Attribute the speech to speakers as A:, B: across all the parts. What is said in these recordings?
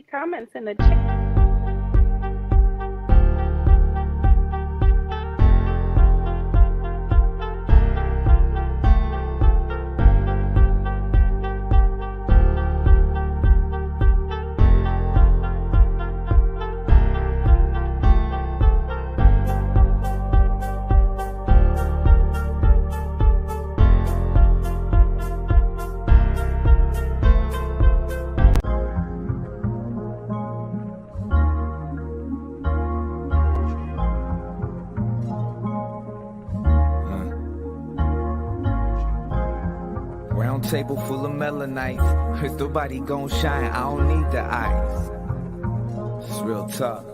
A: comments in the chat.
B: Table full of melanites. If the body gon' shine, I don't need the ice. It's real talk.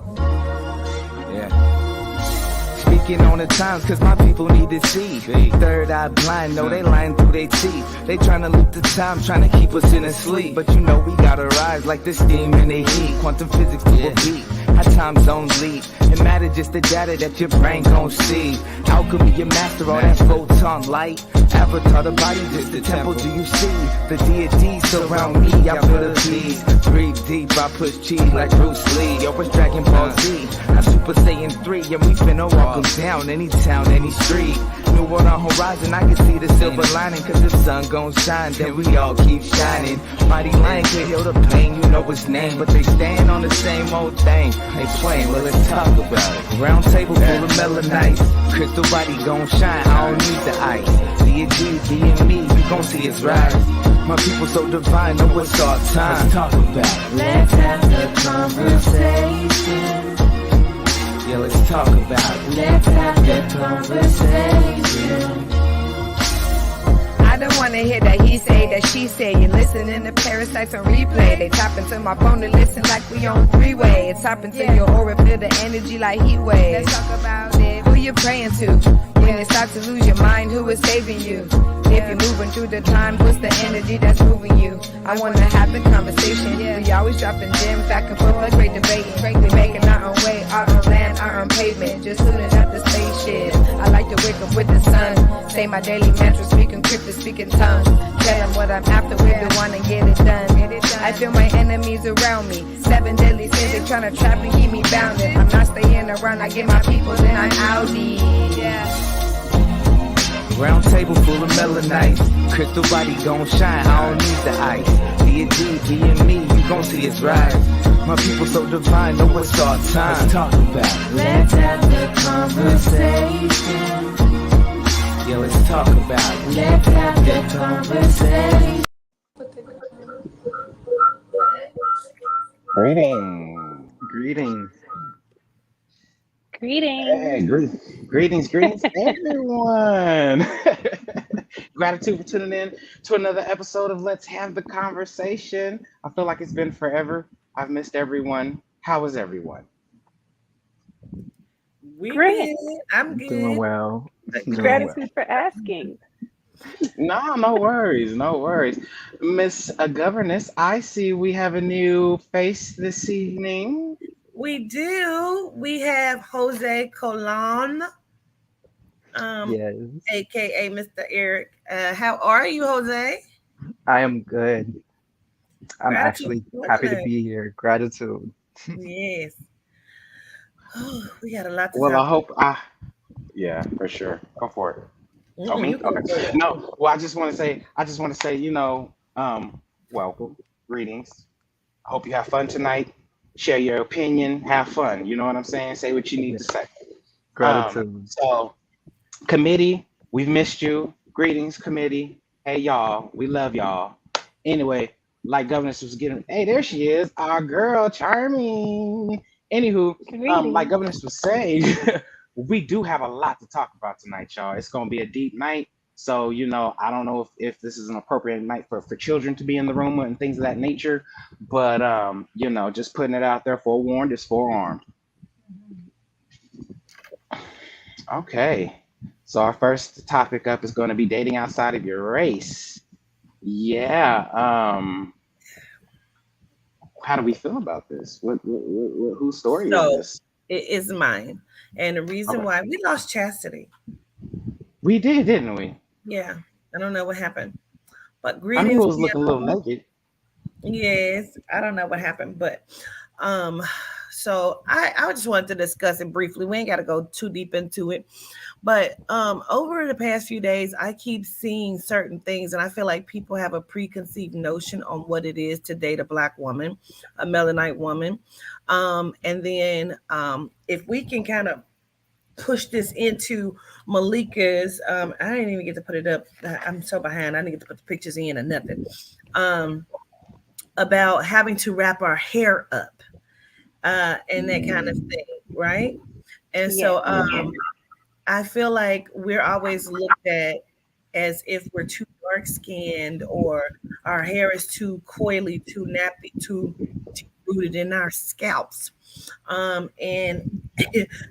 B: Yeah. Speaking on the times, cause my people need to see. Third eye blind, know they lying through their teeth. They tryna loop the time, tryna keep us in a sleep. But you know we gotta rise like the steam in the heat. Quantum physics to a beat. How time zones lead. It matter just the data that your brain gon' see. Alchemy, your master, all that photon light. Avatar, the body, just the temple, do you see? The deities surround me, I feel the peace. Breathe deep, I push chi like Bruce Lee. Yo, it's Dragon Ball Z. I Super Saiyan 3, and we finna walk them down. Any town, any street. New world on horizon, I can see the silver lining. Cause the sun gon' shine, then we all keep shining. Mighty lion can heal the pain, you know his name. But they stand on the same old thing. They playing, well let's talk about it. Round table full of melanites. Crystal body gon' shine, I don't need the ice. Deity being me, you gon' see it's rise. My people so divine, know it's our time. Let's talk about it.
C: Let's have the conversation.
B: Yeah, let's talk about it.
C: Let's have the conversation.
D: I don't wanna hear that he say, that she say. You listening to parasites on replay. They tap into my phone to listen like we on three-way. It's tap into your aura, feel the energy like heat waves. Let's talk about it. Who you praying to? When you start to lose your mind, who is saving you? If you're moving through the time, what's the energy that's moving you? I wanna have the conversation. We always dropping gems back and forth, like great debating. We making our own way, our own land, our own pavement. Just suiting up the spaceship. I like to wake up with the sun. Say my daily mantra, speaking cryptic, speaking tongues. Tell them what I'm after, we the one to get it done. I feel my enemies around me. 7 deadly sins, they tryna trap and keep me bounded. I'm not staying around, I get my people, then I'm outie. Yeah.
B: Round table full of melanites. Crystal body gon' shine, I don't need the ice. Deity being me, you gon' see it's rise. My people so divine, know it's our time. Let's talk about it.
C: Let's have the conversation.
B: Yeah, let's talk about it.
C: Let's have the conversation.
E: Greetings.
A: Greetings.
E: Hey, greetings, everyone. Gratitude for tuning in to another episode of Let's Have the Conversation. I feel like it's been forever. I've missed everyone. How is everyone?
A: Great.
D: I'm good.
F: Doing well.
A: Gratitude for asking.
E: No worries. Miss Governess, I see we have a new face this evening.
D: We do. We have Jose Colon,
F: Yes,
D: aka Mr. Eric. How are you, Jose?
F: I am good. I'm
D: Gratitude.
F: actually happy to be here. Gratitude.
D: Yes. We got a lot to
E: Well, I
D: talk
E: hope yeah, for sure. Go for it.
D: about.
E: Me? Okay. No. Well, I just want to say, welcome, greetings. I hope you have fun tonight. Share your opinion, have fun. You know what I'm saying? Say what you need to say.
F: Gratitude.
E: So, committee, we've missed you. Greetings, committee. Hey, y'all, we love y'all. Anyway, like Governess was getting, hey, there she is, our girl, Charming. Anywho, like Governess was saying, we do have a lot to talk about tonight, y'all. It's gonna be a deep night. So, I don't know if this is an appropriate night for children to be in the room and things of that nature. But, just putting it out there, forewarned is forearmed. Okay. So our first topic up is going to be dating outside of your race. Yeah. How do we feel about this? What whose story is this?
D: It is mine. And the reason why we lost Chastity.
E: We did, didn't we?
D: Yeah. I don't know what happened. But
E: I
D: greetings.
E: knew it was looking a little naked.
G: Yes, I don't know what happened, but um, so I just wanted to discuss it briefly. We ain't got to go too deep into it, but over the past few days, I keep seeing certain things, and I feel like people have a preconceived notion on what it is to date a black woman, a melanite woman, and then if we can kind of push this into Malika's, I didn't even get to put it up. I'm so behind. I didn't get to put the pictures in or nothing. Um, about having to wrap our hair up and that kind of thing, right? And
A: Yeah.
G: so I feel like we're always looked at as if we're too dark skinned or our hair is too coily, too nappy, too rooted in our scalps. And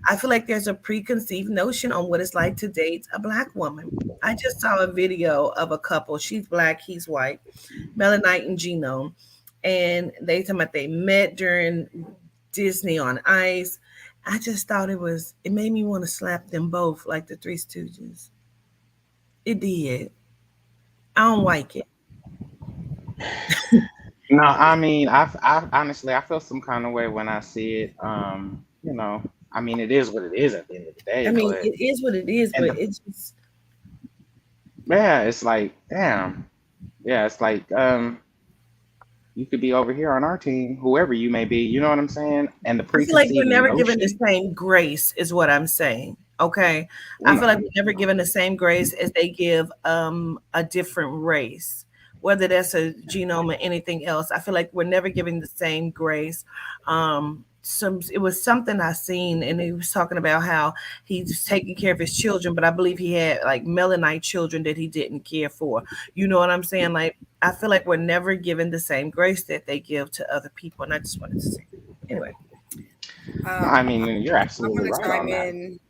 G: I feel like there's a preconceived notion on what it's like to date a black woman. I just saw a video of a couple. She's black, he's white, Melanite and Genome. And they talking about they met during Disney on Ice. I just thought it made me want to slap them both like the Three Stooges. It did. I don't like it.
E: No, I mean, I honestly, I feel some kind of way when I see it. I mean, it is what it is at the end of the
G: I
E: day.
G: mean,
E: But
G: it is what it is,
E: and
G: but it's just
E: yeah, it's like, damn, yeah, it's like, you could be over here on our team, whoever you may be. You know what I'm saying? And the
G: I feel like we're
E: preconceived
G: never given the
E: notion.
G: same grace, is what I'm saying. Okay. I feel
E: No,
G: like we're never given the same grace as they give a different race, whether that's a genome or anything else. I feel like we're never giving the same grace. It was something I seen, and he was talking about how he's taking care of his children, but I believe he had like melanite children that he didn't care for. You know what I'm saying? Like I feel like we're never given the same grace that they give to other people, and I just wanted to say anyway.
E: no, I
D: I
E: mean, you're
D: want
E: absolutely
D: to
E: right
D: chime
E: on that.
D: in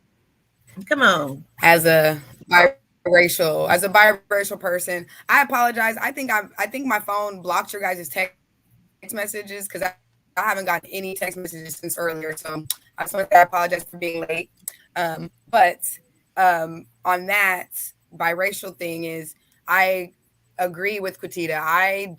G: Come on.
D: as a biracial person. I apologize. I think my phone blocked your guys' text messages because I haven't gotten any text messages since earlier. So I just want to say I apologize for being late. But on that biracial thing is I agree with Quatita. I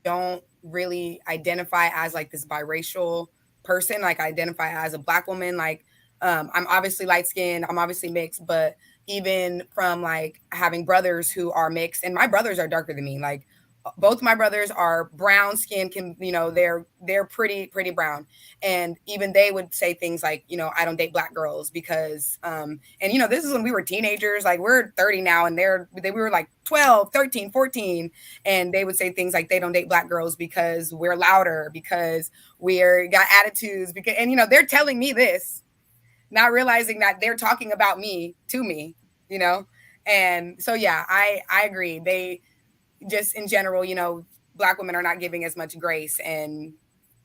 D: don't really identify as like this biracial person. Like I identify as a black woman. Like I'm obviously light skinned. I'm obviously mixed, but even from like having brothers who are mixed, and my brothers are darker than me. Like both my brothers are brown skin. Can they're pretty brown, and even they would say things like I don't date black girls because and this is when we were teenagers. Like we're 30 now, and we were like 12, 13, 14, and they would say things like they don't date black girls because we're louder, because we're got attitudes, because and they're telling me this, not realizing that they're talking about me to me, and so yeah, I agree. They just in general, black women are not giving as much grace, and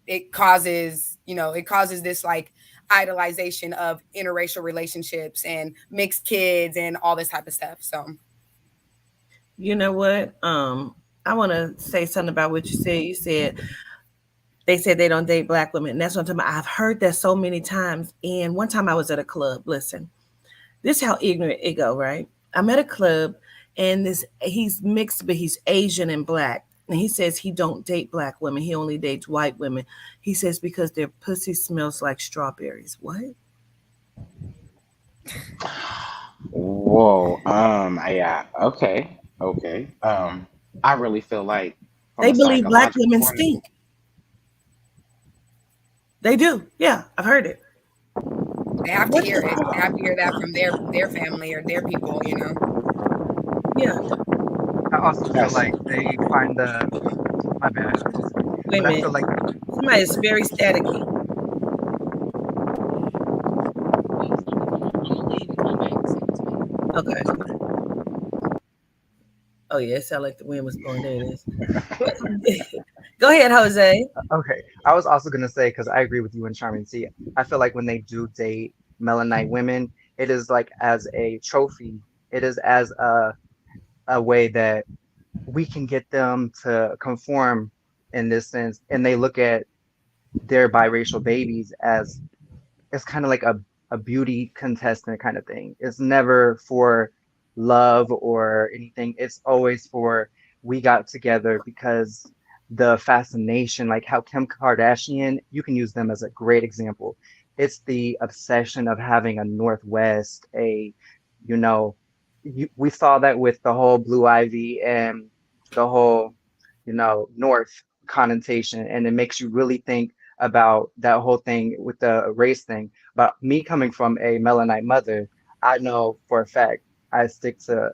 D: it causes this like idolization of interracial relationships and mixed kids and all this type of stuff. So
G: You know what? I want to say something about what you said. You said they said they don't date black women. And that's what I'm talking about. I've heard that so many times. And one time I was at a club. Listen, this is how ignorant it go, right? I'm at a club, and he's mixed, but he's Asian and black. And he says he don't date black women. He only dates white women. He says because their pussy smells like strawberries. What?
E: Whoa. Yeah. Okay. Okay. I really feel like from
G: They
E: a
G: believe black
E: psychological
G: women
E: point of view.
G: stink. They do. Yeah, I've heard it.
D: they have to
G: What?
D: hear it. They have to hear that from their family or their people.
G: Yeah.
F: I also feel
E: That's
F: like they find the my bad.
G: Wait a
F: But I
G: minute.
F: feel like
G: Somebody is very staticky. Okay. Oh yeah, it sounded like the wind was blowing. There it is. Go ahead, Jose.
F: okay. I was also gonna say because I agree with you and Charmin. See, I feel like when they do date melanite women, it is like as a trophy. It is as a way that we can get them to conform in this sense, and they look at their biracial babies as it's kind of like a beauty contestant kind of thing. It's never for love or anything. It's always for we got together because the fascination, like how Kim Kardashian, you can use them as a great example. It's the obsession of having a Northwest, you know, we saw that with the whole Blue Ivy and the whole, North connotation. And it makes you really think about that whole thing with the race thing. But me coming from a Melaninite mother, I know for a fact I stick to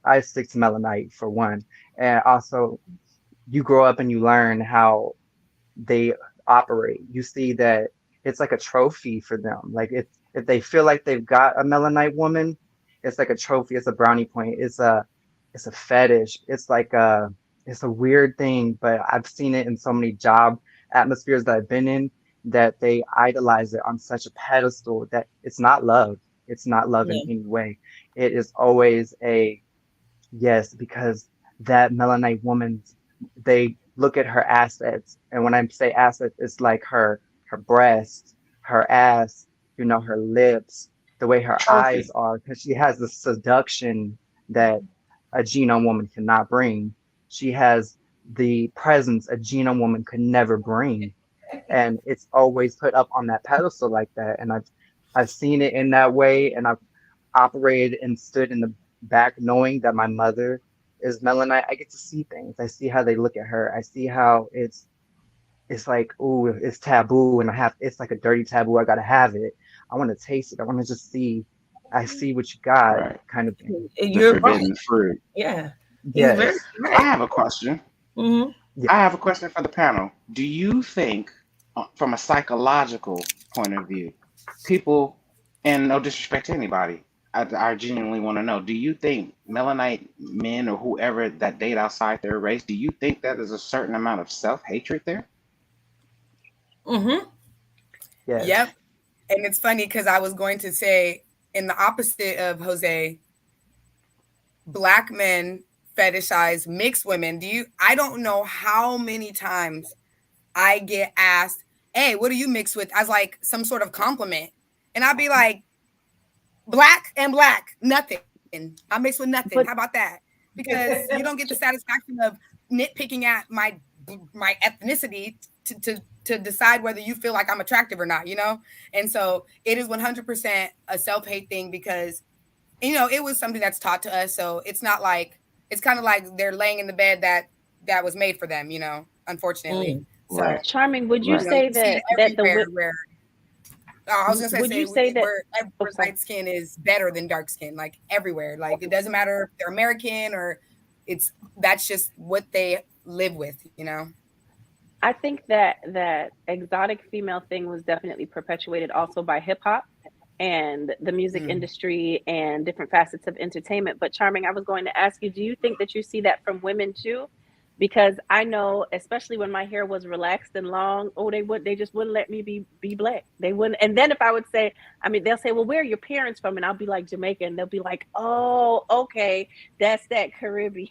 F: I stick to Melanite for one. And also you grow up and you learn how they operate. You see that it's like a trophy for them. Like if they feel like they've got a Melanite woman, it's like a trophy. It's a brownie point. It's a fetish. It's a weird thing, but I've seen it in so many job atmospheres that I've been in that they idolize it on such a pedestal that it's not love. It's not love in
G: Yeah.
F: any way. It is always a yes, because that Melanite woman, they look at her assets, and when I say assets, it's like her breast, her ass, her lips, the way her eyes
E: Trophy.
F: are, because she has the seduction that a genome woman cannot bring. She has the presence a genome woman could never bring, and it's always put up on that pedestal like that. And I've seen it in that way, and I've operated and stood in the back knowing that my mother is Melanite. I get to see things. I see how they look at her. I see how it's like, ooh, it's taboo, and it's like a dirty taboo. I gotta have it. I want to taste it. I want to just see. I see what you got,
E: Right.
F: kind of thing.
E: The
G: You're right.
E: forbidden fruit.
G: Yeah. He's very
F: Yes.
E: I
G: right.
E: have a question.
G: Hmm.
F: Yeah.
E: I have a question for the panel. Do you think, from a psychological point of view, people, and no disrespect to anybody, I genuinely want to know, do you think Melanite men or whoever that date outside their race, do you think that there's a certain amount of self-hatred there?
G: Hmm.
F: Yes.
D: Yep. And it's funny because I was going to say, in the opposite of Jose, black men fetishize mixed women. I don't know how many times I get asked, hey, what are you mixed with? As like some sort of compliment. And I'd be like, black and black, nothing. I'm mixed with nothing.
A: But
D: How about that? Because you don't get the satisfaction of nitpicking at my ethnicity to decide whether you feel like I'm attractive or not, And so it is 100% a self-hate thing because, it was something that's taught to us. So it's not like, it's kind of like they're laying in the bed that was made for them, unfortunately.
G: Mm.
D: So,
E: Right.
A: Charming, would you
E: Right.
A: say
D: you see it
A: that the
D: everywhere where, I was gonna
A: would
D: say
A: you say that?
D: where
A: Oh,
D: everyone's
A: sorry.
D: light skin is better than dark skin, like everywhere. Like it doesn't matter if they're American or that's just what they live with.
A: I think that exotic female thing was definitely perpetuated also by hip hop and the music
D: Mm.
A: industry and different facets of entertainment. But Charming, I was going to ask you, do you think that you see that from women too? Because I know, especially when my hair was relaxed and long, they just wouldn't let me be black. They wouldn't. And then if I would say, I mean, they'll say, well, where are your parents from? And I'll be like Jamaica, and they'll be like, oh, okay, that's that Caribbean.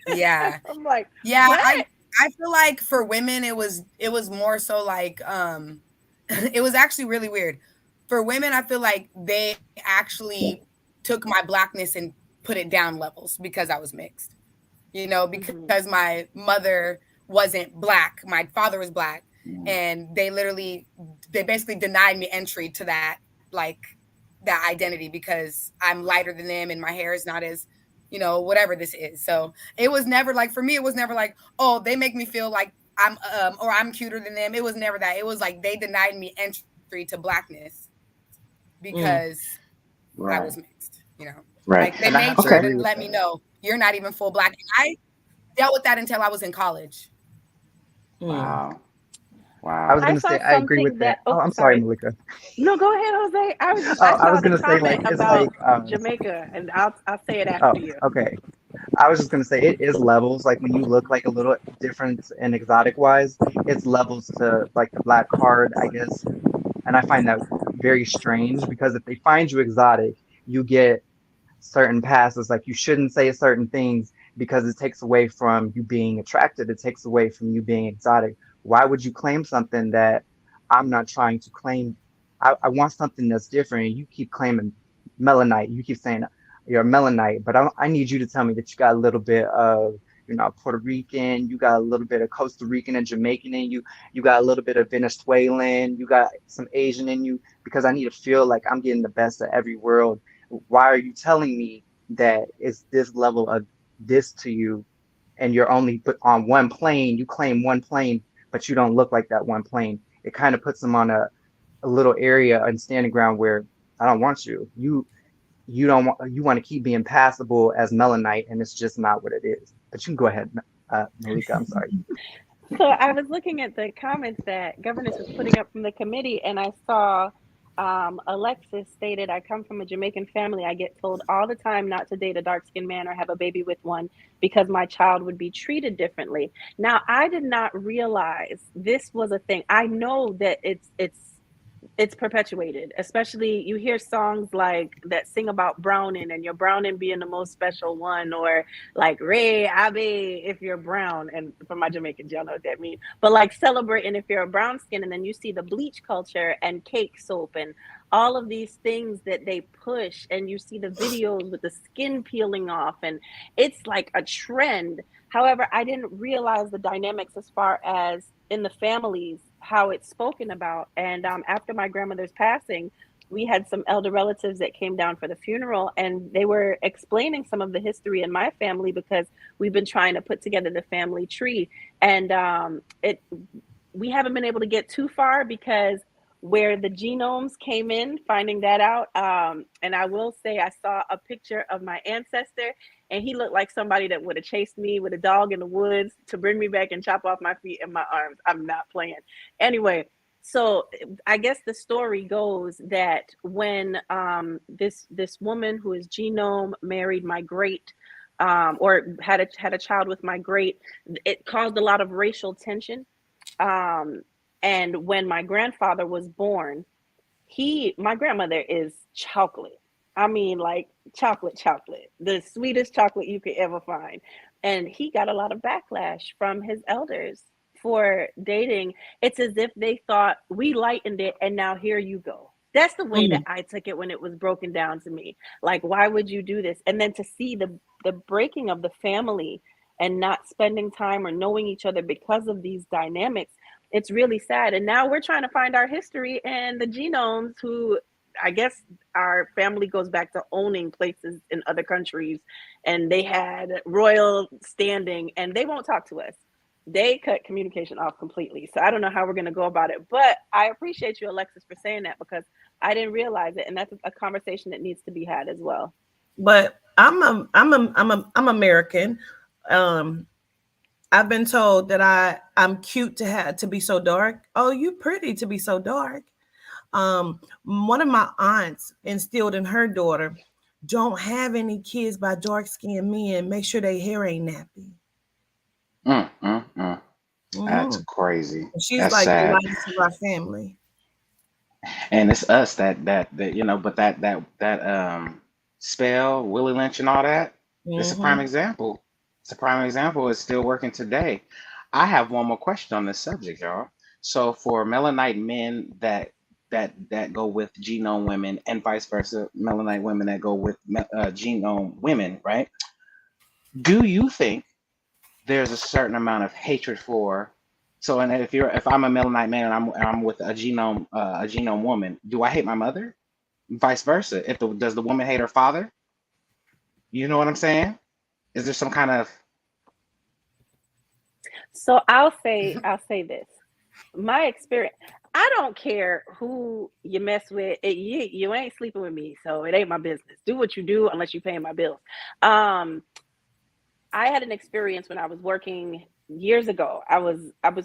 D: Yeah.
A: I'm like,
D: Yeah,
A: what?
D: I feel like for women it was more so like it was actually really weird. For women, I feel like they actually took my blackness and put it down levels because I was mixed.
A: Mhm.
D: Because my mother wasn't black, my father was black, and they basically denied me entry to that identity because I'm lighter than them and my hair is not as, whatever this is. So it was never like, for me, it was never like, oh, they make me feel like I'm or I'm cuter than them. It was never that. It was like they denied me entry to blackness
G: Mm.
D: because I
E: Right.
D: was mixed.
E: Right.
D: Like they
F: And I have
D: made
F: to
D: sure
E: Okay.
F: agree
D: to
F: with
D: let me
F: that.
D: know you're not even full black. And I dealt with that until I was in college.
G: Mm.
E: Wow.
F: I was
E: Wow.
A: I
F: gonna
A: saw
F: say I agree
A: something
F: with that.
A: that,
F: Oh,
A: oh,
F: I'm sorry,
A: sorry.
F: Malika.
A: No, go ahead, Jose. I
F: Oh, I
A: saw
F: was
A: the
F: gonna say
A: comment
F: like it's
A: about
F: like
A: Jamaica, and I'll say it
F: oh,
A: after you.
F: okay. I was just gonna say it is levels. Like when you look like a little different and exotic wise, it's levels to like the black card, I guess. And I find that very strange because if they find you exotic, you get certain passes. Like you shouldn't say certain things because it takes away from you being attracted. It takes away from you being exotic. Why would you claim something that I'm not trying to claim? I want something that's different. And you keep claiming melanite. You keep saying you're a melanite, but I need you to tell me that you got a little bit of you're not Puerto Rican, you got a little bit of Costa Rican and Jamaican in you, you got a little bit of Venezuelan, you got some Asian in you, because I need to feel like I'm getting the best of every world. Why are you telling me that it's this level of this to you, and you're only put on one plane, you claim one plane, but you don't look like that one plane? It kind of puts them on a little area and standing ground where I don't want you. You don't want, you want to keep being passable as melanite, and it's just not what it is. But you can go ahead, Malika. I'm sorry.
A: So I was looking at the comments that Governess was putting up from the committee, and I saw Alexis stated, I come from a Jamaican family. I get told all the time not to date a dark skinned man or have a baby with one because my child would be treated differently. Now, I did not realize this was a thing. I know that it's perpetuated, especially you hear songs like that sing about browning and your browning being the most special one, or like Ray Abe if you're brown, and for my Jamaicans y'all know what that means, but like celebrating if you're a brown skin. And then you see the bleach culture and cake soap and all of these things that they push, and you see the videos with the skin peeling off, and it's like a trend. However, I didn't realize the dynamics as far as in the families how it's spoken about. And after my grandmother's passing, we had some elder relatives that came down for the funeral, and they were explaining some of the history in my family because we've been trying to put together the family tree. And it we haven't been able to get too far because where the genomes came in, finding that out. And I will say, I saw a picture of my ancestor, and he looked like somebody that would have chased me with a dog in the woods to bring me back and chop off my feet and my arms. I'm not playing. Anyway, so I guess the story goes that when this woman who is genome married my great, or had a child with my great, it caused a lot of racial tension. And when my grandfather was born, my grandmother is chocolate. I mean, like chocolate, the sweetest chocolate you could ever find. And he got a lot of backlash from his elders for dating. It's as if they thought we lightened it and now here you go. That's the way that I took it when it was broken down to me. Like, why would you do this? And then to see the breaking of the family and not spending time or knowing each other because of these dynamics, it's really sad. And now we're trying to find our history and the genomes, who I guess our family goes back to owning places in other countries, and they had royal standing, and they won't talk to us. They cut communication off completely. So I don't know how we're going to go about it, but I appreciate you, Alexis, for saying that, because I didn't realize it. And that's a conversation that needs to be had as well.
G: But I'm American. I've been told that I'm cute to be so dark. Oh, you pretty to be so dark. One of my aunts instilled in her daughter, don't have any kids by dark-skinned men. Make sure their hair ain't nappy.
E: That's crazy.
G: She's
E: That's
G: like the
E: sad.
G: lightest of our family.
E: And it's us that but that spell, Willie Lynch and all that, it's a prime example. It's a prime example. It's still working today. I have one more question on this subject, y'all. So for melanite men that go with genome women, and vice versa, melanite women that go with genome women, right? Do you think there's a certain amount of hatred for? So, and if I'm a melanite man and I'm with a genome woman, do I hate my mother? Vice versa. Does the woman hate her father? You know what I'm saying? Is there some kind of?
A: So I'll say this. My experience, I don't care who you mess with. You ain't sleeping with me, so it ain't my business. Do what you do unless you're paying my bills. I had an experience when I was working years ago. I was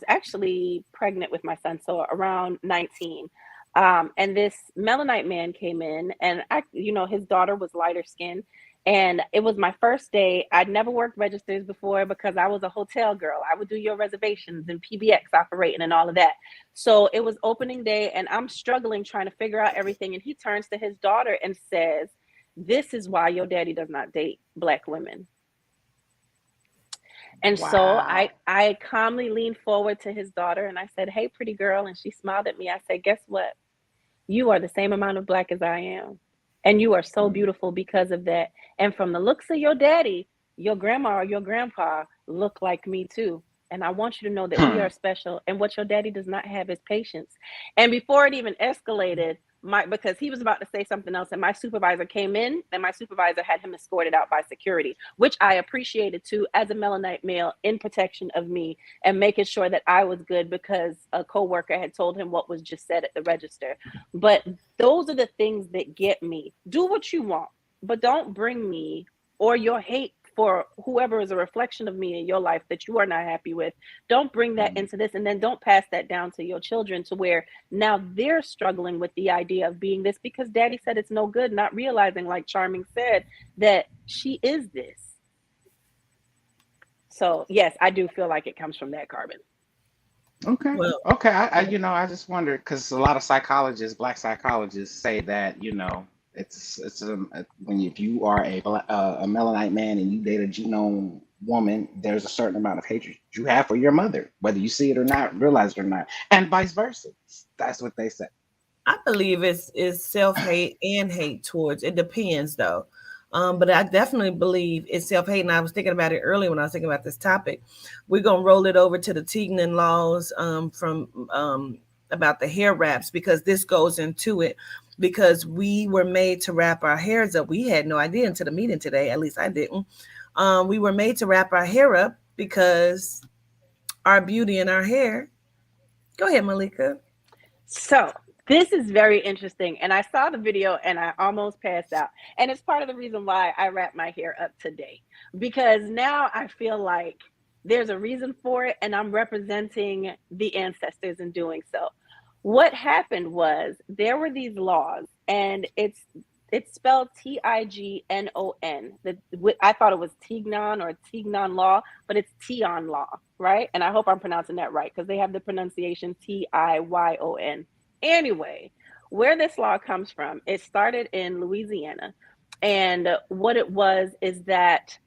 A: actually pregnant with my son, so around 19. And this melanite man came in, and his daughter was lighter skinned. And it was my first day. I'd never worked registers before because I was a hotel girl. I would do your reservations and PBX operating and all of that. So it was opening day, and I'm struggling trying to figure out everything. And he turns to his daughter and says, "This is why your daddy does not date Black women." And so
E: Wow.
A: I calmly leaned forward to his daughter and I said, "Hey, pretty girl." And she smiled at me. I said, "Guess what? You are the same amount of Black as I am. And you are so beautiful because of that. And from the looks of your daddy, your grandma or your grandpa look like me too. And I want you to know that we are special. And what your daddy does not have is patience. And before it even escalated, because he was about to say something else, and my supervisor came in, and my supervisor had him escorted out by security, which I appreciated too, as a Melanite male, in protection of me and making sure that I was good, because a coworker had told him what was just said at the register. But those are the things that get me. Do what you want, but don't bring me or your hate for whoever is a reflection of me in your life that you are not happy with. Don't bring that into this, and then don't pass that down to your children, to where now they're struggling with the idea of being this because daddy said it's no good, not realizing, like Charming said, that she is this. So yes, I do feel like it comes from that, Carbon.
E: Okay.
G: Well,
E: Okay. I just wondered because a lot of psychologists, black psychologists, say that when if you are a Melanite man and you date a genome woman, there's a certain amount of hatred you have for your mother, whether you see it or not, realize it or not, and vice versa. That's what they say.
G: I believe it's self-hate and hate towards, it depends though. But I definitely believe it's self-hate. And I was thinking about it earlier when I was thinking about this topic. We're gonna roll it over to the Tignon laws from about the hair wraps, because this goes into it, because we were made to wrap our hairs up. We had no idea until the meeting today, at least I didn't. We were made to wrap our hair up because our beauty in our hair. Go ahead, Malika.
A: So this is very interesting. And I saw the video and I almost passed out. And it's part of the reason why I wrap my hair up today, because now I feel like there's a reason for it, and I'm representing the ancestors in doing so. What happened was there were these laws, and it's spelled Tignon. I thought it was Tignon or Tignon law, but it's Tion law, right? And I hope I'm pronouncing that right, because they have the pronunciation Tiyon. Anyway, where this law comes from, it started in Louisiana. And what it was is that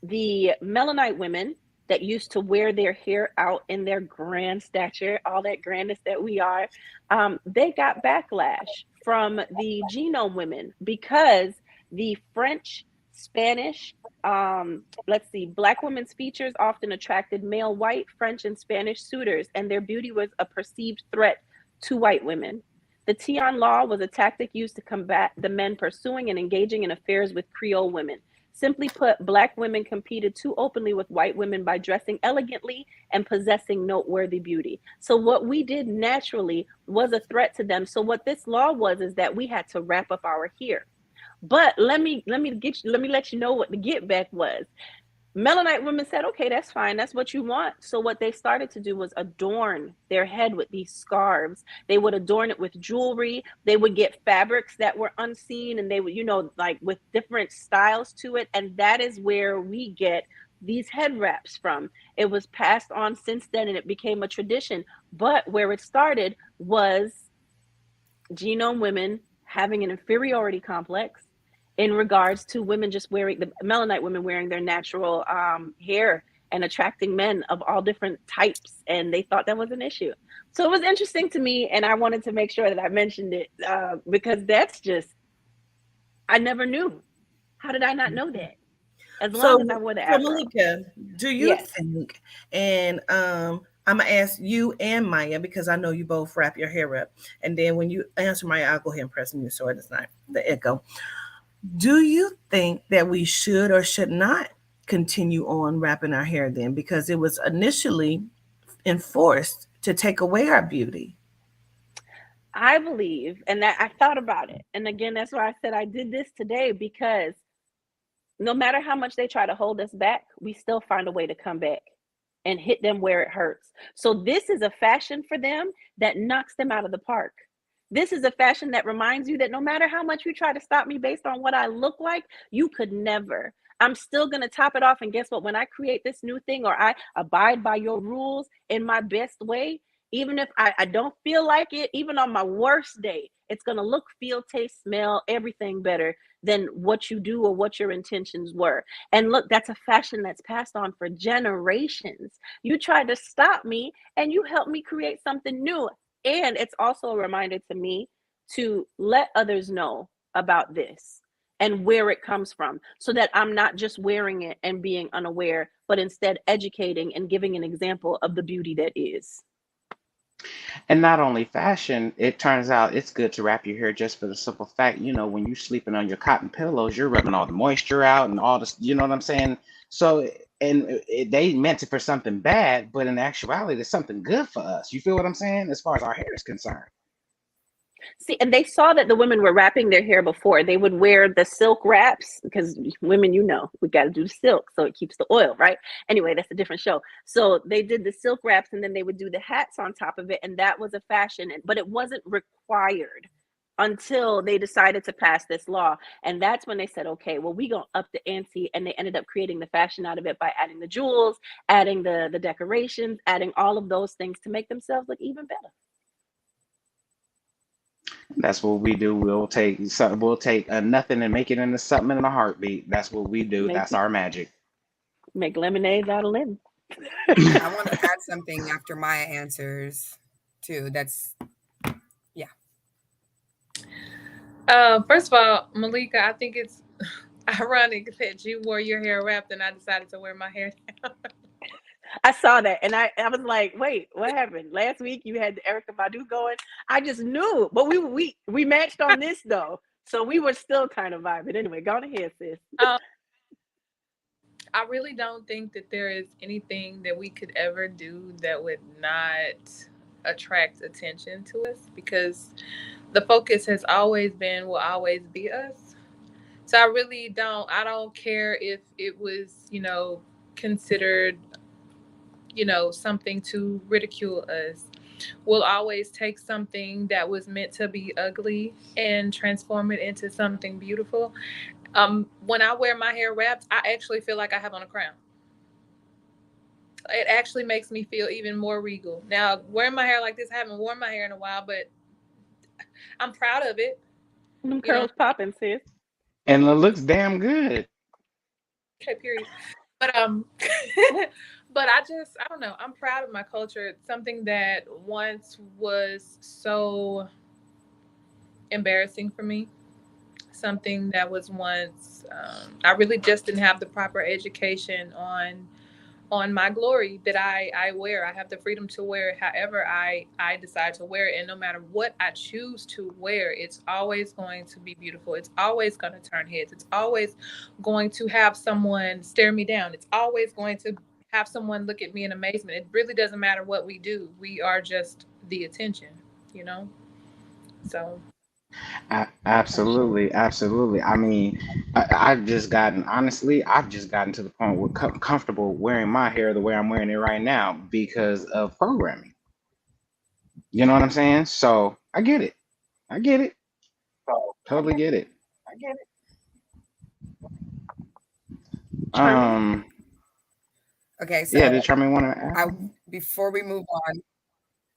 A: the Melanite women that used to wear their hair out in their grand stature, all that grandness that we are, they got backlash from the genome women, because the French, Spanish, Black women's features often attracted male white, French, and Spanish suitors, and their beauty was a perceived threat to white women. The Tion law was a tactic used to combat the men pursuing and engaging in affairs with Creole women. Simply put, Black women competed too openly with white women by dressing elegantly and possessing noteworthy beauty. So what we did naturally was a threat to them. So what this law was is that we had to wrap up our hair. But let me let you know what the get back was. Melanite women said, okay, that's fine. That's what you want. So what they started to do was adorn their head with these scarves. They would adorn it with jewelry. They would get fabrics that were unseen, and they would, like with different styles to it. And that is where we get these head wraps from. It was passed on since then, and it became a tradition. But where it started was genome women having an inferiority complex in regards to women just wearing, the Melanite women wearing their natural hair and attracting men of all different types. And they thought that was an issue. So it was interesting to me. And I wanted to make sure that I mentioned it because that's just, I never knew. How did I not know that? As long as I wore the afro.
G: So Malika, do you think, and I'm going to ask you and Maya, because I know you both wrap your hair up. And then when you answer Maya, I'll go ahead and press mute so it's not the echo. Do you think that we should or should not continue on wrapping our hair then? Because it was initially enforced to take away our beauty.
A: I believe, and that I thought about it. And again, that's why I said I did this today, because no matter how much they try to hold us back, we still find a way to come back and hit them where it hurts. So this is a fashion for them that knocks them out of the park. This is a fashion that reminds you that no matter how much you try to stop me based on what I look like, you could never. I'm still going to top it off. And guess what? When I create this new thing, or I abide by your rules in my best way, even if I don't feel like it, even on my worst day, it's going to look, feel, taste, smell, everything better than what you do or what your intentions were. And look, that's a fashion that's passed on for generations. You tried to stop me and you helped me create something new. And it's also a reminder to me to let others know about this. and where it comes from, so that I'm not just wearing it and being unaware, but instead educating and giving an example of the beauty that is.
E: And not only fashion, it turns out it's good to wrap your hair just for the simple fact, when you're sleeping on your cotton pillows, you're rubbing all the moisture out and all this, you know what I'm saying? So, and they meant it for something bad, but in actuality, it's something good for us. You feel what I'm saying? As far as our hair is concerned.
A: See, and they saw that the women were wrapping their hair before. They would wear the silk wraps because women, we got to do the silk so it keeps the oil, right? Anyway, that's a different show. So they did the silk wraps, and then they would do the hats on top of it, and that was a fashion, but it wasn't required until they decided to pass this law. And that's when they said, okay, well, we gonna up the ante, and they ended up creating the fashion out of it by adding the jewels, adding the decorations, adding all of those things to make themselves look even better.
E: That's what we do. We'll take something. We'll take nothing and make it into something in a heartbeat. That's what we do. That's our magic.
A: Make lemonade out of lemon.
D: I want to add something after Maya answers too. That's
H: First of all, Malika, I think it's ironic that you wore your hair wrapped and I decided to wear my hair down.
A: I saw that, and I was like, wait, what happened? Last week you had the Erykah Badu going. I just knew, but we matched on this though, so we were still kind of vibing. Anyway, go on ahead, sis.
H: I really don't think that there is anything that we could ever do that would not attract attention to us, because the focus has always been, will always be us. So I don't care if it was, considered, something to ridicule us. We'll always take something that was meant to be ugly and transform it into something beautiful. When I wear my hair wrapped, I actually feel like I have on a crown. It actually makes me feel even more regal. Now, wearing my hair like this, I haven't worn my hair in a while, but I'm proud of it.
A: Them curls popping, sis.
E: And it looks damn good.
H: Okay, period. But but I don't know. I'm proud of my culture. It's something that once was so embarrassing for me. Something that was once I really just didn't have the proper education on my glory that I wear. I have the freedom to wear it however I decide to wear it. And no matter what I choose to wear, it's always going to be beautiful. It's always going to turn heads. It's always going to have someone stare me down. It's always going to have someone look at me in amazement. It really doesn't matter what we do. We are just the attention, So.
E: Absolutely. I mean, I've just gotten to the point where comfortable wearing my hair the way I'm wearing it right now because of programming. You know what I'm saying? So I get it. Totally get it.
D: okay. So
E: Yeah, did Charmaine want to add?
D: Before we move on,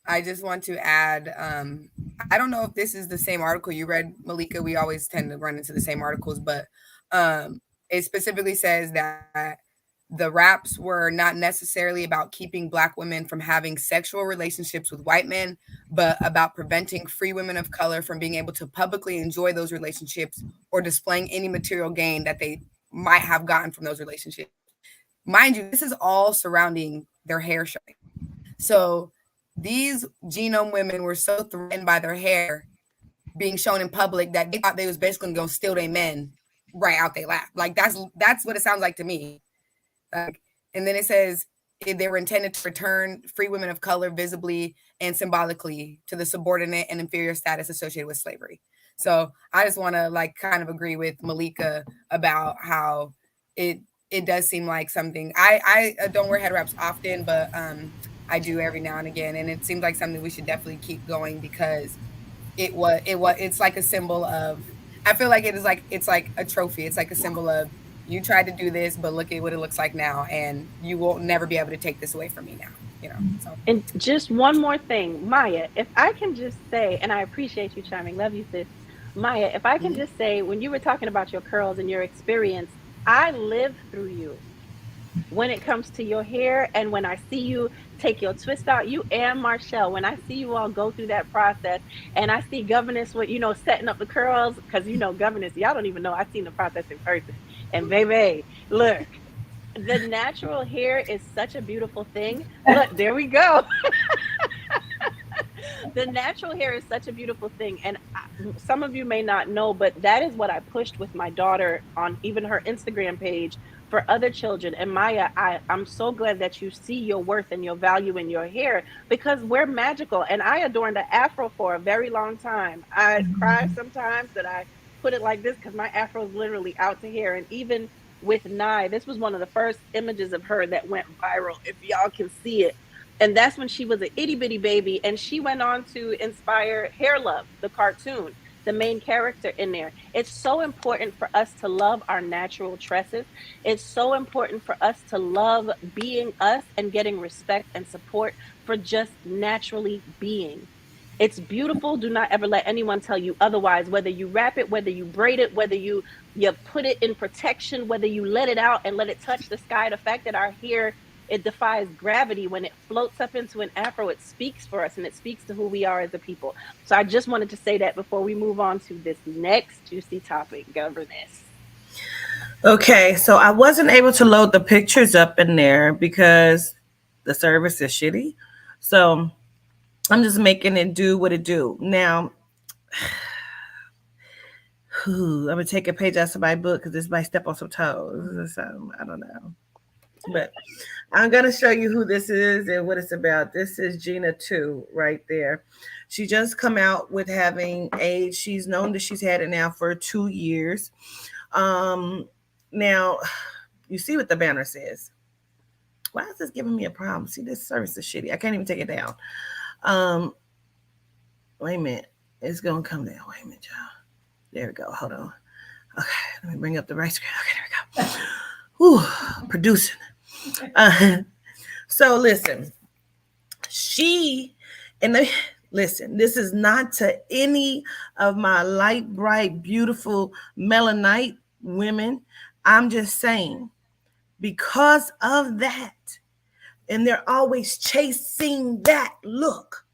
D: I just want to add, I don't know if this is the same article you read, Malika. We always tend to run into the same articles, but it specifically says that the raps were not necessarily about keeping Black women from having sexual relationships with white men, but about preventing free women of color from being able to publicly enjoy those relationships or displaying any material gain that they might have gotten from those relationships. Mind you, this is all surrounding their hair showing. So these genome women were so threatened by their hair being shown in public that they thought they was basically going to steal their men right out their lap. Like that's what it sounds like to me. And then it says they were intended to return free women of color visibly and symbolically to the subordinate and inferior status associated with slavery. So I just want to kind of agree with Malika about how it does seem like something. I don't wear head wraps often, but I do every now and again, and it seems like something we should definitely keep going because it's like a symbol of. I feel like it's like a trophy. It's like a symbol of you tried to do this, but look at what it looks like now, and you will never be able to take this away from me now. So.
A: And just one more thing, Maya, if I can just say, and I appreciate you chiming, love you, sis. Maya, if I can just say, when you were talking about your curls and your experience, I lived through you. when it comes to your hair. And when I see you take your twist out, you and Marshall, when I see you all go through that process, and I see Governess with, setting up the curls, because, Governess, y'all don't even know, I seen the process in person. And baby, look, the natural hair is such a beautiful thing. Look, there we go. The natural hair is such a beautiful thing. And some of you may not know, but that is what I pushed with my daughter on even her Instagram page for other children. And Maya, I'm so glad that you see your worth and your value in your hair, because we're magical. And I adorned an afro for a very long time. I cry sometimes that I put it like this, because my afro is literally out to here. And even with Nye, this was one of the first images of her that went viral, if y'all can see it. And that's when she was an itty bitty baby. And she went on to inspire Hair Love, the cartoon, the main character in there. It's so important for us to love our natural tresses. It's so important for us to love being us and getting respect and support for just naturally being. It's beautiful. Do not ever let anyone tell you otherwise, whether you wrap it, whether you braid it, whether you put it in protection, whether you let it out and let it touch the sky. The fact that our hair, it defies gravity when it floats up into an afro, it speaks for us, and it speaks to who we are as a people. So I just wanted to say that before we move on to this next juicy topic, Governess.
G: Okay, so I wasn't able to load the pictures up in there because the service is shitty. So I'm just making it do what it do. Now, I'm gonna take a page out of my book because this might step on some toes. So, I don't know. But I'm going to show you who this is and what it's about. This is Gena Tew right there. She just come out with having AIDS. She's known that she's had it now for 2 years. Now, you see what the banner says. Why is this giving me a problem? See, this service is shitty. I can't even take it down. Wait a minute. It's going to come down. Wait a minute, y'all. There we go. Hold on. Okay, let me bring up the right screen. Okay, there we go. Whew, producing. So listen, listen, this is not to any of my light, bright, beautiful melanite women. I'm just saying, because of that, and they're always chasing that look.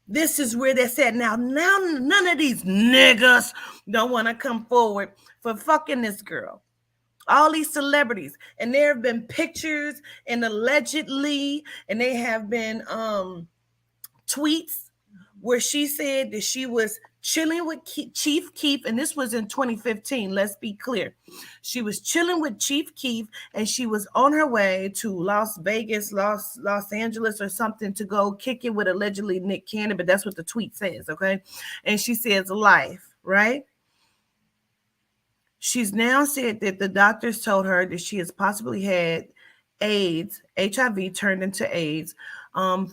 G: This is where they're at now. None of these niggas don't want to come forward for fucking this girl. All these celebrities, and there have been pictures and allegedly, and they have been tweets where she said that she was chilling with Chief Keef, and this was in 2015. Let's be clear. She was chilling with Chief Keef, and she was on her way to Las Vegas, Los Angeles, or something to go kick it with allegedly Nick Cannon, but that's what the tweet says, okay? And she says life, right? She's now said that the doctors told her that she has possibly had AIDS, HIV turned into AIDS,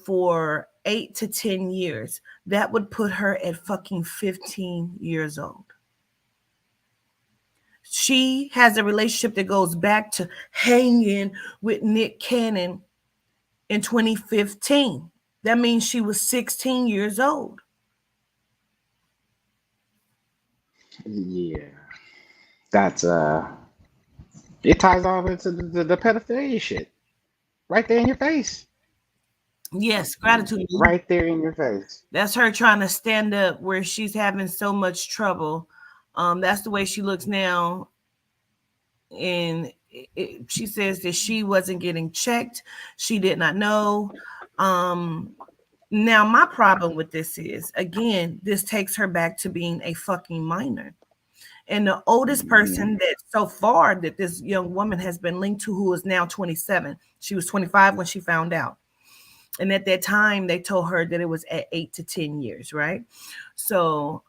G: for 8 to 10 years. That would put her at fucking 15 years old. She has a relationship that goes back to hanging with Nick Cannon in 2015. That means she was 16 years old.
E: Yeah. That's it ties all into the pedophilia shit. Right there in your face.
G: Yes, gratitude.
E: Right there in your face.
G: That's her trying to stand up where she's having so much trouble. That's the way she looks now. And she says that she wasn't getting checked. She did not know. Now, my problem with this is, again, this takes her back to being a fucking minor. And the oldest person that so far that this young woman has been linked to, who is now 27. She was 25 when she found out. And at that time, they told her that it was at 8 to 10 years, right? So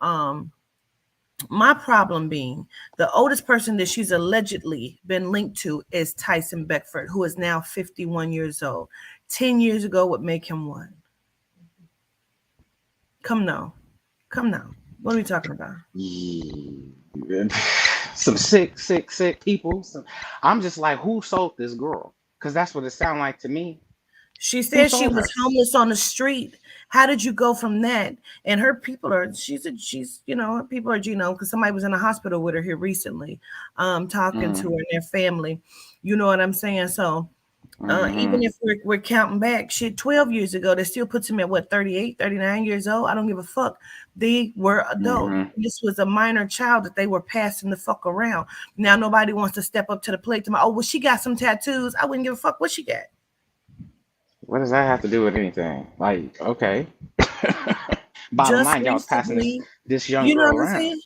G: my problem being, the oldest person that she's allegedly been linked to is Tyson Beckford, who is now 51 years old. 10 years ago would make him what? Come now. What are we talking about?
E: Some sick people. I'm just like, who sold this girl? Because that's what it sounded like to me.
G: She said she was homeless on the street. How did you go from that? And her people are, she's her people are, because somebody was in a hospital with her here recently, talking to her and their family. You know what I'm saying? So even if we're counting back, shit, 12 years ago, that still puts him at what, 38, 39 years old? I don't give a fuck. They were adult. This was a minor child that they were passing the fuck around. Now nobody wants to step up to the plate to my, oh, well, she got some tattoos. I wouldn't give a fuck what she got.
E: What does that have to do with anything? Like, okay. Bottom
G: Just
E: line, y'all was passing
G: recently,
E: this young
G: you know
E: girl
G: what I'm
E: around.
G: saying?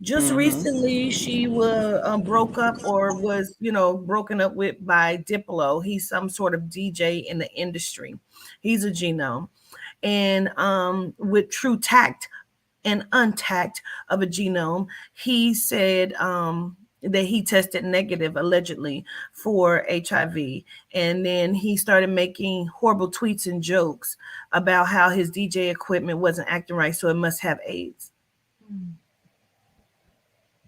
G: Just recently, she was broke up or was, broken up with by Diplo. He's some sort of DJ in the industry. He's a genome. And with true tact and untact of a genome, he said that he tested negative allegedly for HIV. And then he started making horrible tweets and jokes about how his DJ equipment wasn't acting right, so it must have AIDS.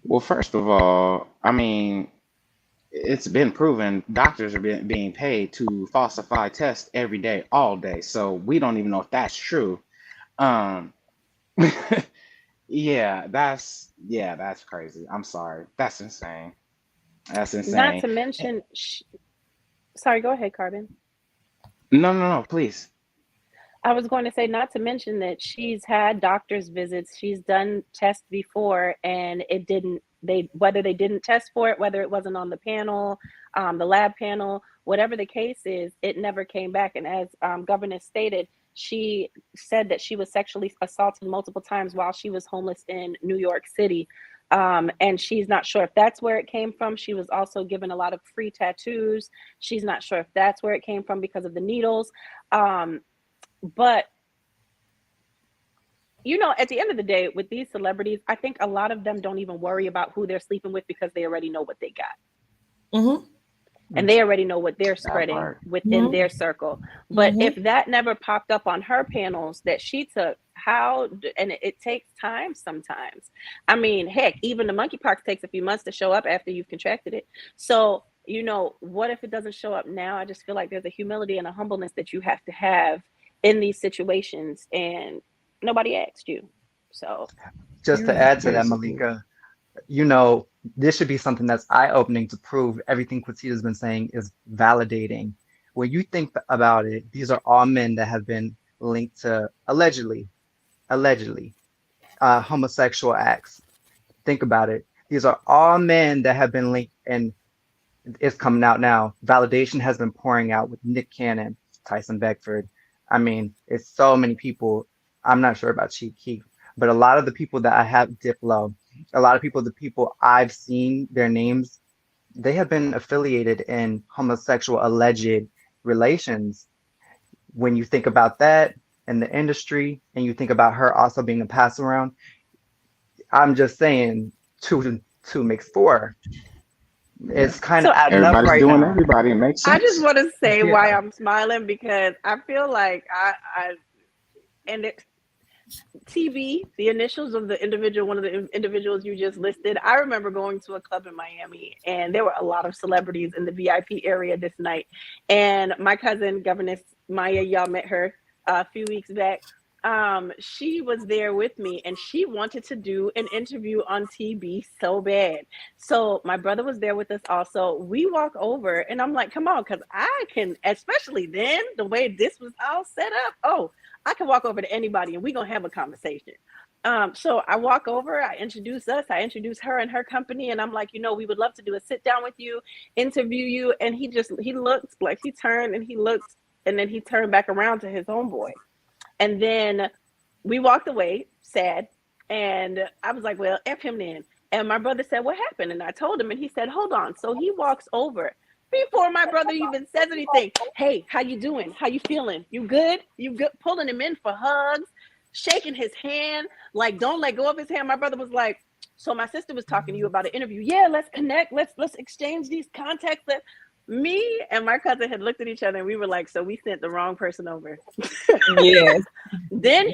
E: Well, first of all, I mean, it's been proven doctors are being paid to falsify tests every day, all day. So we don't even know if that's true. Um, that's crazy. I'm sorry. That's insane. That's
A: Not
E: insane.
A: to mention, sorry, go ahead, Carbon.
E: No, please.
A: I was going to say, not to mention that she's had doctor's visits, she's done tests before, and it didn't. Whether they didn't test for it, whether it wasn't on the panel, the lab panel, whatever the case is, it never came back. And as Governor stated, she said that she was sexually assaulted multiple times while she was homeless in New York City. And she's not sure if that's where it came from. She was also given a lot of free tattoos. She's not sure if that's where it came from because of the needles. But at the end of the day, with these celebrities, I think a lot of them don't even worry about who they're sleeping with because they already know what they got. And they already know what they're spreading within their circle. But if that never popped up on her panels that she took, and it takes time sometimes. I mean, heck, even the monkeypox takes a few months to show up after you've contracted it. So, what if it doesn't show up now? I just feel like there's a humility and a humbleness that you have to have in these situations, and nobody asked you. So
F: just to add to that, Malika, this should be something that's eye-opening to prove everything Quatita's been saying is validating. When you think about it, these are all men that have been linked to allegedly homosexual acts. Think about it. These are all men that have been linked, and it's coming out now. Validation has been pouring out with Nick Cannon, Tyson Beckford. I mean, it's so many people. I'm not sure about Chief Keef, but a lot of the people that I have Diplo, a lot of people, the people I've seen their names, they have been affiliated in homosexual alleged relations. When you think about that in the industry, and you think about her also being a pass around, I'm just saying 2 and 2 makes 4. It's kind of adding up
E: Everybody's
F: right
E: doing
F: now.
E: everybody. It makes sense.
A: I just want to say why I'm smiling, because I feel like TB, the initials of the individual, one of the individuals you just listed. I remember going to a club in Miami, and there were a lot of celebrities in the VIP area this night. And my cousin, Governess Maya, y'all met her a few weeks back. She was there with me, and she wanted to do an interview on TB so bad. So my brother was there with us also. We walk over, and I'm like, come on, because I can, especially then, the way this was all set up. Oh, I can walk over to anybody and we're going to have a conversation. So I walk over, I introduce her and her company. And I'm like, we would love to do a sit down with you, interview you. And he looked like he turned and he looked, and then he turned back around to his homeboy. And then we walked away sad. And I was like, well, F him then. And my brother said, what happened? And I told him, and he said, hold on. So he walks over. Before my brother even says anything, hey, how you doing? How you feeling? You good? You good? Pulling him in for hugs, shaking his hand, like don't let go of his hand. My brother was like, so my sister was talking to you about an interview. Yeah, let's connect. Let's exchange these contacts. Me and my cousin had looked at each other, and we were like, so we sent the wrong person over.
G: Yes.
A: Then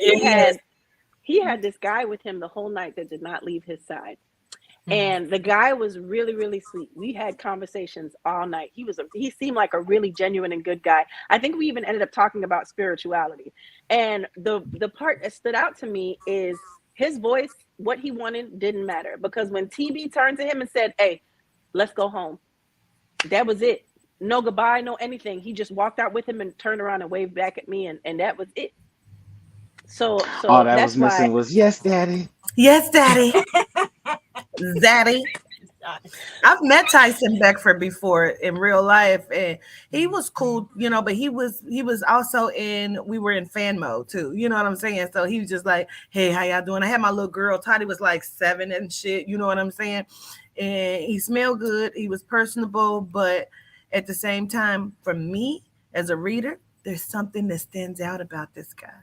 A: he had this guy with him the whole night that did not leave his side. And the guy was really, really sweet. We had conversations all night. He seemed like a really genuine and good guy. I think we even ended up talking about spirituality. And the part that stood out to me is his voice. What he wanted didn't matter, because when TB turned to him and said, hey, let's go home, That was it. No goodbye, no anything. He just walked out with him and turned around and waved back at me, and that was it. So
E: All that
A: that's
E: was missing
A: why.
E: was yes, daddy.
G: Yes, daddy. Zaddy. I've met Tyson Beckford before in real life, and he was cool, you know. But he was also we were in fan mode too, you know what I'm saying? So he was just like, "Hey, how y'all doing?" I had my little girl, Toddy was like 7 and shit, you know what I'm saying? And he smelled good. He was personable, but at the same time, for me as a reader, there's something that stands out about this guy.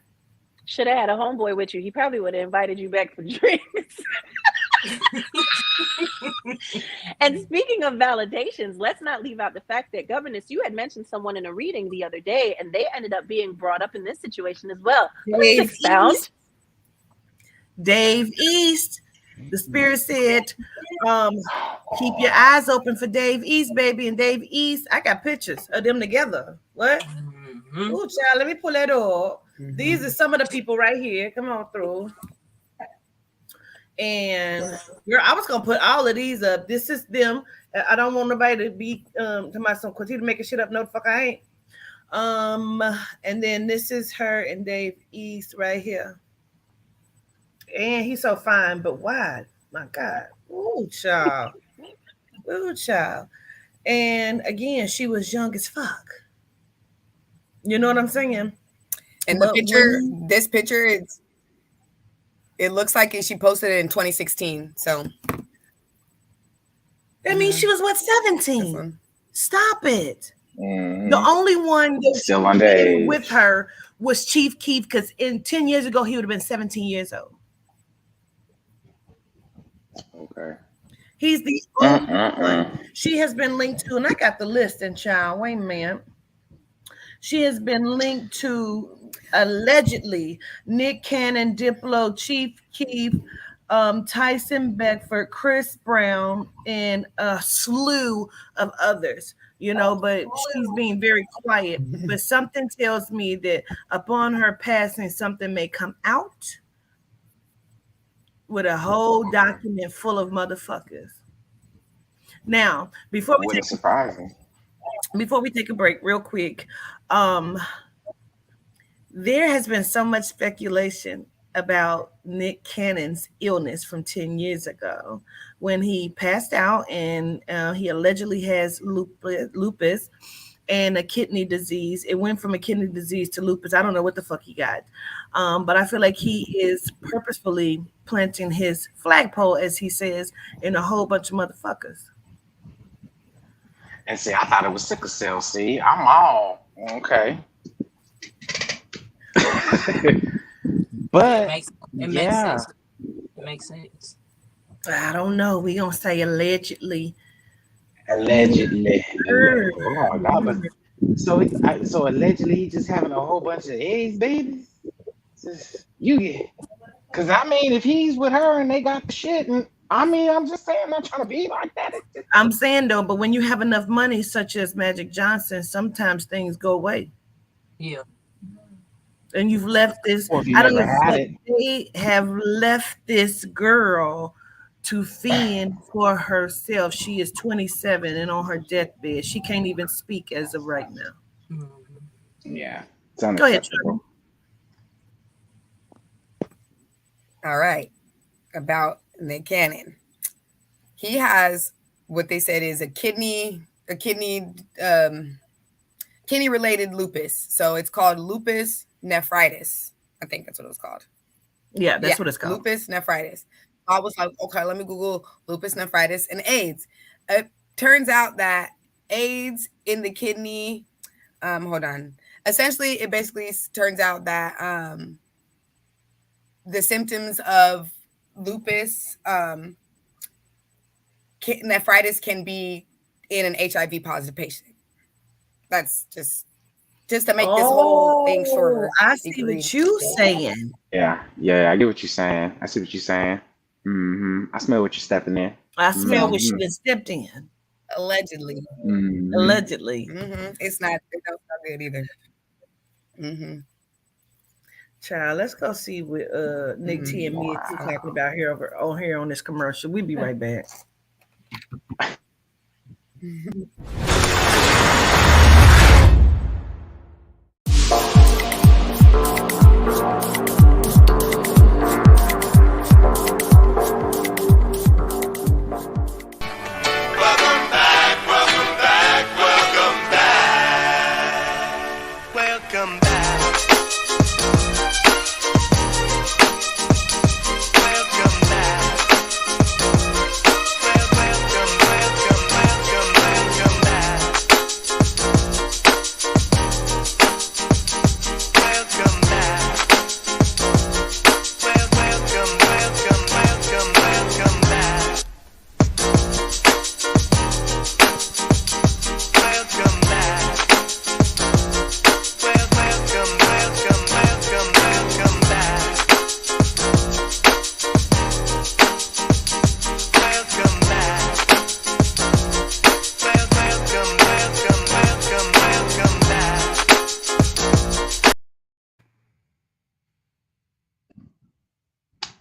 A: Should have had a homeboy with you. He probably would have invited you back for drinks. And speaking of validations, let's not leave out the fact that, Governess, you had mentioned someone in a reading the other day, and they ended up being brought up in this situation as well. Let's expound.
G: Dave East. The spirit said, keep your eyes open for Dave East, baby. And Dave East, I got pictures of them together. What? Oh, child, let me pull that up. These are some of the people right here. Come on through. And girl, I was gonna put all of these up. This is them. I don't want nobody to be to my son continue making shit up. No, the fuck I ain't. And then this is her and Dave East right here. And he's so fine, but why? My God. Ooh, child. Ooh, child. And again, she was young as fuck. You know what I'm saying?
D: And the picture, this picture, it looks like she posted it in 2016. So
G: that means she was what, 17? Stop it. The only one that
E: still underage
G: with her was Chief Keef, because in 10 years ago he would have been 17 years old.
E: Okay.
G: He's the only one she has been linked to, and I got the list in child. Wait a minute. She has been linked to allegedly Nick Cannon, Diplo, Chief Keef, Tyson Beckford, Chris Brown, and a slew of others, you know, but she's being very quiet. But something tells me that upon her passing, something may come out with a whole document full of motherfuckers. Now, before we take a break real quick, there has been so much speculation about Nick Cannon's illness from 10 years ago when he passed out, and he allegedly has lupus and a kidney disease. It went from a kidney disease to lupus. I don't know what the fuck he got. But I feel like he is purposefully planting his flagpole, as he says, in a whole bunch of motherfuckers.
E: And see, I thought it was sickle cell. See, I'm all okay. But
I: it makes sense. It makes sense.
G: I don't know. We gonna say allegedly.
E: Allegedly. Oh, God, so allegedly he just having a whole bunch of AIDS babies. Because I mean, if he's with her and they got the shit, and I mean, I'm just saying, I'm not trying to be like that.
G: I'm saying though, but when you have enough money, such as Magic Johnson, sometimes things go away.
I: Yeah.
G: And you've left this. I don't know. They have left this girl to fend for herself. She is 27 and on her deathbed. She can't even speak as of right now.
E: Yeah.
G: Go ahead, Trevor.
D: All right. About Nick Cannon. He has what they said is a kidney related lupus. So it's called lupus nephritis. I think that's what it was called.
G: Yeah, that's what it's called.
D: Lupus nephritis. I was like, okay, let me Google lupus nephritis and AIDS. It turns out that AIDS in the kidney, hold on. Essentially, it basically turns out that the symptoms of lupus nephritis can be in an HIV positive patient. That's just to make this whole thing shorter.
G: I see what you're saying.
E: Yeah, I get what you're saying. I see what you're saying. I smell what you're stepping in.
G: I smell what she been stepped in.
D: Allegedly.
G: Allegedly.
D: It's not good either.
G: Child, let's go see what Nick T and me are talking about here on this commercial. We'll be right back.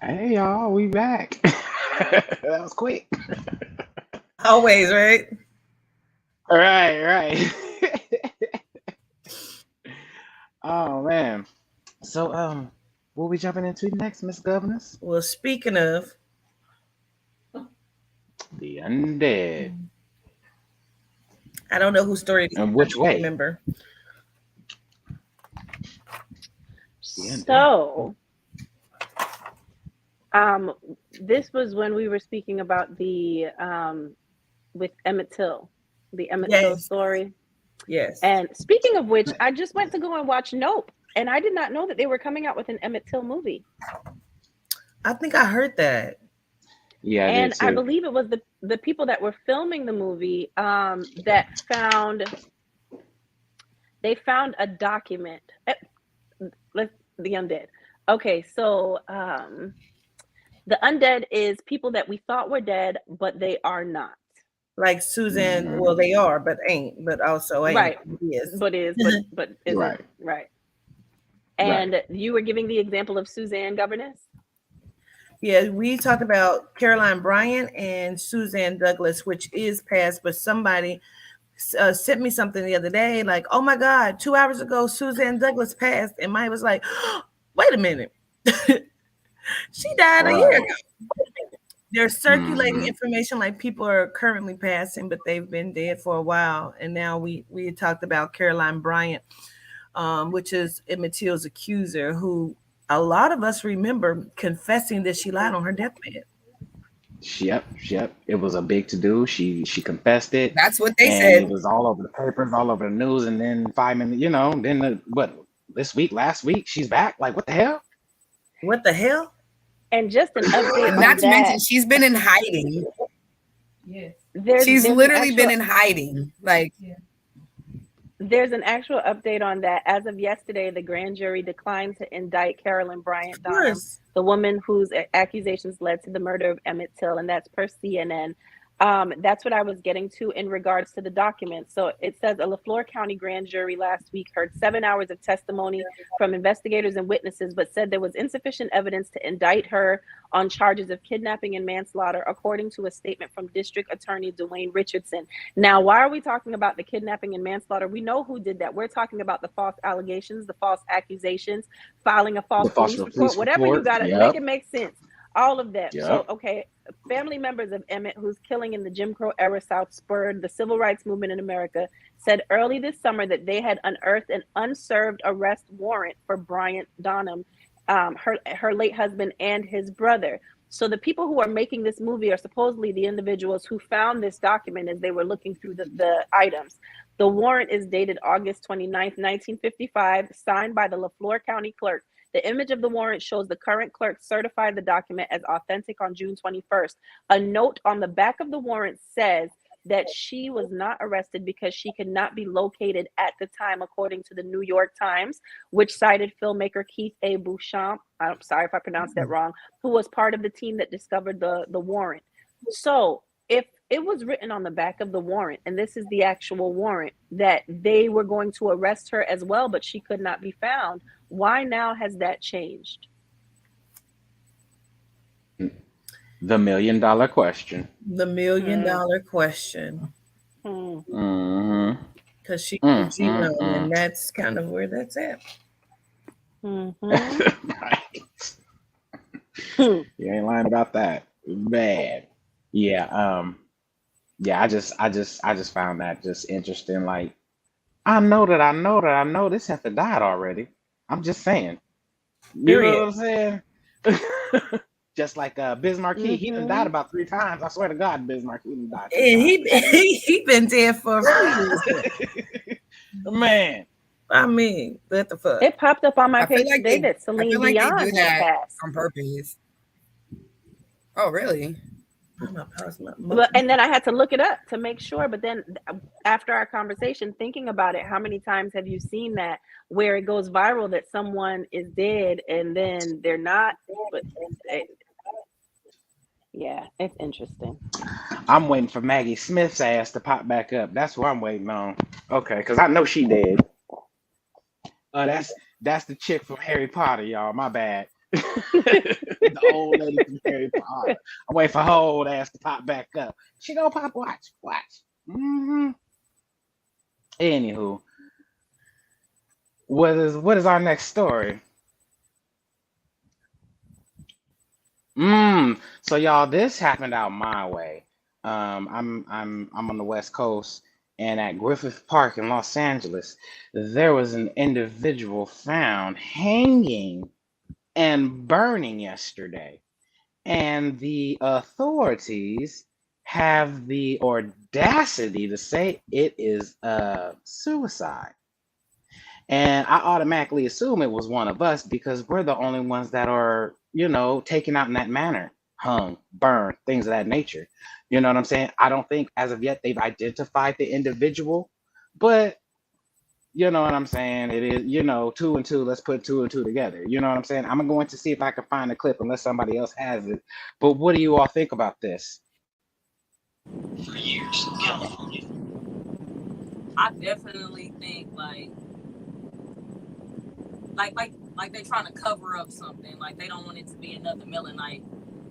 E: Hey y'all, we back. That was quick.
G: Always, right?
E: Right. Oh man. So what we jumping into next, Miss Governess?
G: Well, speaking of,
E: The undead.
G: I don't know whose story it is.
E: And which
G: I can't
E: way?
G: remember.
A: So, this was when we were speaking about the with Emmett Till, the Emmett Till
G: Yes.
A: story.
G: Yes.
A: And speaking of which, I just went to go and watch Nope, and I did not know that they were coming out with an Emmett Till movie.
G: I think I heard that.
E: Yeah,
A: And
E: I
A: I
E: did too.
A: believe it was the people that were filming the movie that found a document. The undead. Okay, so the undead is people that we thought were dead, but they are not.
G: Like Suzanne,
E: Mhm.
G: well, they are, but ain't, but also ain't.
A: Right.
G: Yes.
A: But isn't.
E: Right.
A: Right. And you were giving the example of Suzanne Governess.
G: Yeah, we talked about Caroline Bryant and Suzanne Douglas, which is passed, but somebody sent me something the other day, like, oh my God, 2 hours ago, Suzanne Douglas passed. And Mike was like, wait a minute. She died a year ago. They're circulating information like people are currently passing, but they've been dead for a while. And now we talked about Caroline Bryant, which is Emmett Till's accuser, who a lot of us remember confessing that she lied on her deathbed.
E: Yep. It was a big to do. She confessed it.
D: That's what they
E: and
D: said.
E: It was all over the papers, all over the news, and then 5 minutes, then last week, she's back. Like, what the hell?
G: What the hell?
A: And just an update.
D: And not to mention, she's been in hiding.
G: Yes.
D: She's literally been in hiding. Like,
A: there's an actual update on that. As of yesterday, the grand jury declined to indict Carolyn Bryant Donham, the woman whose accusations led to the murder of Emmett Till, and that's per CNN. That's what I was getting to in regards to the document. So it says a LaFleur County grand jury last week heard 7 hours of testimony from investigators and witnesses, but said there was insufficient evidence to indict her on charges of kidnapping and manslaughter, according to a statement from District Attorney Dwayne Richardson. Now, why are we talking about the kidnapping and manslaughter? We know who did that. We're talking about the false allegations, the false accusations, filing a false police report, whatever you got to make it make sense. All of that.
E: Yep.
A: So, okay, family members of Emmett, whose killing in the Jim Crow era South spurred the civil rights movement in America, said early this summer that they had unearthed an unserved arrest warrant for Bryant Donham, her late husband, and his brother. So the people who are making this movie are supposedly the individuals who found this document as they were looking through the items. The warrant is dated August 29th, 1955, signed by the LaFleur County clerk. The image of the warrant shows the current clerk certified the document as authentic on June 21st. A note on the back of the warrant says that she was not arrested because she could not be located at the time, according to the New York Times, which cited filmmaker Keith A. Beauchamp, I'm sorry if I pronounced that wrong, who was part of the team that discovered the warrant. So if it was written on the back of the warrant, and this is the actual warrant, that they were going to arrest her as well, but she could not be found, why now has that changed?
E: The $1 million question.
G: The $1 million question.
E: Mm-hmm.
G: Because she can genome, and that's kind of where that's at.
A: Mm-hmm.
E: Right. You ain't lying about that. Bad. Yeah. Yeah. I just found that just interesting. Like, I know this have to died already. I'm just saying. You know
G: Period.
E: what I'm saying? Just like Bismarck, he done died
A: Mm-hmm.
E: about 3 times. I swear to God, Bismarck, he done died three
G: And
E: times.
G: he been dead for a few years now.
E: Man,
G: I mean, what the fuck?
A: It popped up on my
D: I feel
A: page
D: like
A: today
D: they
A: that
D: I feel
A: Celine
D: like they do
A: Dion had
D: that
A: passed.
D: on purpose. Oh, really?
G: I'm gonna pause
A: But and then I had to look it up to make sure. But then after our conversation, thinking about it, how many times have you seen that where it goes viral that someone is dead and then they're not? But it, yeah, it's interesting.
E: I'm waiting for Maggie Smith's ass to pop back up. That's what I'm waiting on. Okay, because I know she dead. That's the chick from Harry Potter, y'all. My bad. The old lady from Harry Potter. I'm waiting for her old ass to pop back up. She gonna pop. Watch. Hmm. Anywho, what is our next story? So y'all, this happened out my way. I'm on the West Coast, and at Griffith Park in Los Angeles, there was an individual found hanging and burning yesterday, and the authorities have the audacity to say it is suicide. And I automatically assume it was one of us because we're the only ones that are, taken out in that manner, hung, burned, things of that nature. You know what I'm saying? I don't think as of yet they've identified the individual, but you know what I'm saying? It is, two and two, let's put two and two together. You know what I'm saying? I'm going to see if I can find a clip unless somebody else has it. But what do you all think about this?
I: For years. I definitely think like they're trying to cover up something. Like they don't want it to be another Melanin.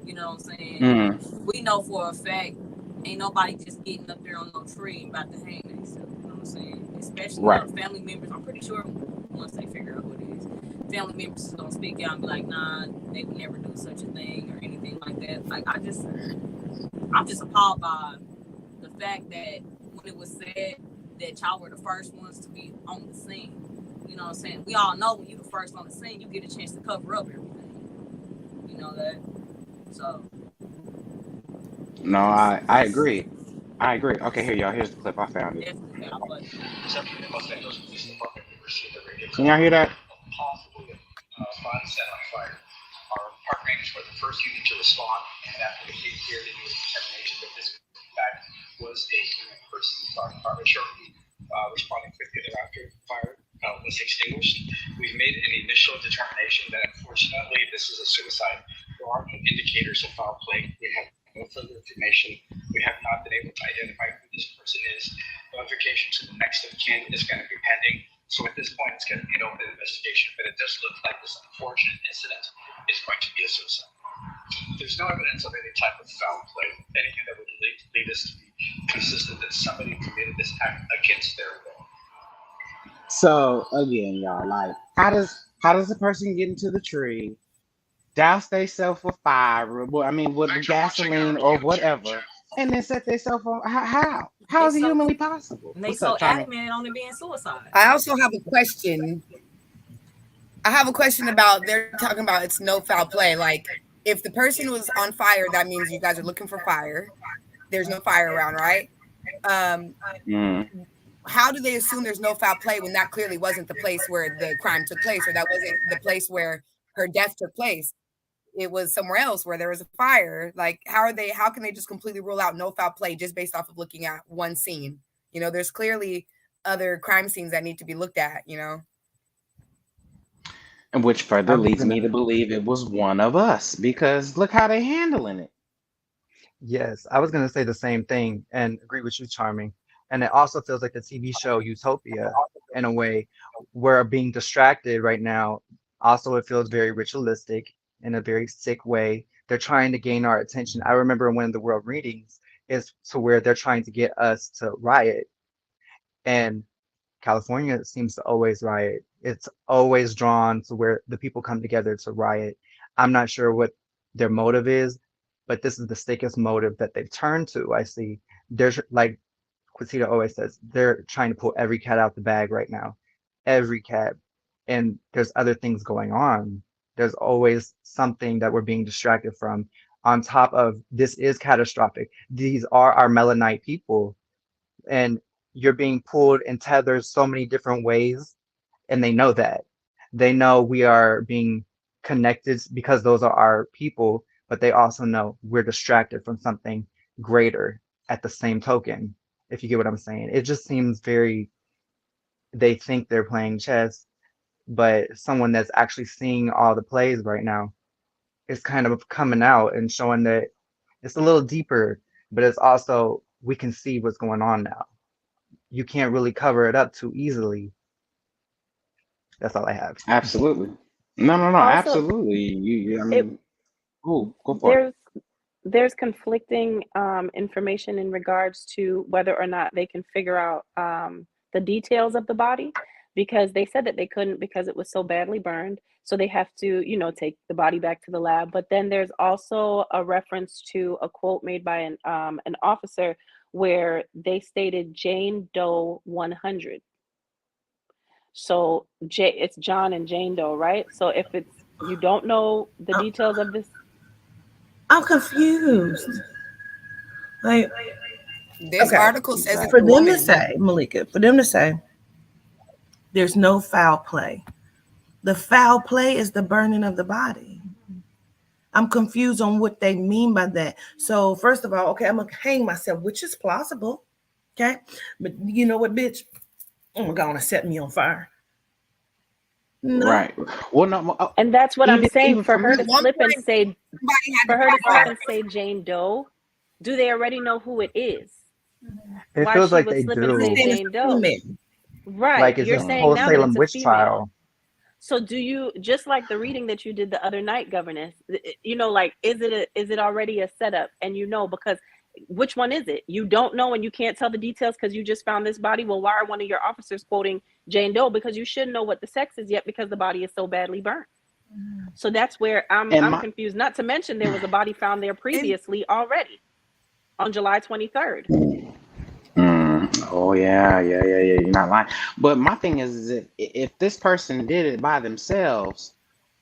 I: You know what I'm saying?
E: Mm,
I: We know for a fact ain't nobody just getting up there on no tree and about to hang themselves. You know what I'm saying? Especially
E: right.
I: family members. I'm pretty sure once they figure out who it is, family members is gonna speak out and be like, nah, they would never do such a thing or anything like that. Like I'm just appalled by the fact that when it was said that y'all were the first ones to be on the scene. You know what I'm saying? We all know when you're the first on the scene, you get a chance to cover up everything. You know that? So
E: No, I agree. I agree. Okay, here, y'all. Here's the clip. I found it.
I: definitely got but
E: Can y'all hear that?
J: Possibly a fund set on fire. Our park rangers were the first unit to respond, and after the case here, they made a determination that this, in fact, was a human person. So our department shortly responding quickly thereafter, fire was extinguished. We've made an initial determination that unfortunately this is a suicide. There are no indicators of foul play. We have no further information. We have not been able to identify who this person is. Notification to the next of kin is going to be pending. So at this point, it's going to be an open investigation, but it does look like this unfortunate incident is going to be a suicide. There's no evidence of any type of foul play, anything that would lead us to be consistent that somebody committed this act against their will.
E: So again, y'all, like, how does a person get into the tree, douse themselves with fire, with gasoline or whatever, and then set themselves on? How is it humanly possible?
I: and they
E: What's
I: so
E: up, Charmy?
I: adamant on it being suicide.
D: I also have a question. I have a question about they're talking about it's no foul play. Like if the person was on fire, that means you guys are looking for fire. There's no fire around, right?
E: Mm.
D: How do they assume there's no foul play when that clearly wasn't the place where the crime took place, or that wasn't the place where her death took place? It was somewhere else where there was a fire. Like how can they just completely rule out no foul play just based off of looking at one scene? There's clearly other crime scenes that need to be looked at,
E: And which
F: I
E: further
F: was
E: leads me
F: gonna,
E: to believe it was one of us because look how they handling it.
F: yes, I was gonna say the same thing and agree with you, Charming. And it also feels like the TV show Utopia in a way. We're being distracted right now. Also, it feels very ritualistic in a very sick way. They're trying to gain our attention. I remember one of the world readings is to where they're trying to get us to riot. And California seems to always riot. It's always drawn to where the people come together to riot. I'm not sure what their motive is, but this is the sickest motive that they've turned to. I see. There's like Quisita always says, they're trying to pull every cat out the bag right now. Every cat. And there's other things going on. There's always something that we're being distracted from. On top of this is catastrophic. These are our melanite people. And you're being pulled and tethered so many different ways. And they know that. They know we are being connected because those are our people, but they also know we're distracted from something greater at the same token, if you get what I'm saying. It just seems very, they think they're playing chess, but someone that's actually seeing all the plays right now is kind of coming out and showing that it's a little deeper, but it's also, we can see what's going on now. You can't really cover it up too easily. That's all I have.
E: Absolutely. No,
A: Also,
E: absolutely. I
A: it
E: mean, oh, go for it.
A: there's conflicting information in regards to whether or not they can figure out the details of the body, because they said that they couldn't because it was so badly burned. So they have to, take the body back to the lab. But then there's also a reference to a quote made by an officer where they stated Jane Doe 100. So it's John and Jane Doe, right? So if it's, you don't know the
G: I'm,
A: details of this.
G: I'm confused. Like,
D: This
G: okay,
D: article says it's
G: for
D: a
G: them to
D: woman.
G: say, Malika, for them to say there's no foul play. The foul play is the burning of the body. I'm confused on what they mean by that. So first of all, okay, I'm gonna hang myself, which is plausible. Okay, but you know what, bitch? I'm gonna set me on fire. No.
E: Right. Well, no,
A: And that's what I'm saying.
E: even
A: For
E: for
A: her
E: me,
A: to slip and say,
D: Somebody had
A: for
D: to
A: her to slip
D: fire.
A: and say Jane Doe, do they already know who it is?
F: It
A: Why
F: feels
A: she
F: like
A: would
F: they
A: slip and
G: You're
A: say
F: do.
G: saying it's
A: Jane
G: a
A: Doe?
G: female.
A: Right.
F: Like it's
A: You're
F: a
A: saying
F: whole
A: now that
F: Salem
A: it's a
F: witch
A: female.
F: trial.
A: So do you, just like the reading that you did the other night, Governess, like, is it already a setup? And because which one is it? You don't know, and you can't tell the details because you just found this body. Well, why are one of your officers quoting Jane Doe? Because you shouldn't know what the sex is yet because the body is so badly burnt. So that's where I'm
E: and
A: confused. Not to mention there was a body found there previously already on July 23rd.
E: oh yeah, you're not lying. But my thing is that if this person did it by themselves,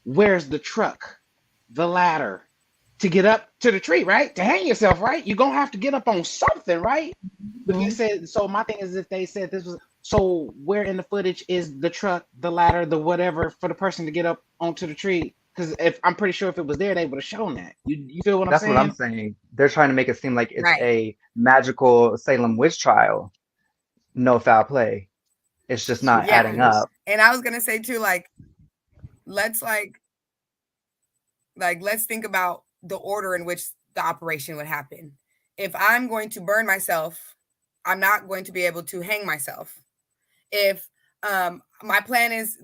E: where's the truck, the ladder to get up to the tree, right? To hang yourself, right? You're gonna have to get up on something, right? But they said, so my thing is, if they said this was, so where in the footage is the truck, the ladder, the whatever for the person to get up onto the tree? Because if I'm pretty sure if it was there, they would have shown that. You feel what I'm
F: That's what I'm
E: saying?
F: saying. They're trying to make it seem like it's
D: Right.
F: a magical Salem witch trial. No foul play. It's just not
D: Yeah.
F: adding up.
D: And I was gonna say too, let's let's think about the order in which the operation would happen. If I'm going to burn myself, I'm not going to be able to hang myself. If my plan is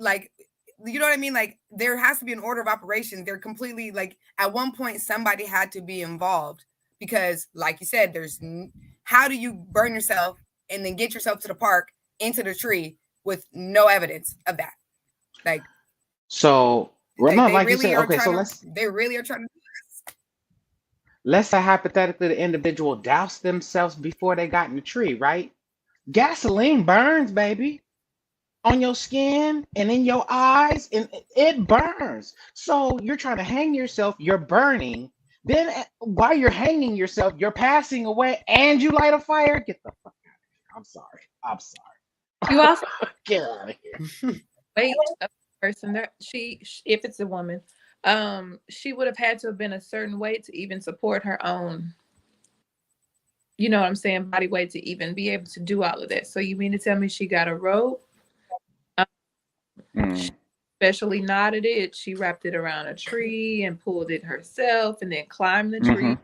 D: you know what I mean? Like, there has to be an order of operations. They're completely at one point somebody had to be involved because, like you said, how do you burn yourself and then get yourself to the park into the tree with no evidence of that?
E: So, well, no, like you said, okay. So
D: they really are trying to do this.
E: let's say hypothetically the individual doused themselves before they got in the tree, right? Gasoline burns, baby, on your skin and in your eyes, and it burns. So you're trying to hang yourself, you're burning. Then while you're hanging yourself, you're passing away and you light a fire. Get the fuck out of here. I'm sorry.
H: You also
E: Get out of here.
H: wait a person that if it's a woman, she would have had to have been a certain weight to even support her own, you know what I'm saying, body weight to even be able to do all of that. So you mean to tell me she got a rope? She specially knotted it. She wrapped it around a tree and pulled it herself and then climbed the tree,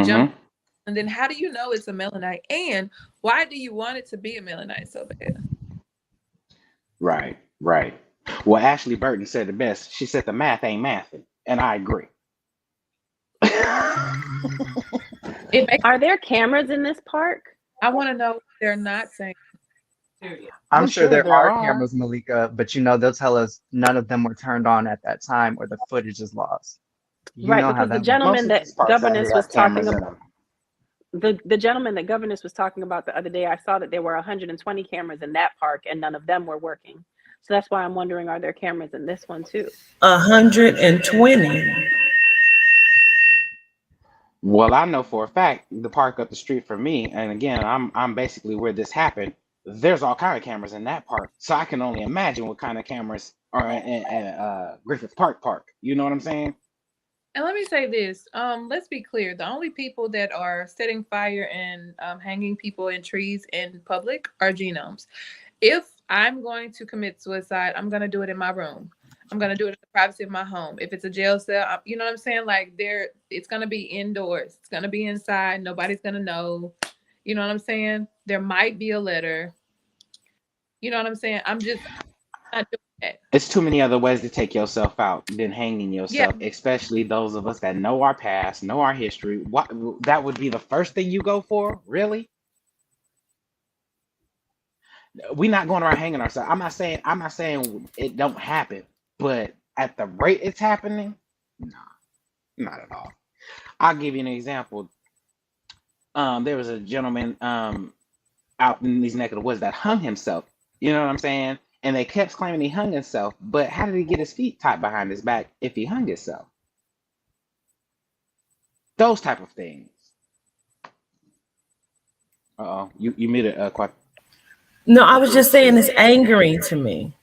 H: jumped. And then how do you know it's a melanite? And why do you want it to be a melanite so bad?
E: Right. Well, Ashley Burton said it best. She said the math ain't mathing, and I agree.
A: Are there cameras in this park?
H: I want to know what they're not saying.
F: I'm
E: I'm
F: sure
E: sure
F: there
E: there
F: are
E: are.
F: cameras, Malika, but they'll tell us none of them were turned on at that time or the footage is lost. You
A: Right,
F: know how
A: because the
F: that works.
E: Most
A: gentleman
E: of
A: that
E: these parks out
A: governance
E: here
A: was
E: have
A: talking
E: cameras in
A: about,
E: them.
A: the gentleman that governance was talking about the other day, I saw that there were 120 cameras in that park and none of them were working. So that's why I'm wondering, are there cameras in this one too?
G: 120.
E: Well, I know for a fact the park up the street from me, and again, I'm basically where this happened. There's all kind of cameras in that park, so I can only imagine what kind of cameras are in Griffith Park. You know what I'm saying?
H: And let me say this. Let's be clear. The only people that are setting fire and hanging people in trees in public are genomes. If I'm going to commit suicide, I'm going to do it in my room. I'm going to do it in the privacy of my home. If it's a jail cell, you know what I'm saying? Like it's going to be indoors. It's going to be inside. Nobody's going to know. You know what I'm saying? There might be a letter. You know what I'm saying? I'm just not doing that.
E: It's too many other ways to take yourself out than hanging
H: Yeah.
E: yourself, especially those of us that know our past, know our history. What that would be the first thing you go for? Really? We're not going around hanging ourselves. I'm not saying it don't happen, but at the rate it's happening, no, not at all. I'll give you an example. There was a gentleman out in these neck of the woods that hung himself. You know what I'm saying? And they kept claiming he hung himself, but how did he get his feet tied behind his back if he hung himself? Those type of things. Uh-oh, you made it quite.
G: No, I was just saying it's angering to me.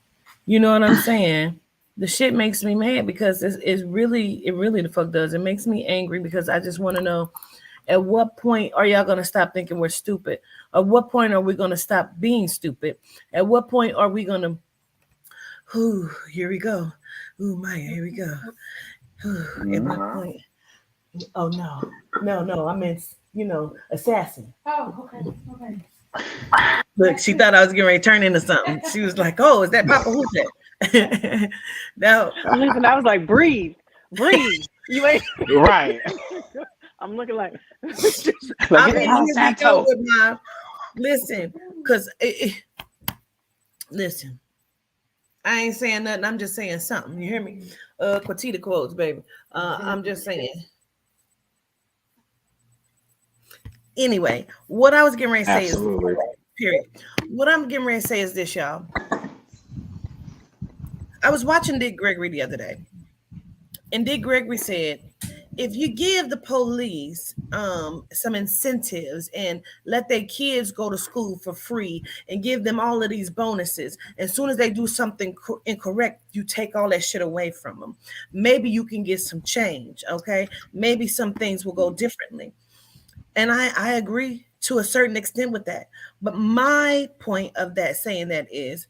G: You know what I'm saying? The shit makes me mad because it really the fuck does. It makes me angry because I just want to know, at what point are y'all going to stop thinking we're stupid? At what point are we going to stop being stupid? At what point are we going to, here we go. Ooh, Maya, here we go. At what point? Oh, no, I meant, assassin.
H: Oh, okay.
G: Look, she thought I was getting ready to turn into something. She was like, oh, is that Papa? Who's that? No.
A: Listen, I was like, breathe. You ain't
E: Right.
A: I'm looking like
G: I mean, here we go with my listen, because listen, I ain't saying nothing. I'm just saying something. You hear me? Quatita quotes, baby. I'm just saying. Anyway, what I was getting ready to say is period. What I'm getting ready to say is this, y'all. I was watching Dick Gregory the other day, and Dick Gregory said, if you give the police some incentives and let their kids go to school for free and give them all of these bonuses, as soon as they do something incorrect, you take all that shit away from them. Maybe you can get some change, okay? Maybe some things will go differently. And I agree to a certain extent with that. But my point of that saying that is,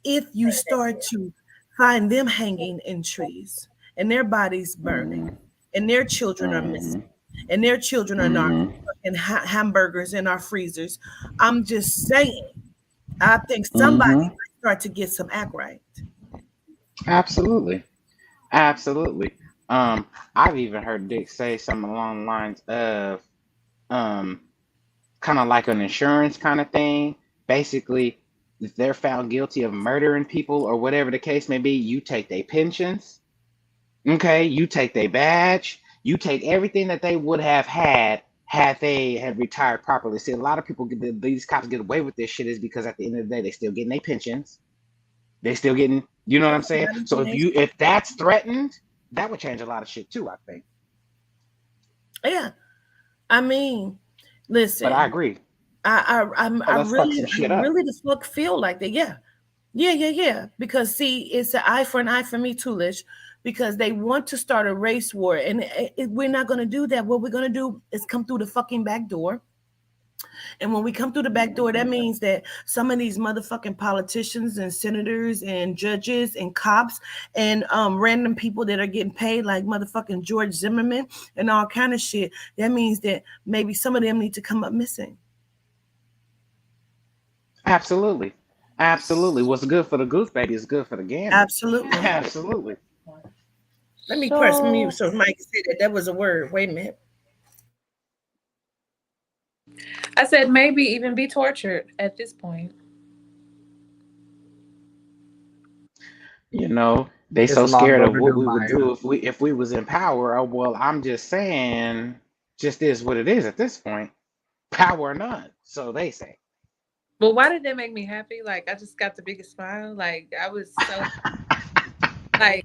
G: if you start to find them hanging in trees and their bodies burning and their children are missing and their children are not and hamburgers in our freezers, I'm just saying, I think somebody might start to get some act right.
E: Absolutely. I've even heard Dick say something along the lines of kind of like an insurance kind of thing. Basically, if they're found guilty of murdering people or whatever the case may be, you take their pensions, okay? You take their badge, you take everything that they would have had they had retired properly. See, a lot of people these cops get away with this shit is because at the end of the day, they still getting their pensions. They still getting, you know what I'm saying? So if that's threatened, that would change a lot of shit too, I think.
G: Yeah. I mean, listen.
E: But I agree.
G: I really the fuck feel like that. Yeah. Because see, it's an eye for an eye for me too, Lish. Because they want to start a race war, and we're not going to do that. What we're going to do is come through the fucking back door. And when we come through the back door, that means that some of these motherfucking politicians and senators and judges and cops and random people that are getting paid like motherfucking George Zimmerman and all kind of shit, that means that maybe some of them need to come up missing.
E: Absolutely. What's good for the goose, baby, is good for the gander. Absolutely.
G: Let me press mute so Mike said that was a word. Wait a minute.
H: I said maybe even be tortured at this point.
E: You know, they
F: It's
E: so
F: long
E: scared of what
F: overdue,
E: we would
F: Maya.
E: do if we was in power. Oh well, I'm just saying, just is what it is at this point. Power or none, so they say.
H: But why did that make me happy? Like I just got the biggest smile. Like I was so like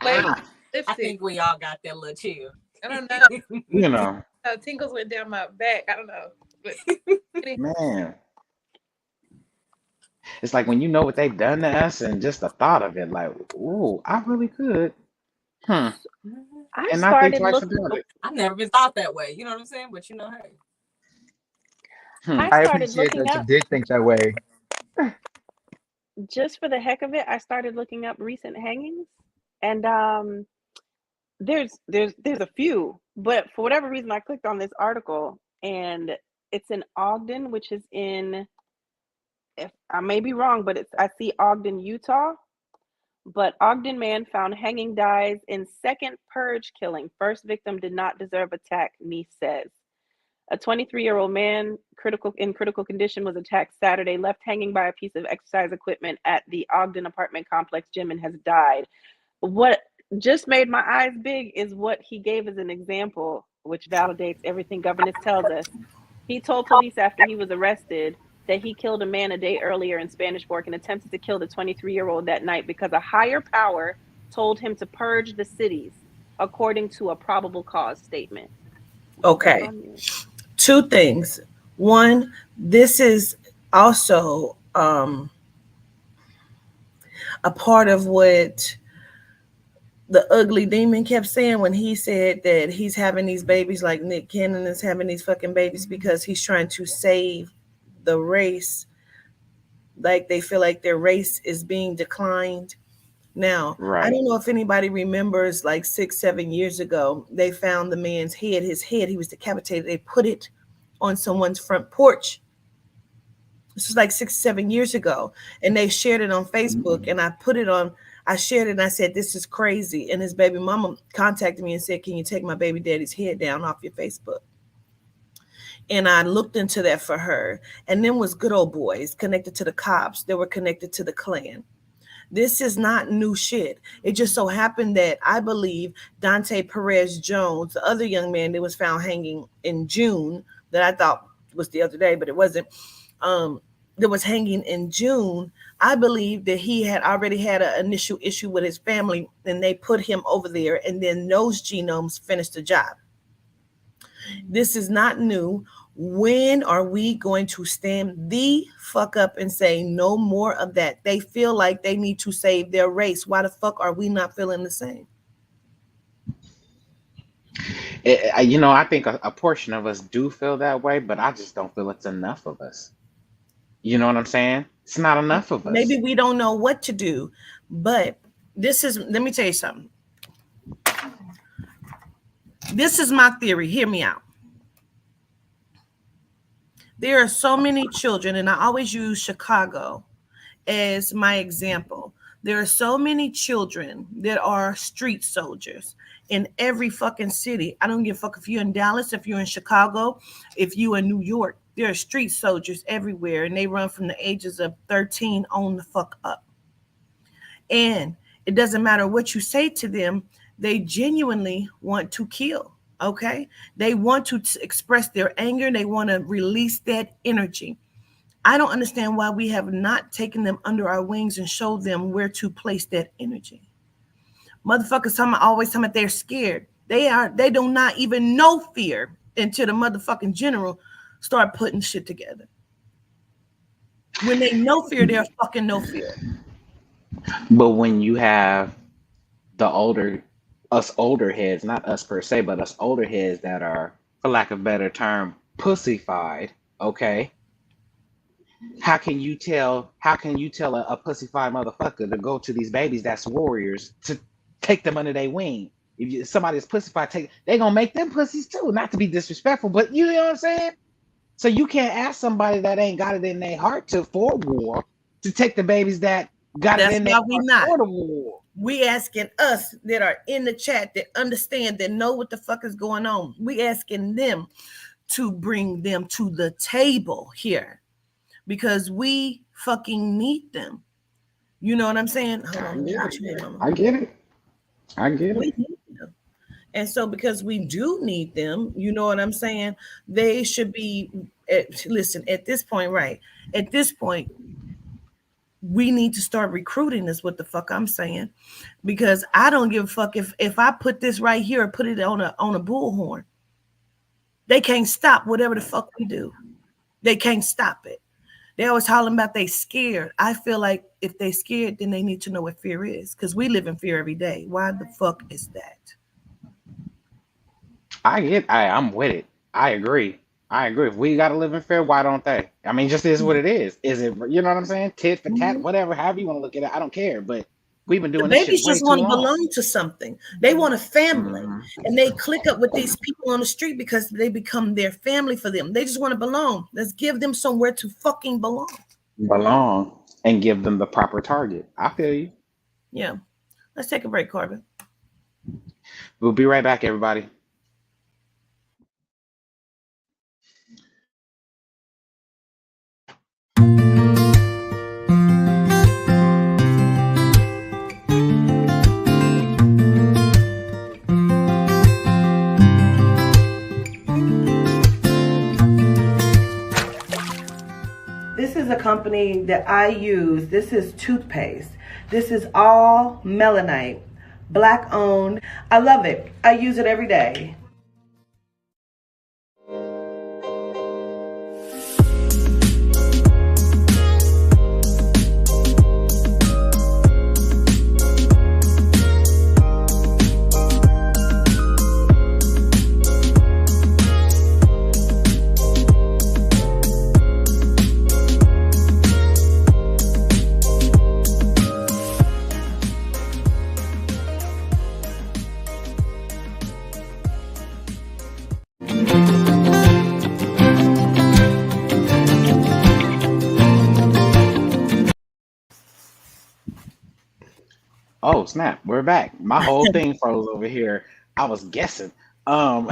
H: weight
I: I
H: lifted.
I: think we all got that little chill.
H: I don't know.
E: You know,
H: Tingles went down my back. I don't know. But
E: man, it's like when you know what they've done to us, and just the thought of it, like, ooh, I really could, hmm,
A: I
E: and not think
A: started
E: twice
A: look
E: about it.
I: I never been thought that way. You know what I'm saying? But hey.
E: Hmm.
A: I
F: I
A: started
F: appreciate
A: looking
F: that you
A: up
F: did think that way.
A: just for the heck of it. I started looking up recent hangings, and there's a few, but for whatever reason, I clicked on this article, and it's in Ogden, which is in, if I may be wrong, but I see Ogden, Utah. But Ogden man found hanging dies in second purge killing. First victim did not deserve attack, niece says. A 23-year-old man in critical condition was attacked Saturday, left hanging by a piece of exercise equipment at the Ogden apartment complex gym, and has died. What just made my eyes big is what he gave as an example, which validates everything governance tells us. He told police after he was arrested that he killed a man a day earlier in Spanish Fork and attempted to kill the 23-year-old that night because a higher power told him to purge the cities, according to a probable cause statement. Back
G: Okay.
A: on you.
G: Two things. One, this is also a part of what the ugly demon kept saying when he said that he's having these babies, like Nick Cannon is having these fucking babies because he's trying to save the race. Like they feel like their race is being declined. Now, I
E: Right.
G: don't know if anybody remembers, like 6, 7 years ago, they found the man's head, he was decapitated. They put it on someone's front porch. This was like 6, 7 years ago. And they shared it on Facebook. And I shared it and I said, this is crazy. And his baby mama contacted me and said, can you take my baby daddy's head down off your Facebook? And I looked into that for her. And then was good old boys connected to the cops that were connected to the Klan. This is not new shit. It just so happened that I believe Dante Perez Jones, the other young man that was found hanging in June, that I thought was the other day, but it wasn't, that was hanging in June, I believe that he had already had an initial issue with his family and they put him over there, and then those genomes finished the job. This is not new. When are we going to stand the fuck up and say no more of that? They feel like they need to save their race. Why the fuck are we not feeling the same?
E: I think a portion of us do feel that way, but I just don't feel it's enough of us. You know what I'm saying? It's not enough of us.
G: Maybe we don't know what to do, but let me tell you something. This is my theory. Hear me out. There are so many children, and I always use Chicago as my example. There are so many children that are street soldiers in every fucking city. I don't give a fuck if you're in Dallas, if you're in Chicago, if you're in New York. There are street soldiers everywhere, and they run from the ages of 13 on the fuck up. And it doesn't matter what you say to them, they genuinely want to kill. Okay? They want to express their anger. They want to release that energy. I don't understand why we have not taken them under our wings and showed them where to place that energy. Motherfuckers always tell me they're scared. They do not even know fear until the motherfucking general start putting shit together. When they know fear, they're fucking no fear.
E: But when you have us older heads, not us per se, but us older heads that are, for lack of a better term, pussyfied, okay? How can you tell a pussyfied motherfucker to go to these babies that's warriors to take them under their wing? If somebody's pussyfied, they gonna make them pussies too. Not to be disrespectful, but you know what I'm saying? So you can't ask somebody that ain't got it in their heart for war to take the babies that got it
G: That's
E: in their
G: why we
E: heart
G: not.
E: for the war.
G: We asking us that are in the chat that understand, that know what the fuck is going on. We asking them to bring them to the table here because we fucking need them. You know what I'm saying? Hold
E: I
G: on,
E: get
G: what
E: it.
G: you mean, Mama?
E: I get it. I get
G: We
E: it.
G: need them. And so, because we do need them, you know what I'm saying? They should be. Listen, at this point, right? At this point, we need to start recruiting. Is what the fuck I'm saying, because I don't give a fuck if I put this right here or put it on a bullhorn. They can't stop whatever the fuck we do. They can't stop it. They always hollering about they scared. I feel like if they scared, then they need to know what fear is, because we live in fear every day. Why the fuck is that?
E: I'm with it. I agree. I agree. If we gotta live in fear, why don't they? I mean, just is what it is. Is it, you know what I'm saying? Tit for tat,
G: Mhm.
E: whatever, however you want to look at it. I don't care. But we've been
G: The
E: doing this shit
G: babies
E: way
G: just
E: too
G: want to
E: long.
G: belong to something. They want a family.
E: Hmm.
G: And they click up with these people on the street because they become their family for them. They just want to belong. Let's give them somewhere to fucking belong.
E: Belong and give them the proper target. I feel you.
G: Yeah. Let's take a break, Corbin.
E: We'll be right back, everybody.
G: This is a company that I use. This is toothpaste. This is all melanite, black owned. I love it. I use it every day.
E: Oh snap, we're back. My whole thing froze over here. I was guessing. Um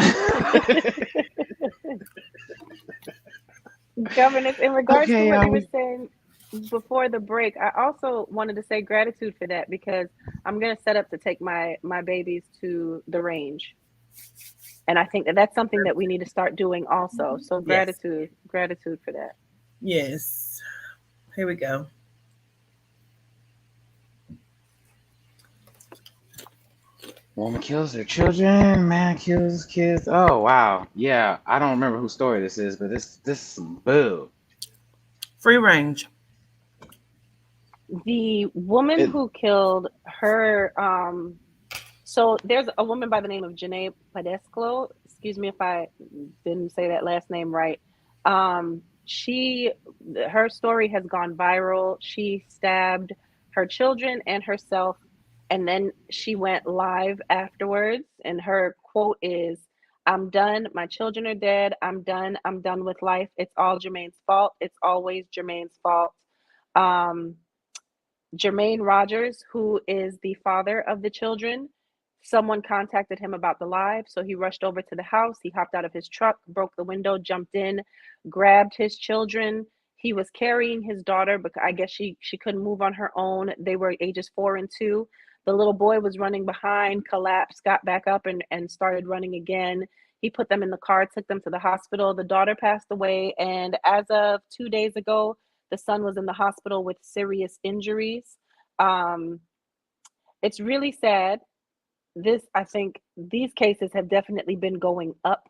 A: Governance, in regards to
E: okay,
A: what
E: y'all.
A: he was saying before the break, I also wanted to say gratitude for that, because I'm going to set up to take my babies to the range. And I think that that's something that we need to start doing also. So
G: Yes.
A: gratitude for that.
G: Yes. Here we go.
E: Woman kills their children, man kills kids. Oh wow. Yeah, I don't remember whose story this is, but this is some boo.
G: Free range.
A: The woman
E: It,
A: who killed her, so there's a woman by the name of Janae Padesclo. Excuse me if I didn't say that last name right. She, her story has gone viral. She stabbed her children and herself, and then she went live afterwards. And her quote is, "I'm done. My children are dead. I'm done. I'm done with life. It's all Jermaine's fault. It's always Jermaine's fault." Um, Jermaine Rogers, who is the father of the children, someone contacted him about the live. So he rushed over to the house. He hopped out of his truck, broke the window, jumped in, grabbed his children. He was carrying his daughter, but I guess she couldn't move on her own. They were ages 4 and 2. The little boy was running behind, collapsed, got back up and started running again. He put them in the car, took them to the hospital. The daughter passed away. And as of 2 days ago, the son was in the hospital with serious injuries. Um, it's really sad. I think these cases have definitely been going up,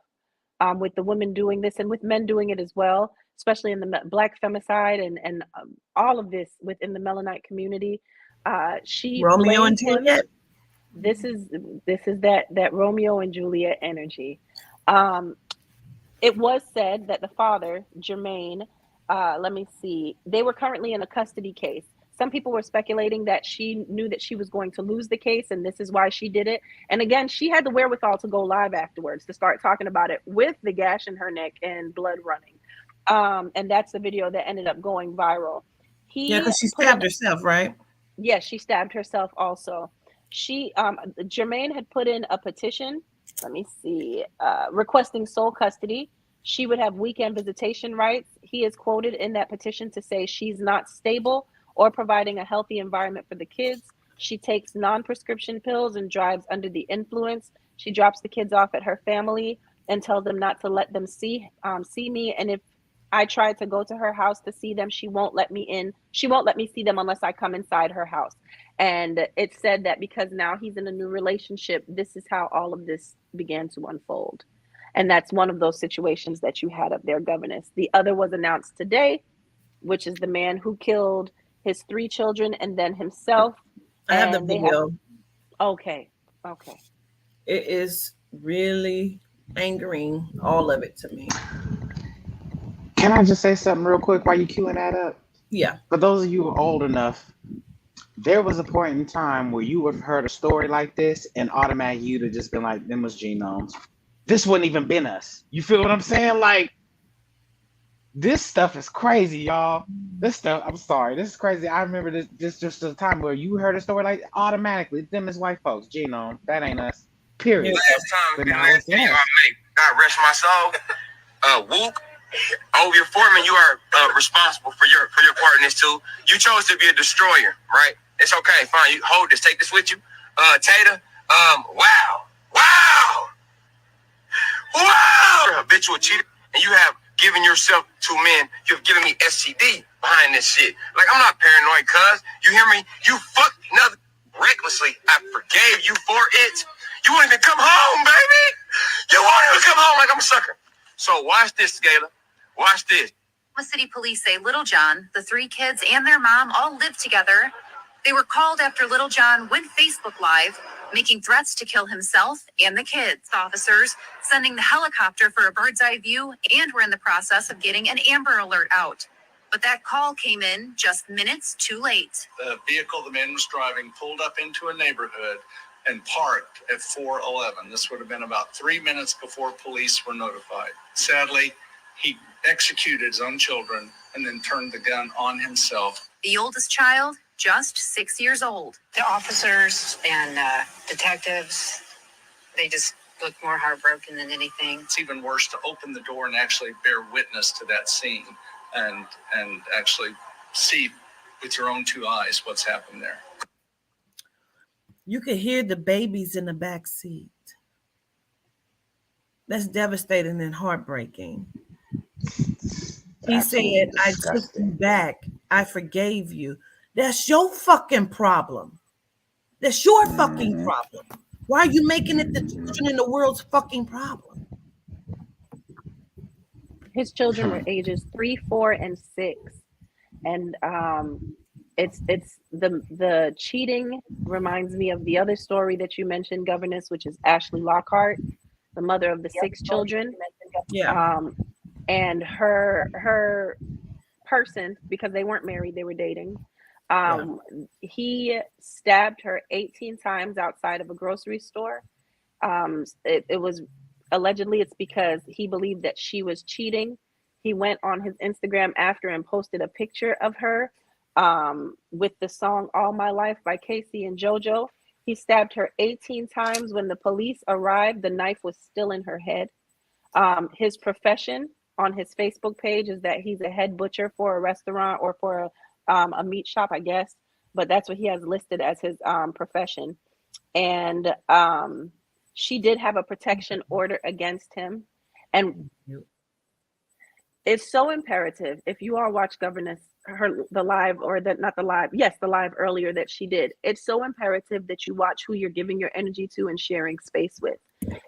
A: with the women doing this and with men doing it as well, especially in the black femicide and all of this within the Melanite community. She
G: Romeo and
A: blamed him.
G: Juliet.
A: This is that Romeo and Juliet energy. Um, it was said that the father, Jermaine, let me see, they were currently in a custody case. Some people were speculating that she knew that she was going to lose the case, and this is why she did it. And again, she had the wherewithal to go live afterwards to start talking about it with the gash in her neck and blood running. And that's the video that ended up going viral.
G: Yeah, because she stabbed herself, right?
A: Yes, she stabbed herself also. Jermaine had put in a petition, let me see, requesting sole custody. She would have weekend visitation rights. He is quoted in that petition to say she's not stable or providing a healthy environment for the kids. She takes non-prescription pills and drives under the influence. She drops the kids off at her family and tells them not to let them see me. And if I try to go to her house to see them, she won't let me in. She won't let me see them unless I come inside her house. And it said that because now he's in a new relationship, this is how all of this began to unfold. And that's one of those situations that you had up there, Governess. The other was announced today, which is the man who killed his 3 children and then himself.
G: I have the
A: And
G: video.
A: Okay.
G: It is really angering, all of it to me.
E: Can I just say something real quick while you queuing that up?
G: Yeah.
E: For those of you who are old enough, there was a point in time where you would have heard a story like this and automatically you'd have just been like, them was genomes. This wouldn't even been us. You feel what I'm saying? Like, this stuff is crazy, y'all. This stuff, I'm sorry, this is crazy. I remember this just a time where you heard a story like automatically, them is white folks, genome. That ain't us. Period.
K: Last
E: But
K: time,
E: now
K: last
E: it's
K: video
E: us.
K: I made, God rest my soul. Whoop. Oh, your foreman, you are responsible for your part in this too. You chose to be a destroyer, right? It's okay, fine. You hold this, take this with you. Tata, wow, you're a habitual cheater, and you have given yourself to men. You've given me STD behind this shit. Like, I'm not paranoid, cuz. You hear me? You fucked another recklessly. I forgave you for it. You won't even come home, baby. You won't even come home like I'm a sucker. So watch this, Gayla. Watch this.
L: City police say Little John, the 3 kids, and their mom all lived together. They were called after Little John went Facebook Live, making threats to kill himself and the kids. Officers sending the helicopter for a bird's eye view and were in the process of getting an Amber Alert out. But that call came in just minutes too late.
M: The vehicle the man was driving pulled up into a neighborhood and parked at 411. This would have been about 3 minutes before police were notified. Sadly, he executed his own children and then turned the gun on himself.
L: The oldest child, just 6 years old.
N: The officers and detectives, they just look more heartbroken than anything.
M: It's even worse to open the door and actually bear witness to that scene and actually see with your own 2 eyes what's happened there.
G: You could hear the babies in the back seat. That's devastating and heartbreaking. He said, I took you back. I forgave you. That's your fucking problem. That's your fucking problem. Why are you making it the children in the world's fucking problem?
A: His children were ages 3, 4, and 6. And it's the cheating reminds me of the other story that you mentioned, Governess, which is Ashley Lockhart, the mother of the 6 children.
G: Yeah.
A: And her person, because they weren't married, they were dating. He stabbed her 18 times outside of a grocery store. It was allegedly it's because he believed that she was cheating. He went on his Instagram after and posted a picture of her with the song All My Life by Casey and JoJo. He stabbed her 18 times. When the police arrived, the knife was still in her head. His profession on his Facebook page is that he's a head butcher for a restaurant or for a meat shop, I guess. But that's what he has listed as his profession. And she did have a protection order against him. And it's so imperative. If you all watch Governess, the live earlier that she did, it's so imperative that you watch who you're giving your energy to and sharing space with.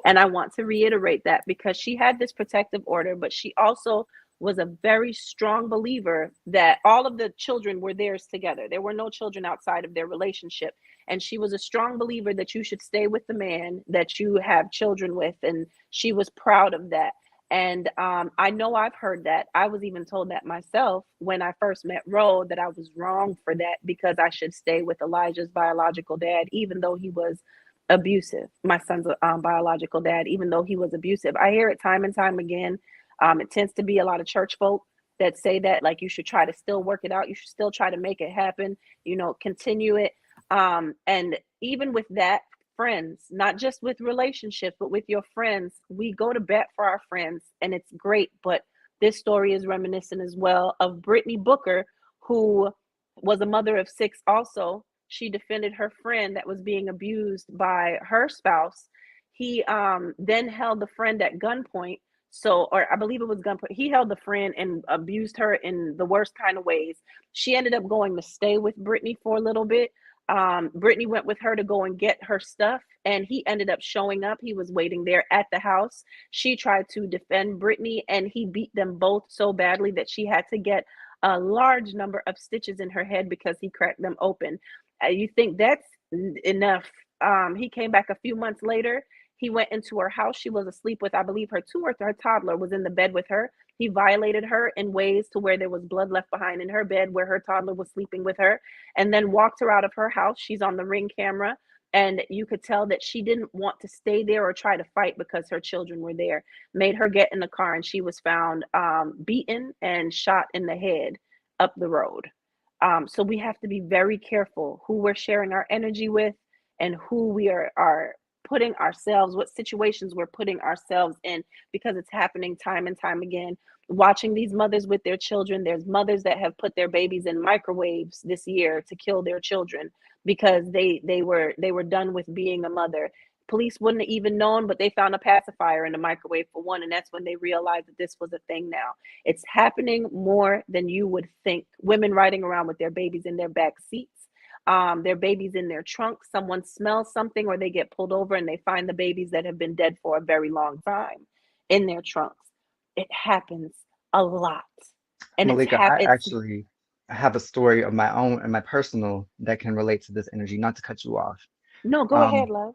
A: And I want to reiterate that because she had this protective order, but she also was a very strong believer that all of the children were theirs together. There were no children outside of their relationship. And she was a strong believer that you should stay with the man that you have children with. And she was proud of that. And I know I've heard that. I was even told that myself when I first met Ro, that I was wrong for that because I should stay with Elijah's biological dad, even though he was abusive. My son's biological dad, even though he was abusive. I hear it time and time again. It tends to be a lot of church folk that say that, like, you should try to still work it out. You should still try to make it happen, continue it. And even with that, friends, not just with relationships, but with your friends, we go to bat for our friends and it's great. But this story is reminiscent as well of Brittany Booker, who was a mother of 6 also. She defended her friend that was being abused by her spouse. He then held the friend at gunpoint. So, or I believe it was gunpoint. He held the friend and abused her in the worst kind of ways. She ended up going to stay with Brittany for a little bit. Brittany went with her to go and get her stuff, and he ended up showing up. He was waiting there at the house. She tried to defend Brittany, and he beat them both so badly that she had to get a large number of stitches in her head because he cracked them open. You think that's enough? He came back a few months later. He went into her house. She was asleep with, I believe, her 2 or her toddler was in the bed with her. He violated her in ways to where there was blood left behind in her bed where her toddler was sleeping with her, and then walked her out of her house. She's on the Ring camera, and you could tell that she didn't want to stay there or try to fight because her children were there. Made her get in the car, and she was found beaten and shot in the head up the road. So we have to be very careful who we're sharing our energy with and who we are putting ourselves, what situations we're putting ourselves in, because it's happening time and time again. Watching these mothers with their children, there's mothers that have put their babies in microwaves this year to kill their children because they were done with being a mother. Police wouldn't have even known, but they found a pacifier in the microwave for one, and that's when they realized that this was a thing now. It's happening more than you would think. Women riding around with their babies in their back seats, their babies in their trunk. Someone smells something, or they get pulled over and they find the babies that have been dead for a very long time in their trunks. It happens a lot, and
F: Malika, I actually have a story of my own and my personal that can relate to this energy. Not to cut you off.
A: No, go ahead,
F: Um,
A: love.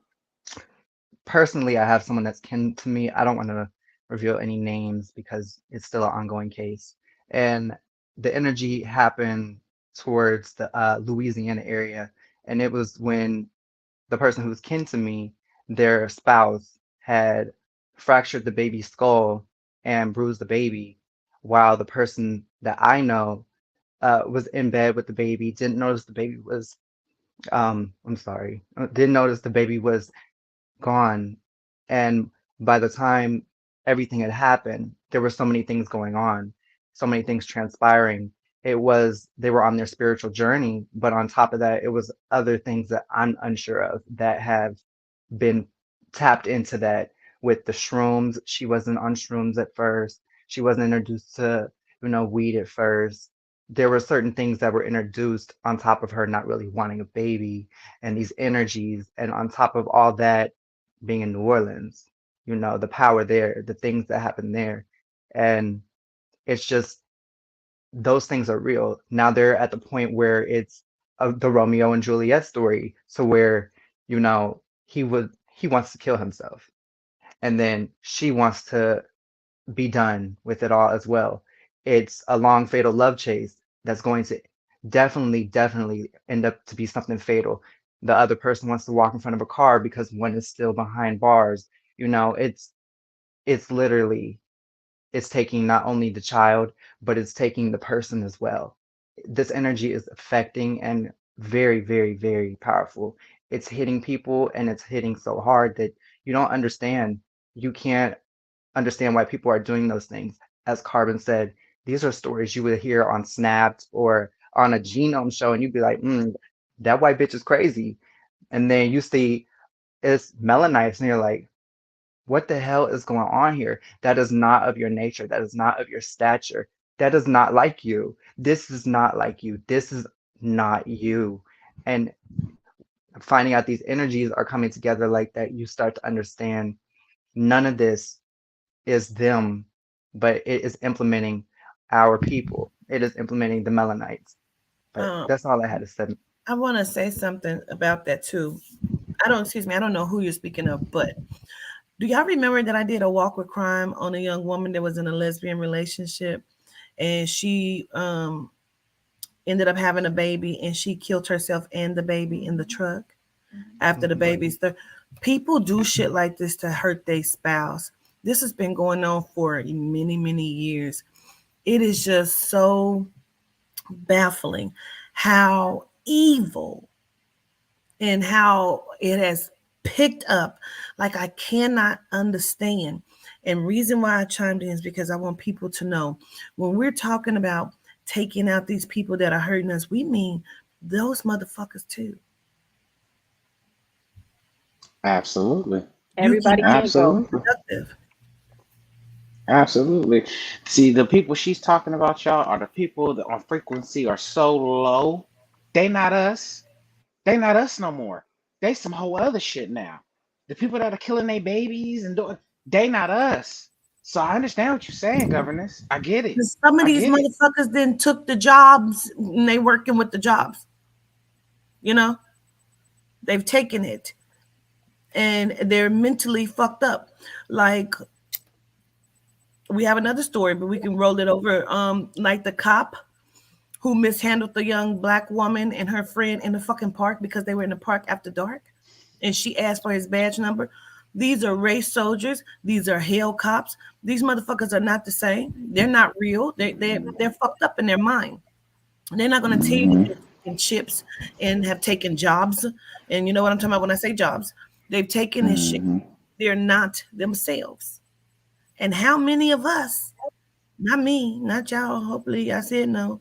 F: Personally, I have someone that's kin to me. I don't want to reveal any names because it's still an ongoing case. And the energy happened towards the Louisiana area. And it was when the person who was kin to me, their spouse, had fractured the baby's skull and bruised the baby, while the person that I know was in bed with the baby, didn't notice the baby was, I'm sorry, didn't notice the baby was gone. And by the time everything had happened, there were so many things going on, so many things transpiring. It was, they were on their spiritual journey, but on top of that, it was other things that I'm unsure of that have been tapped into that with the shrooms. She wasn't on shrooms at first. She wasn't introduced to, weed at first. There were certain things that were introduced on top of her not really wanting a baby and these energies. And on top of all that, being in New Orleans, the power there, the things that happen there. And it's just, those things are real. Now they're at the point where it's the Romeo and Juliet story. So where, he wants to kill himself. And then she wants to be done with it all as well. It's a long, fatal love chase that's going to definitely end up to be something fatal. The other person wants to walk in front of a car because one is still behind bars. It's literally, it's taking not only the child, but it's taking the person as well. This energy is affecting and very, very, very powerful. It's hitting people, and it's hitting so hard that you don't understand. You can't understand why people are doing those things. As Carbon said, these are stories you would hear on Snapped or on a genome show, and you'd be like, that white bitch is crazy. And then you see it's Melanites, and you're like, what the hell is going on here? That is not of your nature. That is not of your stature. That is not like you. This is not like you. This is not you. And finding out these energies are coming together like that, you start to understand none of this is them, but it is implementing our people. It is implementing the Melanites. But that's all I had to say.
G: I want to say something about that too. I don't know who you're speaking of, but do y'all remember that I did a walk with crime on a young woman that was in a lesbian relationship, and she ended up having a baby, and she killed herself and the baby in the truck after the baby's people do shit like this to hurt their spouse. This has been going on for many years. It is just so baffling how evil and how it has picked up. Like, I cannot understand. And reason why I chimed in is because I want people to know, when we're talking about taking out these people that are hurting us, we mean those motherfuckers too.
E: Absolutely.
A: Everybody can't go.
E: Absolutely. Absolutely. See, the people she's talking about, y'all, are the people that on frequency are so low. They not us. They not us no more. They some whole other shit now. The people that are killing their babies and doing, they not us. So I understand what you're saying, governess. I get it.
G: Some of
E: I
G: these
E: get it.
G: motherfuckers then took the jobs and they working with the jobs. You know, they've taken it and they're mentally fucked up. Like, we have another story, but we can roll it over. Like the cop who mishandled the young black woman and her friend in the fucking park because they were in the park after dark, and she asked for his badge number. These are race soldiers. These are hell cops. These motherfuckers are not the same. They're not real. They're fucked up in their mind. They're not going to tell you that they're taking chips and have taken jobs. And you know what I'm talking about when I say jobs? They've taken this shit. They're not themselves. And how many of us, not me, not y'all, hopefully I said no,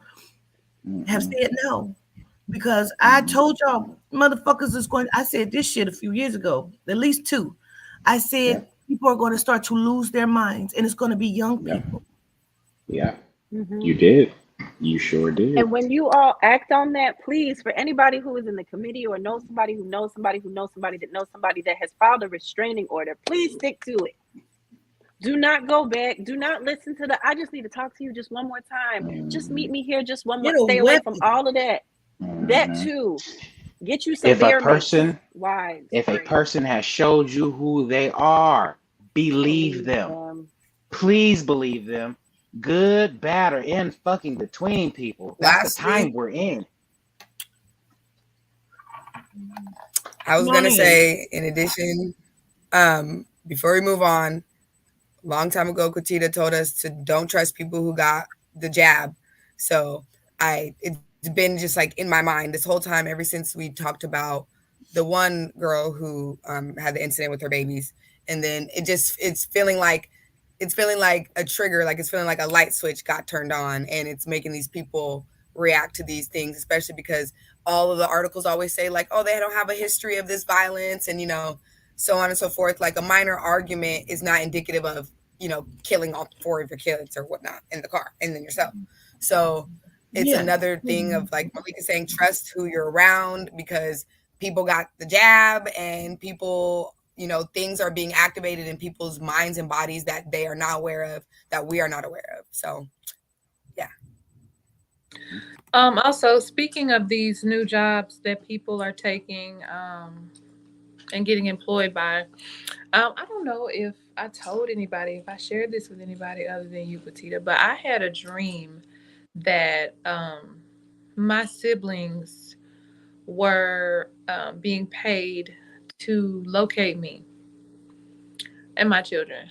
G: have said no? Because I told y'all motherfuckers is going, I said this shit a few years ago, at least 2. I said people are going to start to lose their minds, and it's going to be young people.
E: Yeah. You did. You sure did.
A: And when you all act on that, please, for anybody who is in the committee or knows somebody who knows somebody who knows somebody that knows somebody that has filed a restraining order, please stick to it. Do not go back. Do not listen to the, I just need to talk to you just one more time. Just meet me here just one more. Stay away from all of that. That too. Get you some beer wine.
E: If a person has showed you who they are, believe them. Please believe them. Good, bad, or in fucking between, people. That's the time we're in.
D: I was gonna say, in addition, before we move on, a long time ago, Quatita told us to don't trust people who got the jab. So it's been just like in my mind this whole time, ever since we talked about the one girl who had the incident with her babies, and then it's feeling like a trigger, like it's feeling like a light switch got turned on, and it's making these people react to these things, especially because all of the articles always say like, oh, they don't have a history of this violence, and so on and so forth. Like a minor argument is not indicative of killing all 4 of your kids or whatnot in the car and then yourself. So it's another thing of like Malika saying, trust who you're around, because people got the jab and people, things are being activated in people's minds and bodies that they are not aware of, that we are not aware of. So, yeah.
H: Also, speaking of these new jobs that people are taking and getting employed by, I don't know if I told anybody, if I shared this with anybody other than you, Petita, but I had a dream that my siblings were being paid to locate me and my children.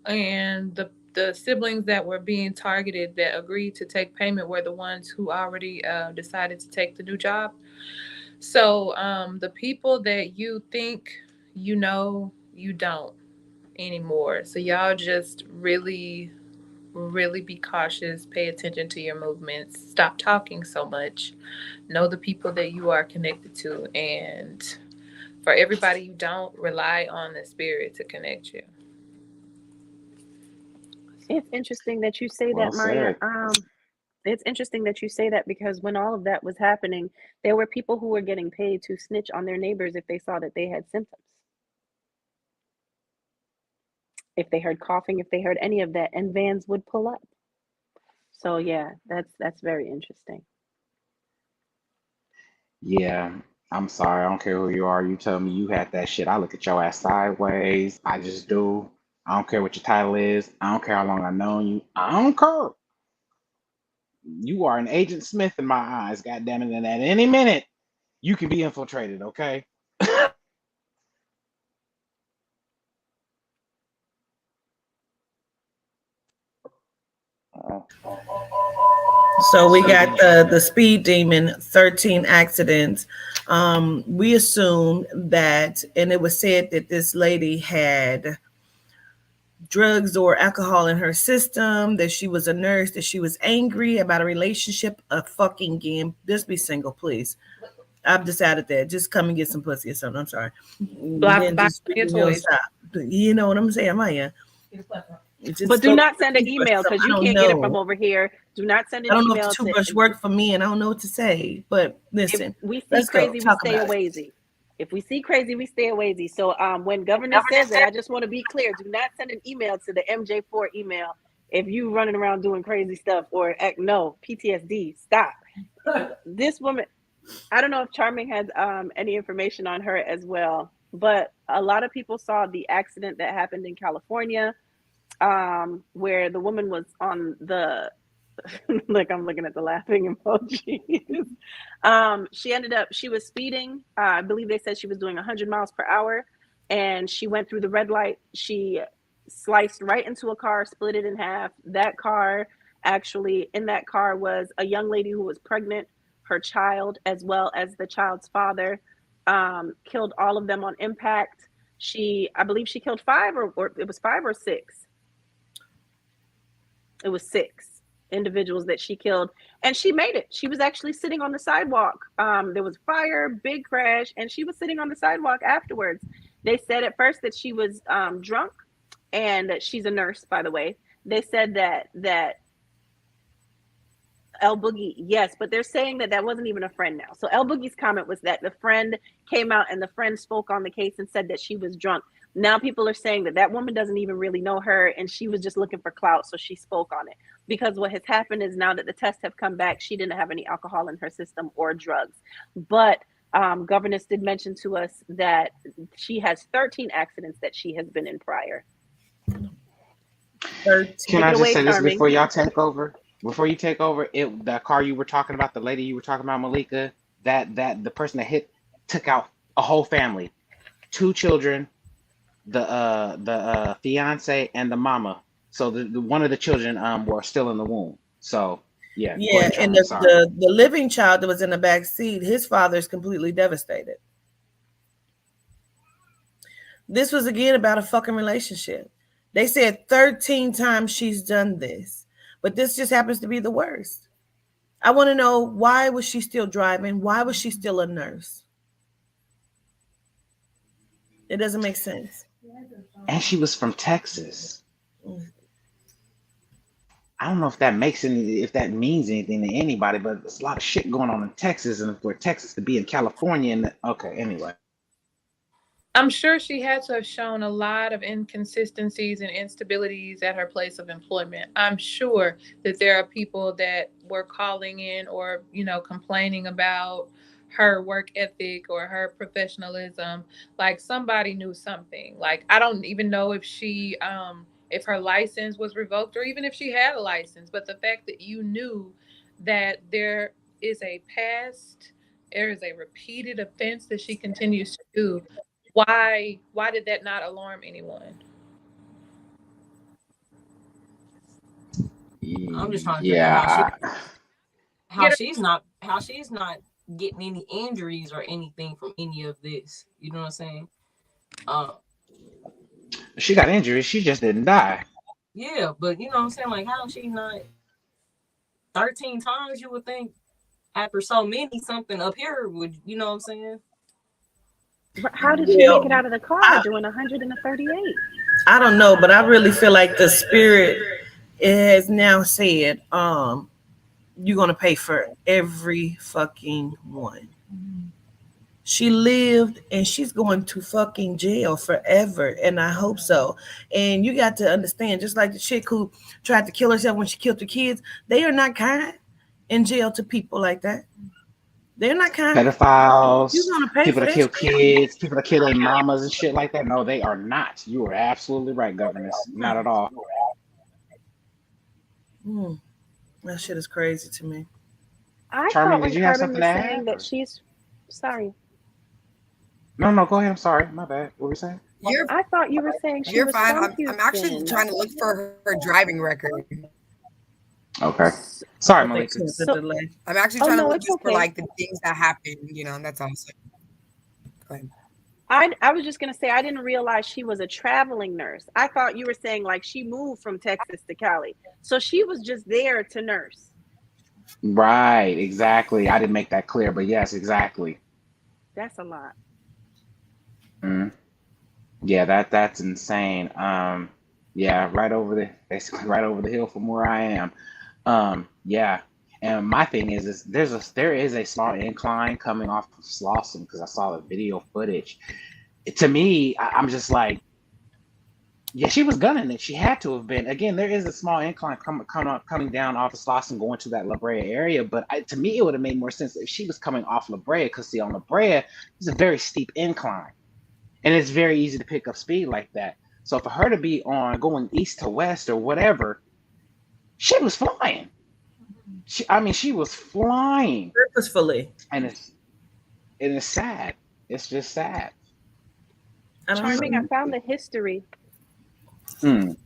H: And the siblings that were being targeted that agreed to take payment were the ones who already decided to take the new job. So the people that you think you don't anymore. So y'all just really, really be cautious. Pay attention to your movements. Stop talking so much. Know the people that you are connected to. And for everybody you don't, rely on the spirit to connect you.
A: It's interesting that you say that, Maya. It's interesting that you say that, because when all of that was happening, there were people who were getting paid to snitch on their neighbors if they saw that they had symptoms. If they heard coughing, if they heard any of that, and vans would pull up. So yeah, that's very interesting.
E: Yeah, I'm sorry. I don't care who you are. You tell me you had that shit, I look at your ass sideways. I just do. I don't care what your title is. I don't care how long I've known you. I don't care. You are an Agent Smith in my eyes, goddammit, and at any minute, you can be infiltrated, okay?
G: So we got the speed demon, 13 accidents. We assumed that, and it was said that this lady had drugs or alcohol in her system, that she was a nurse, that she was angry about a relationship, a fucking game. Just be single, please. I've decided that. Just come and get some pussy or something. I'm sorry. Then
H: Buy
G: just
H: your toys.
G: stop. You know what I'm saying, Maya?
A: But do not send an email because
G: I
A: you
G: don't
A: can't get it from
G: know.
A: over here. Do not send an
G: I don't know if
A: email
G: the toothbrush worked for me, and I don't know what to say. But listen,
A: if we see
G: let's go
A: crazy, we
G: talk
A: stay
G: about it.
A: awaysy. If we see crazy, we stay awaysy. So when governor says that, I just want to be clear. Do not send an email to the MJ4 email if you running around doing crazy stuff or no PTSD. Stop. This woman, I don't know if Charming has any information on her as well, but a lot of people saw the accident that happened in California, where the woman was on the like I'm looking at the laughing emojis. She was speeding. I believe they said she was doing 100 miles per hour, and she went through the red light. She sliced right into a car, split it in half. That car, actually, in that car was a young lady who was pregnant, her child, as well as the child's father. Killed all of them on impact. I believe she killed five, or it was 5 or 6. It was 6 individuals that she killed, and she made it. She was actually sitting on the sidewalk. There was fire, big crash, and she was sitting on the sidewalk afterwards. They said at first that she was drunk, and that she's a nurse, by the way. They said that El Boogie, yes, but they're saying that wasn't even a friend now. So El Boogie's comment was that the friend came out and the friend spoke on the case and said that she was drunk. Now people are saying that woman doesn't even really know her, and she was just looking for clout, so she spoke on it. Because what has happened is now that the tests have come back, she didn't have any alcohol in her system or drugs. But governess did mention to us that she has 13 accidents that she has been in prior.
E: Can I just say this before y'all take over? Before you take over, that car you were talking about, the lady you were talking about, Malika, that the person that hit took out a whole family, 2 children, the fiance and the mama. So the one of the children were still in the womb. So yeah.
G: Yeah, and the living child that was in the back seat, his father is completely devastated. This was again about a fucking relationship. They said 13 times she's done this, but this just happens to be the worst. I want to know, why was she still driving? Why was she still a nurse? It doesn't make sense.
E: And she was from Texas. I don't know if that means anything to anybody, but there's a lot of shit going on in Texas, and for Texas to be in California, and okay, anyway.
H: I'm sure she had to have shown a lot of inconsistencies and instabilities at her place of employment. I'm sure that there are people that were calling in or, complaining about her work ethic or her professionalism. Like, somebody knew something. Like, I don't even know if if her license was revoked or even if she had a license. But the fact that you knew that there is a repeated offense that she continues to do. Why did that not alarm anyone?
I: I'm just trying to figure out how she's not getting any injuries or anything from any of this. You know what I'm saying?
E: She got injuries. She just didn't die.
I: Yeah, but you know what I'm saying? Like, how she not 13 times? You would think after so many, something up here would, you know what I'm saying?
A: How did she make it out of the car doing 138?
G: I don't know, but I really feel like the spirit has now said, you're gonna pay for every fucking one. She lived and she's going to fucking jail forever, and I hope so. And you got to understand, just like the chick who tried to kill herself when she killed her kids, they are not kind in jail to people like that. They're not kind.
E: Pedophiles,
G: pay
E: people
G: for
E: that kill kids, people that kill their mamas and shit like that. No, they are not. You are absolutely right, governess. Not at all.
G: That shit is crazy to me.
E: Charmy, did you have something to add?
A: That she's sorry.
E: No, go ahead. I'm sorry. My bad. What were you saying?
A: I thought you were saying she
D: You're
A: was
D: fine.
A: from
D: I'm actually trying to look for her driving record.
E: Okay. Sorry, Malika.
D: I'm actually trying to look just for like the things that happened, and that's all. Go ahead.
A: I was just gonna say I didn't realize she was a traveling nurse. I thought you were saying like she moved from Texas to Cali, so she was just there to nurse.
E: Right, exactly. I didn't make that clear, but yes, exactly.
A: That's a lot.
E: Mhm. Yeah, that's insane. Yeah, right over the basically right over the hill from where I am. Yeah. And my thing is there is a small incline coming off of Slauson because I saw the video footage. To me, I'm just like, yeah, she was gunning it. She had to have been. Again, there is a small incline coming down off of Slauson going to that La Brea area, but to me, it would have made more sense if she was coming off La Brea because see, on La Brea, it's a very steep incline. And it's very easy to pick up speed like that. So for her to be on going east to west or whatever, she was flying. She was flying
G: purposefully,
E: and it's sad. It's just sad.
A: Charming, I found the history.
E: Mm.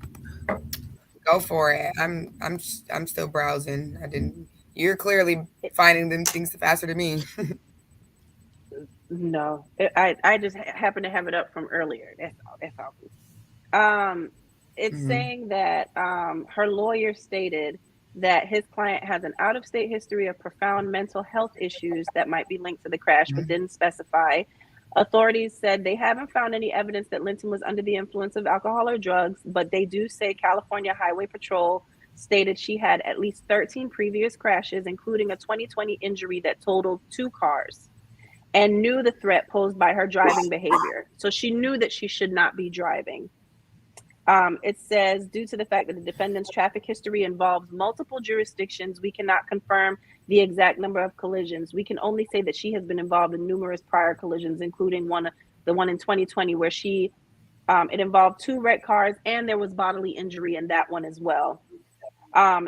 D: Go for it. I'm still browsing. I didn't. You're clearly finding them things faster than me.
A: No, I just happen to have it up from earlier. That's all. That's all. It's saying that her lawyer stated that his client has an out-of-state history of profound mental health issues that might be linked to the crash, but didn't specify. Authorities said they haven't found any evidence that Linton was under the influence of alcohol or drugs, but they do say California Highway Patrol stated she had at least 13 previous crashes, including a 2020 injury that totaled 2 cars, and knew the threat posed by her driving behavior. So she knew that she should not be driving. It says, due to the fact that the defendant's traffic history involves multiple jurisdictions, we cannot confirm the exact number of collisions. We can only say that she has been involved in numerous prior collisions, including the one in 2020, where it involved 2 wrecked cars, and there was bodily injury in that one as well.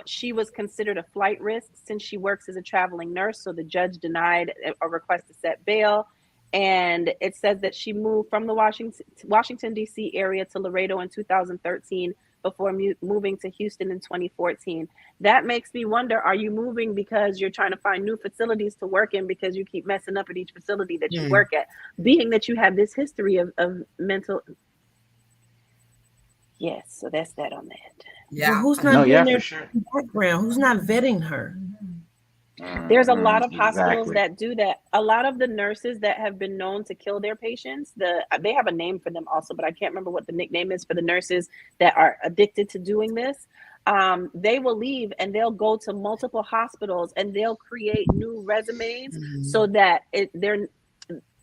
A: She was considered a flight risk since she works as a traveling nurse, so the judge denied a request to set bail. And it says that she moved from the Washington, D.C. area to Laredo in 2013 before moving to Houston in 2014. That makes me wonder, are you moving because you're trying to find new facilities to work in because you keep messing up at each facility that you work at? Being that you have this history of mental... Yes, so that's that on that.
G: Yeah. Well, who's not doing their background? Who's not vetting her?
A: There's a lot of hospitals that do that. A lot of the nurses that have been known to kill their patients, they have a name for them also, but I can't remember what the nickname is for the nurses that are addicted to doing this. They will leave and they'll go to multiple hospitals and they'll create new resumes so that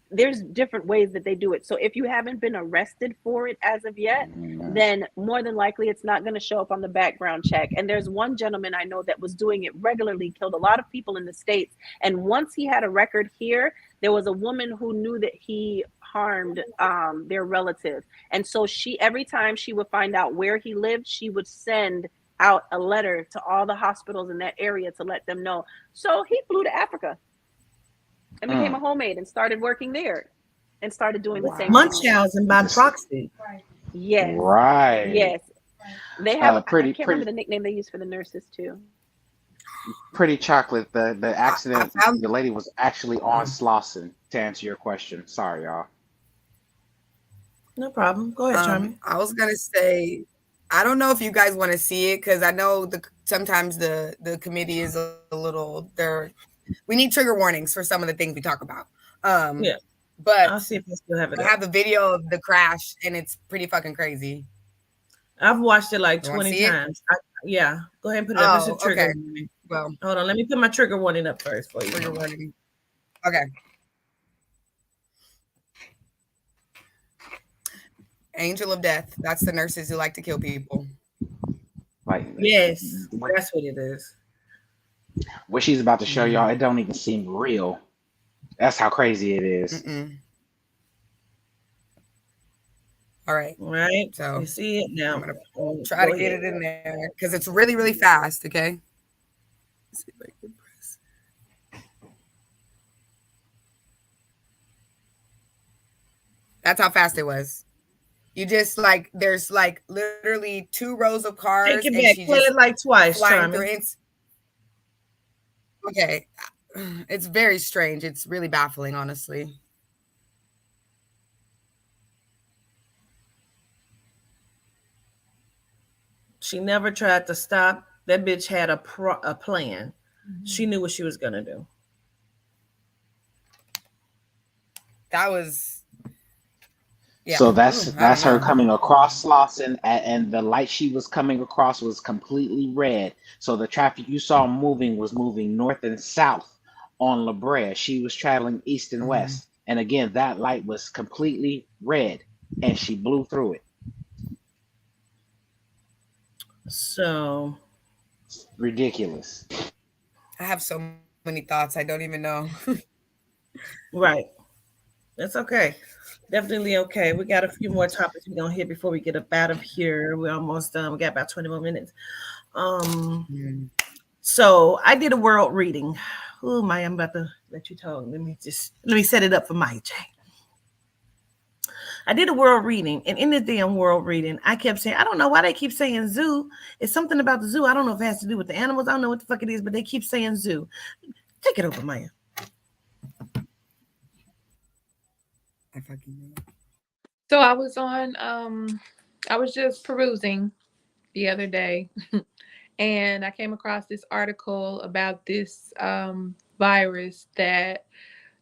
A: there's different ways that they do it. So if you haven't been arrested for it as of yet, then more than likely it's not going to show up on the background check. And there's one gentleman I know that was doing it regularly, killed a lot of people in the States. And once he had a record here, there was a woman who knew that he harmed their relative. And so every time she would find out where he lived, she would send out a letter to all the hospitals in that area to let them know. So he flew to Africa and became a homemade and started working there and started doing the same
G: Munchausen by proxy.
A: Yes.
E: Right.
A: Yes. They have, I can't remember the
E: pretty,
A: nickname they use for the nurses too.
E: Pretty chocolate. The accident, the lady was actually on Slauson, to answer your question. Sorry, y'all.
G: No problem. Go ahead, Charmy.
D: I was going to say, I don't know if you guys want to see it because I know sometimes the committee is a little, we need trigger warnings for some of the things we talk about.
G: Yeah.
D: But
G: I'll see if I still have it.
D: I have a video of the crash and it's pretty fucking crazy.
G: I've watched it like 20 times. Yeah. Go ahead and put it up. It's a trigger warning.
D: Well,
G: hold on. Let me put my trigger warning up first for you.
D: Trigger warning. Okay. Angel of death. That's the nurses who like to kill people.
G: Yes, that's what it is.
E: What she's about to show y'all, it don't even seem real. That's how crazy it is.
D: All right.
G: Right.
D: So
G: you see it now.
D: I'm gonna try to get it in there because it's really, really fast. Okay. Let's see if I can press. That's how fast it was. You just there's literally 2 rows of cars.
G: Take it back. Play it like twice,
D: Okay. It's very strange. It's really baffling, honestly.
G: She never tried to stop. That bitch had a plan. She knew what she was gonna do.
D: That was, yeah.
E: So
D: Ooh, I
E: that's
D: don't
E: her
D: know.
E: coming across Slauson, and the light she was coming across was completely red. So the traffic you saw moving was moving north and south on La Brea. She was traveling east and west, and again that light was completely red, and she blew through it.
G: So
E: Ridiculous.
D: I have so many thoughts. I don't even know.
G: right. That's okay. Definitely okay. We got a few more topics we're gonna hit before we get up out of here. We're almost done. We got about 20 more minutes. So I did a world reading. Oh my, I'm about to let you talk. Let me set it up for Maya J. I did a world reading, and in the damn world reading, I kept saying, I don't know why they keep saying zoo. It's something about the zoo. I don't know if it has to do with the animals. I don't know what the fuck it is, but they keep saying zoo. Take it over, Maya.
H: So I was on I was just perusing the other day and I came across this article about this virus that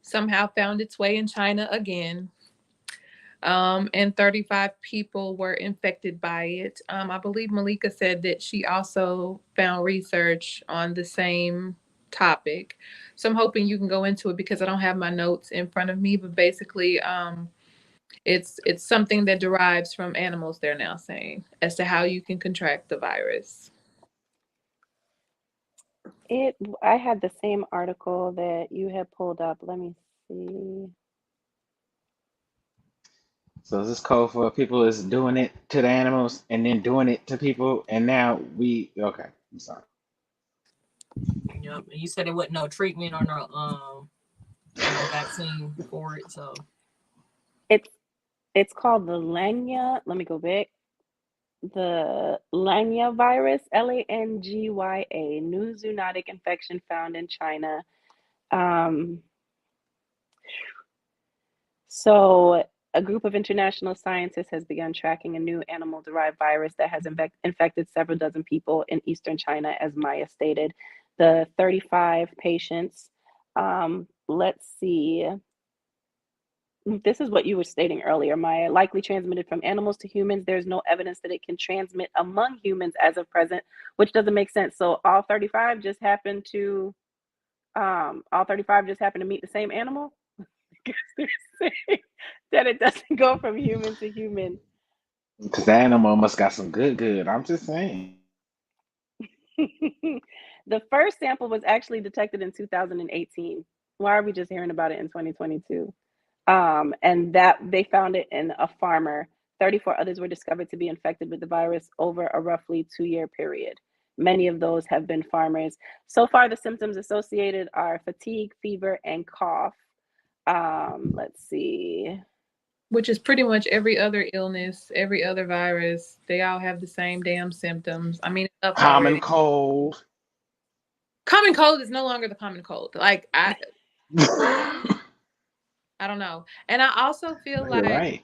H: somehow found its way in China again. And 35 people were infected by it. I believe Malika said that she also found research on the same topic. So I'm hoping you can go into it because I don't have my notes in front of me, but basically it's something that derives from animals, they're now saying, as to how you can contract the virus.
A: I had the same article that you had pulled up. Let me see.
E: So is this code for people is doing it to the animals and then doing it to people, and now okay. I'm sorry.
I: Yep. And you said there wasn't no treatment or no vaccine for it, so
A: It's called the Lanya. Let me go back. The Lanya virus, Langya, new zoonotic infection found in China. So a group of international scientists has begun tracking a new animal-derived virus that has infected several dozen people in eastern China, as Maya stated. The 35 patients, let's see. This is what you were stating earlier, Maya. Likely transmitted from animals to humans. There's no evidence that it can transmit among humans as of present, which doesn't make sense. So all 35 just happened to meet the same animal? Because they're saying that it doesn't go from human to human.
E: Because the animal must got some good. I'm just saying.
A: The first sample was actually detected in 2018. Why are we just hearing about it in 2022? And that they found it in a farmer. 34 others were discovered to be infected with the virus over a roughly 2-year period. Many of those have been farmers. So far, the symptoms associated are fatigue, fever, and cough. Let's see.
H: Which is pretty much every other illness, every other virus. They all have the same damn symptoms. I mean,
E: Common cold.
H: Common cold is no longer the common cold. Like I don't know. And I also feel
E: You're right.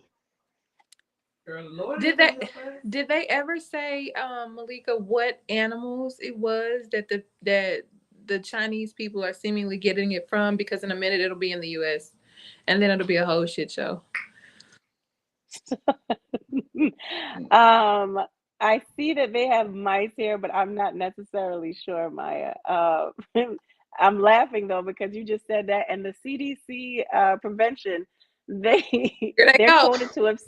H: Did they ever say, Malika, what animals it was that the Chinese people are seemingly getting it from? Because in a minute it'll be in the US and then it'll be a whole shit show.
A: I see that they have mice here, but I'm not necessarily sure, Maya. I'm laughing though because you just said that, and the CDC prevention, they're quoted to have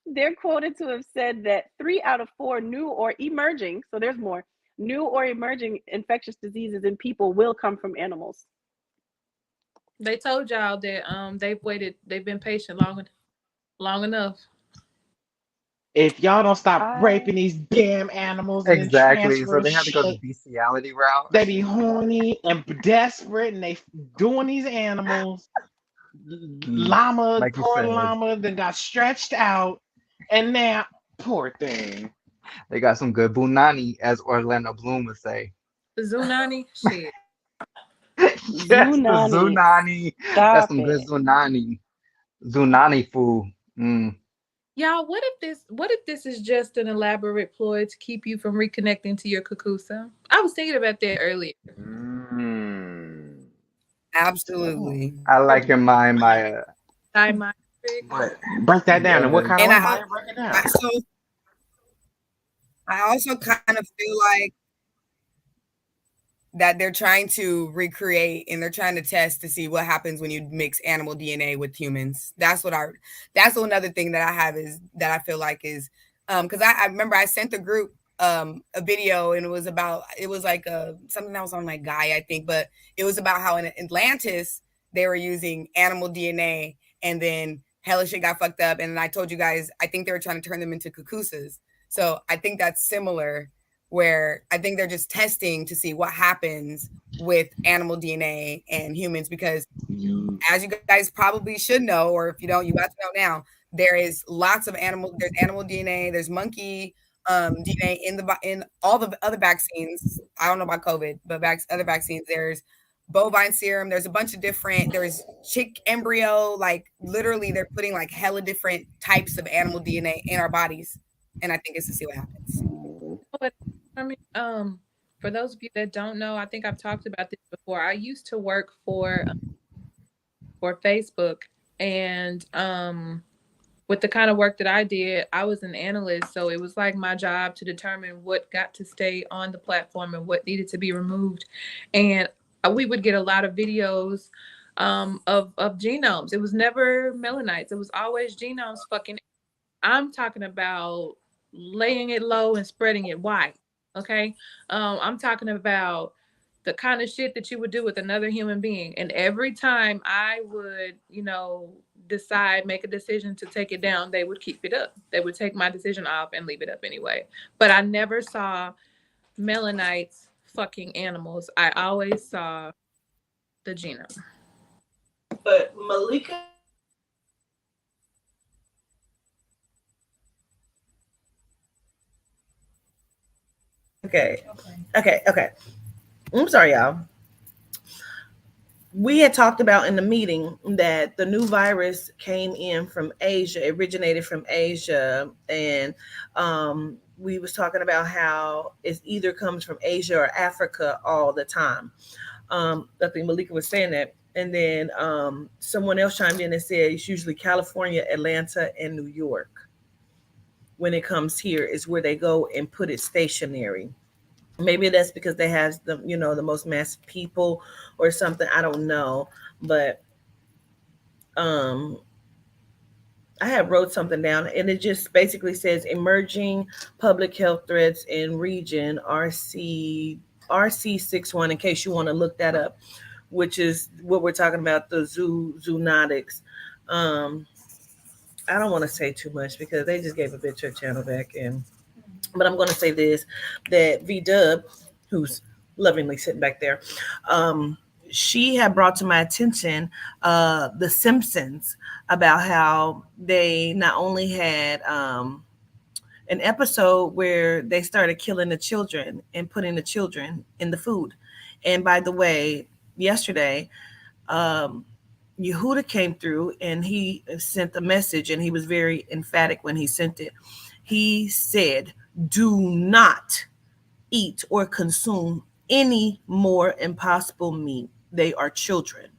A: they're quoted to have said that 3 out of 4 new or emerging, so there's more, new or emerging infectious diseases in people will come from animals.
H: They told y'all that they've been patient long enough.
E: If y'all don't stop raping these damn animals and
F: exactly, so
E: transfer
F: they have to go the
E: shit,
F: bestiality route.
E: they be horny and desperate, and they doing these animals. Llama,
F: like
E: poor llama, then got stretched out, and now poor thing.
F: They got some good bunani, as Orlando Bloom would say.
H: Zunani, shit.
F: Yes, the Zunani. That's some good Zunani. Zunani food.
H: Y'all, what if this is just an elaborate ploy to keep you from reconnecting to your Kakusa? I was thinking about that earlier.
E: Mm.
D: Absolutely.
F: I like your mind, Maya.
H: Time my trick.
E: But break that down. And what
F: Yes.
E: kind of
D: And
E: way, Maya? Break it down.
D: I also kind of feel like that they're trying to recreate and they're trying to test to see what happens when you mix animal DNA with humans. That's another thing that I have is that I feel like is because I remember I sent the group a video and it was like something that was on like Gaia, I think, but it was about how in Atlantis they were using animal DNA and then hella shit got fucked up. And I told you guys, I think they were trying to turn them into cuckoosas. So I think that's similar where I think they're just testing to see what happens with animal DNA and humans because as you guys probably should know, or if you don't, you got to know now, there's animal DNA, there's monkey DNA in all the other vaccines. I don't know about COVID, but other vaccines, there's bovine serum, there's a bunch of there's chick embryo, like literally they're putting like hella different types of animal DNA in our bodies. And I think it's to see what happens.
H: But I mean, for those of you that don't know, I think I've talked about this before. I used to work for Facebook, and with the kind of work that I did, I was an analyst, so it was like my job to determine what got to stay on the platform and what needed to be removed. And we would get a lot of videos of genomes. It was never melanites. It was always genomes. Fucking, I'm talking about laying it low and spreading it wide. Okay, I'm talking about the kind of shit that you would do with another human being. And every time I would, make a decision to take it down, they would keep it up. They would take my decision off and leave it up anyway. But I never saw melanites fucking animals. I always saw the genome.
G: But Malika. Okay. I'm sorry, y'all. We had talked about in the meeting that the new virus came in from Asia, originated from Asia, and we was talking about how it either comes from Asia or Africa all the time. I think Malika was saying that, and then someone else chimed in and said it's usually California, Atlanta, and New York. When it comes here, is where they go and put it stationary. Maybe that's because they have the most mass people or something. I don't know, but I have wrote something down, and it just basically says emerging public health threats in region RC61. In case you want to look that up, which is what we're talking about, the zoonotics. I don't want to say too much because they just gave a bitch her channel back, but I'm going to say this, that V-Dub, who's lovingly sitting back there, she had brought to my attention The Simpsons, about how they not only had an episode where they started killing the children and putting the children in the food. And by the way, yesterday, Yehuda came through and he sent a message, and he was very emphatic when he sent it. He said, do not eat or consume any more impossible meat. They are children.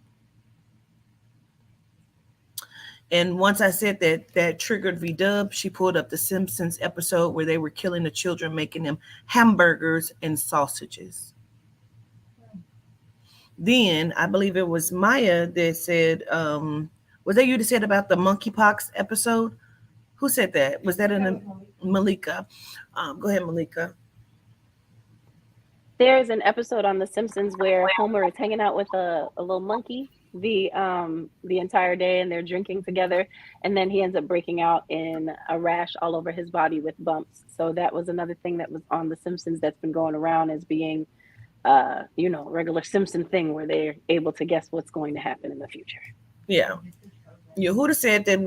G: And once I said that triggered V-Dub. She pulled up the Simpsons episode where they were killing the children, making them hamburgers and sausages. Then I believe it was Maya that said, was that you that said about the monkeypox episode? Who said that? Was that Malika? Go ahead, Malika.
A: There's an episode on The Simpsons where Homer is hanging out with a little monkey the entire day, and they're drinking together, and then he ends up breaking out in a rash all over his body with bumps. So that was another thing that was on The Simpsons that's been going around as being regular Simpson thing where they're able to guess what's going to happen in the future.
G: Yeah. Yehuda said that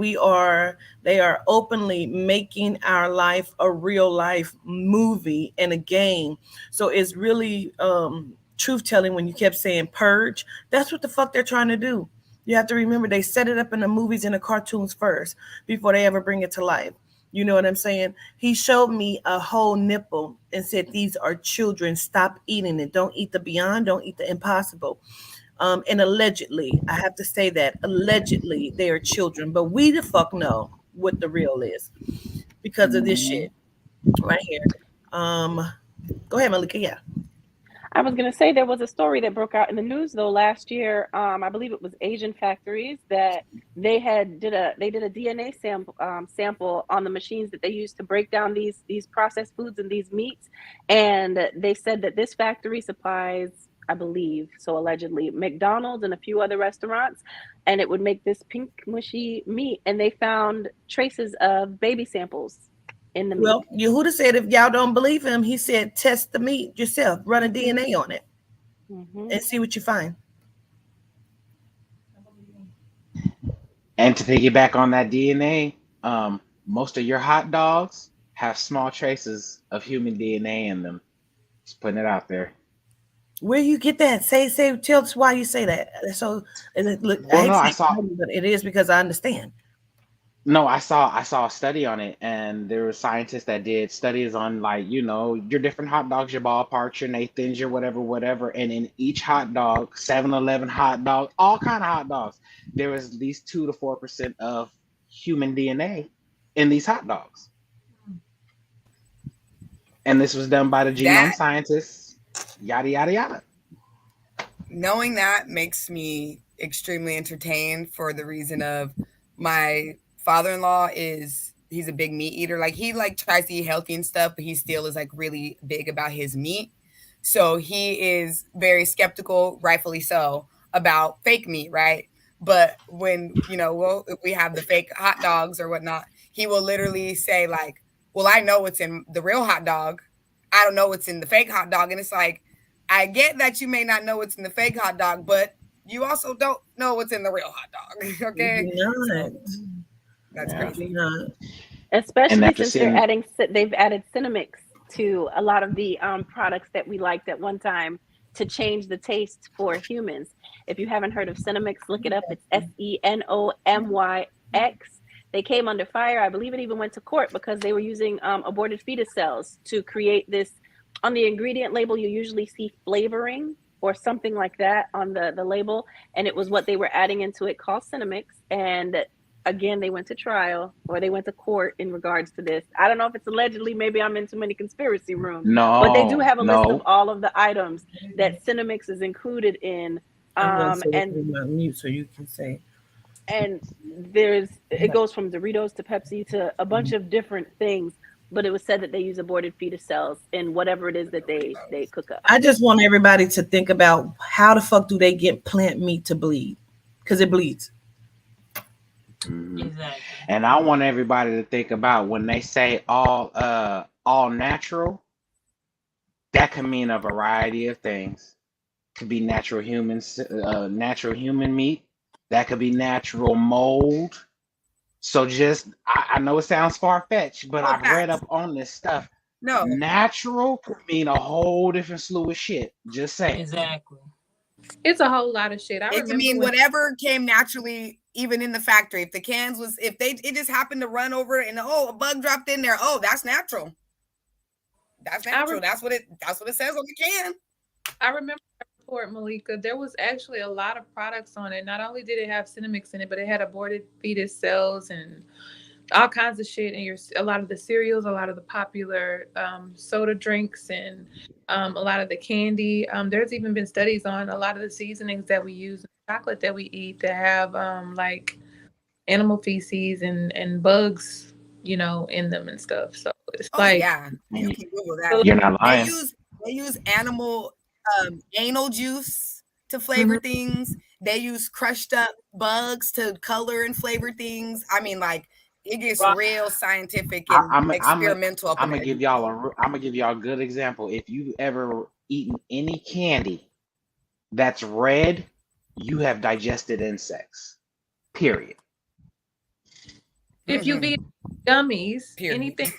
G: they are openly making our life a real life movie and a game. So it's really truth telling when you kept saying purge. That's what the fuck they're trying to do. You have to remember they set it up in the movies and the cartoons first before they ever bring it to life. You know what I'm saying? He showed me a whole nipple and said, "These are children. Stop eating it. Don't eat the beyond. Don't eat the impossible." And allegedly, I have to say that allegedly they are children, but we the fuck know what the real is because of this shit right here. Go ahead, Malika. Yeah.
A: I was going to say there was a story that broke out in the news though last year. I believe it was Asian factories that they did a DNA sample on the machines that they used to break down these processed foods and these meats, and they said that this factory supplies, I believe, so allegedly, McDonald's and a few other restaurants, and it would make this pink mushy meat, and they found traces of baby samples in the meat.
G: Well, Yehuda said if y'all don't believe him, he said test the meat yourself, run a DNA on it, and see what you find.
E: And to piggyback on that DNA, most of your hot dogs have small traces of human DNA in them. Just putting it out there.
G: Where you get that? Tell us why you say that. So, look, I saw, but it is because I understand.
E: No, I saw a study on it, and there were scientists that did studies on, like, you know, your different hot dogs, your ballparks, your Nathans, your whatever, and in each hot dog, 7-Eleven hot dog, all kind of hot dogs, there was at least 2 to 4% of human DNA in these hot dogs, and this was done by the genome scientists. Yada yada yada.
D: Knowing that makes me extremely entertained for the reason of my father-in-law he's a big meat eater. Like he tries to eat healthy and stuff, but he still is like really big about his meat. So he is very skeptical, rightfully so, about fake meat, right? But when, if we have the fake hot dogs or whatnot, he will literally say like, well, I know what's in the real hot dog. I don't know what's in the fake hot dog. And it's like, I get that you may not know what's in the fake hot dog, but you also don't know what's in the real hot dog. Okay. So, that's crazy.
A: Especially since they've added Cinnamix to a lot of the products that we liked at one time to change the taste for humans. If you haven't heard of Cinnamix, look it up. It's SENOMYX. They came under fire. I believe it even went to court because they were using aborted fetus cells to create this. On the ingredient label, you usually see flavoring or something like that on the label. And it was what they were adding into it called Cinnamix. And again, they went to trial or they went to court in regards to this. I don't know if it's allegedly, maybe I'm in too many conspiracy rooms.
E: No,
A: but they do have a list of all of the items that Cinnamix is included in.
G: And mute so you can say.
A: And it goes from Doritos to Pepsi to a bunch of different things. But it was said that they use aborted fetus cells in whatever it is that they cook up.
G: I just want everybody to think about how the fuck do they get plant meat to bleed? Because it bleeds.
I: Exactly.
E: And I want everybody to think about when they say all natural, that can mean a variety of things. Could be natural human meat. That could be natural mold. So I know it sounds far-fetched, but I've read up on this stuff.
D: No.
E: Natural could mean a whole different slew of shit. Just saying.
I: Exactly.
H: It's a whole lot of shit.
D: I mean, whatever came naturally, even in the factory. If the cans it just happened to run over and a bug dropped in there. Oh, that's natural. That's natural. That's what it says on the can.
H: I remember report, Malika, there was actually a lot of products on it. Not only did it have Cinnamix in it, but it had aborted fetus cells and all kinds of shit in a lot of the cereals, a lot of the popular soda drinks, and a lot of the candy. There's even been studies on a lot of the seasonings that we use, chocolate that we eat, that have like animal feces and bugs, in them and stuff. So it's
D: yeah, you can Google that.
E: You're not lying.
D: They use animal anal juice to flavor things. They use crushed up bugs to color and flavor things. I mean, like, it gets real scientific and experimental.
E: I'm gonna give y'all a good example. If you've ever eaten any candy that's red, you have digested insects. Period.
H: If you eat gummies, anything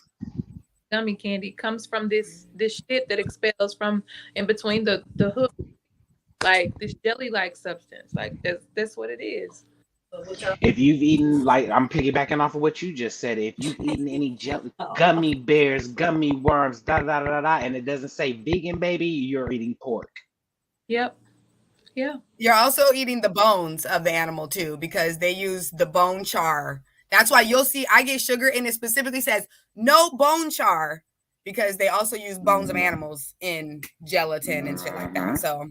H: gummy candy comes from this shit that expels from in between the hook like this jelly-like substance. Like that's what it is.
E: If you've eaten, like I'm piggybacking off of what you just said, if you've eaten any jelly, gummy bears, gummy worms, da da da da, and it doesn't say vegan, baby, you're eating pork.
H: Yep. Yeah.
D: You're also eating the bones of the animal too, because they use the bone char. That's why you'll see I get sugar and it specifically says no bone char because they also use bones of animals in gelatin and shit like that. So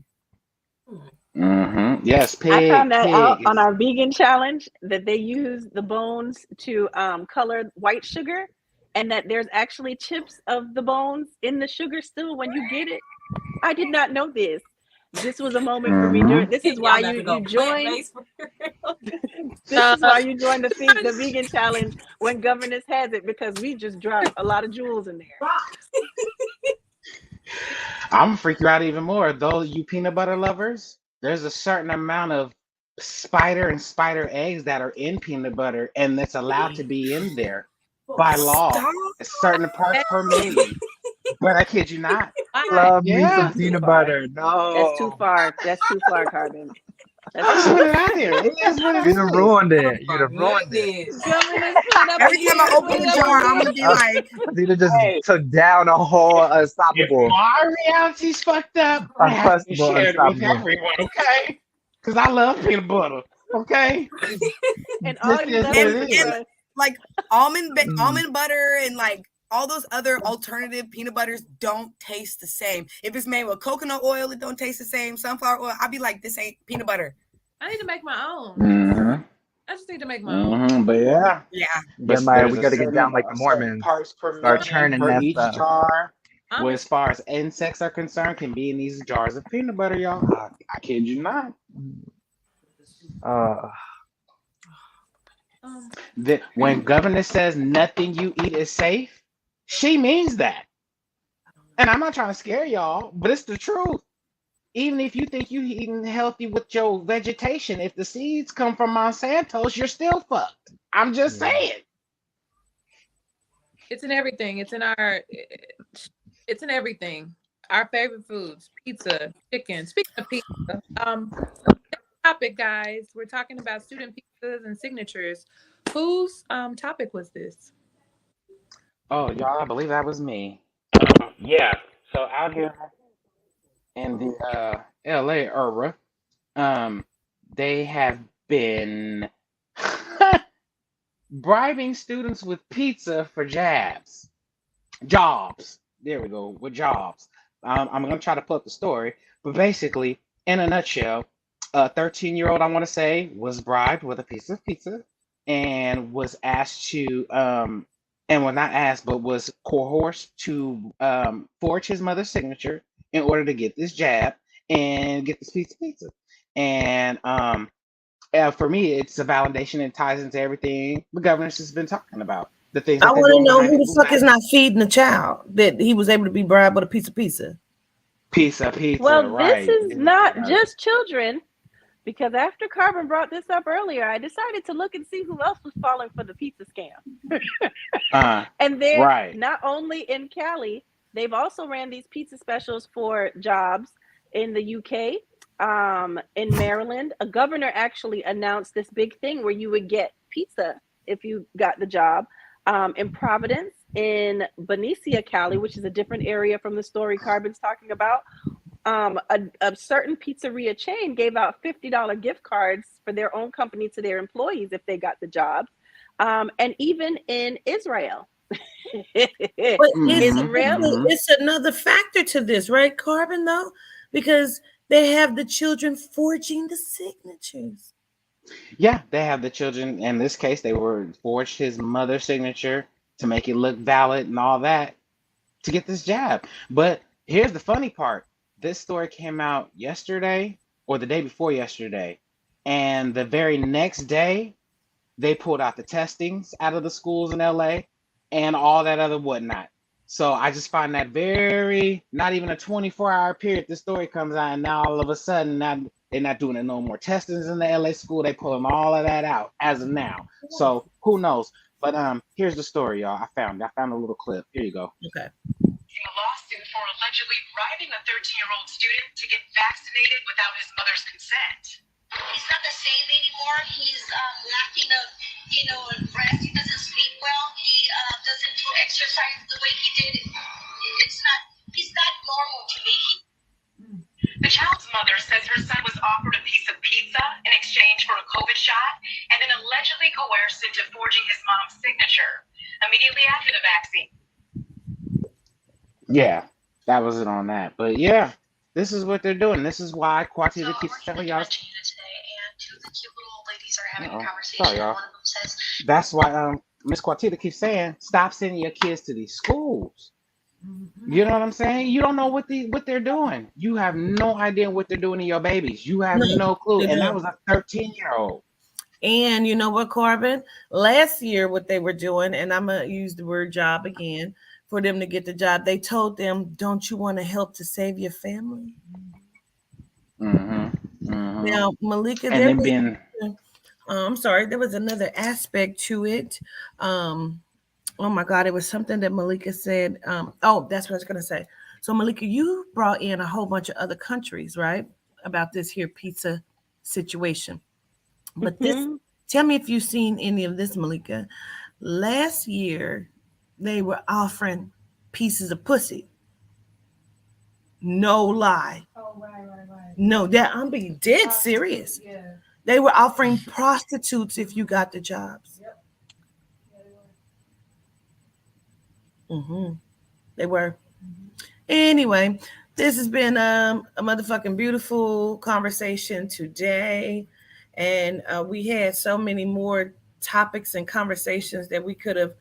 E: Yes,
A: I found that out
E: pig
A: on
E: is.
A: our vegan challenge that they use the bones to color white sugar, and that there's actually chips of the bones in the sugar still when you get it. I did not know this. This was a moment for me during. This is why
I: Y'all got to go
A: you join.
I: plant-based for real.
A: This is why you join the vegan challenge when governance has it, because we just drop a lot of jewels in there.
E: I'm gonna freak you out even more. Though you peanut butter lovers, there's a certain amount of spider and spider eggs that are in peanut butter, and that's allowed to be in there by law.
D: stop.
E: A certain parts per million. But I kid you not.
F: Love me
E: Yeah.
F: some peanut butter.
A: That's too
F: No.
A: far. That's too far, Carbon.
E: I just put it out there. It is what it
F: You'd have
E: is.
F: ruined it. You'd have ruined it.
D: Every time I open the jar, I'm gonna be like,
F: You'd have just
E: Hey,
F: took down a whole
E: if
F: unstoppable.
E: my reality's fucked up, I have to
F: Unquestionable,
E: share it with
F: unstoppable.
E: everyone, okay? Because I love peanut butter, okay?
A: And all
E: This
A: you
E: is
A: left
E: what
A: was
E: it
A: the
E: is.
A: crust.
D: like almond butter and like all those other alternative peanut butters don't taste the same. If it's made with coconut oil, it don't taste the same. Sunflower oil, I'd be like, this ain't peanut butter.
H: I need to make my own.
E: Mm-hmm.
H: I just need to make my own.
E: But yeah.
D: Yeah.
E: But
F: Maya,
E: there's
F: we
E: a
F: got to get
E: certain,
F: down like the
E: certain
F: Mormons.
E: parts per
F: Start
E: million
F: churning
E: per
F: that
E: each
F: stuff.
E: jar.
H: I'm
E: Well, as far as insects are concerned, can be in these jars of peanut butter, y'all. I kid you not. When governor says nothing you eat is safe, she means that. And I'm not trying to scare y'all, but it's the truth. Even if you think you're eating healthy with your vegetation, if the seeds come from Monsanto's, you're still fucked. I'm just saying.
H: It's in everything. It's in everything. Our favorite foods: pizza, chicken. Speaking of pizza, topic, guys. We're talking about student pizzas and signatures. Whose topic was this?
E: Oh, y'all, I believe that was me. Yeah. So out here in the LA area, they have been bribing students with pizza for jobs. There we go, with jobs. I'm gonna try to pull up the story, but basically, in a nutshell, a 13-year-old, I want to say, was bribed with a piece of pizza and was asked to, and well, not asked, but was coerced to forge his mother's signature in order to get this jab and get this piece of pizza. And for me, it's a validation and ties into everything the governance has been talking about. The things
G: I
E: that they're
G: want to
E: doing
G: know
E: behind
G: who the
E: people's
G: fuck is
E: backs.
G: not feeding the child that he was able to be bribed with a piece of pizza.
E: Pizza,
A: Well,
E: right.
A: this is not just children, because after Carbon brought this up earlier, I decided to look and see who else was falling for the pizza scam. And they're
E: right.
A: not only in Cali, they've also ran these pizza specials for jobs in the UK, in Maryland. A governor actually announced this big thing where you would get pizza if you got the job. In Providence, in Benicia, Cali, which is a different area from the story Carbon's talking about, a certain pizzeria chain gave out $50 gift cards for their own company to their employees if they got the job. And even in Israel.
G: But
A: Israel.
G: it's another factor to this, right, Carbon, though? Because they have the children forging the signatures.
E: Yeah, they have the children. In this case, they were forged his mother's signature to make it look valid and all that to get this jab. But here's the funny part. This story came out yesterday or the day before yesterday. And the very next day, they pulled out the testings out of the schools in LA and all that other whatnot. So I just find that very, not even a 24-hour period, this story comes out, and now all of a sudden, they're not doing no more testings in the LA school. They pulling all of that out as of now. So who knows? But here's the story, y'all. I found a little clip. Here you go.
G: Okay.
O: A lawsuit
L: for allegedly bribing a 13-year-old student to get vaccinated without his mother's consent. He's not the same anymore. He's lacking of, rest. He doesn't sleep well. He doesn't do exercise the way he did. He's not normal to me. The child's mother says her son was offered a piece of pizza in exchange for a COVID shot and then allegedly coerced into forging his mom's signature immediately after the vaccine.
E: Yeah, that was it on that. But yeah, this is what they're doing. This is why Quatita keeps telling y'all.
L: Today, and two of the cute little ladies are having a
E: Uh-oh.
L: conversation.
E: Sorry, y'all.
L: One of them says,
E: That's why Miss Quatita keeps saying, stop sending your kids to these schools. You know what I'm saying? You don't know what they're doing. You have no idea what they're doing to your babies. You have no clue. And that was a 13-year-old.
G: And you know what, Corbin? Last year, what they were doing, and I'm going to use the word job again, for them to get the job, they told them, don't you want to help to save your family? Now, Malika, I'm sorry, there was another aspect to it. Oh my God, it was something that Malika said. That's what I was going to say. So Malika, you brought in a whole bunch of other countries, right? About this here pizza situation. But tell me if you've seen any of this, Malika. Last year, they were offering pieces of pussy. No lie.
H: Oh, right.
G: No, I'm being dead serious.
H: Yeah.
G: They were offering prostitutes if you got the jobs.
H: Yep.
G: They were. Anyway, this has been a motherfucking beautiful conversation today. And we had so many more topics and conversations that we could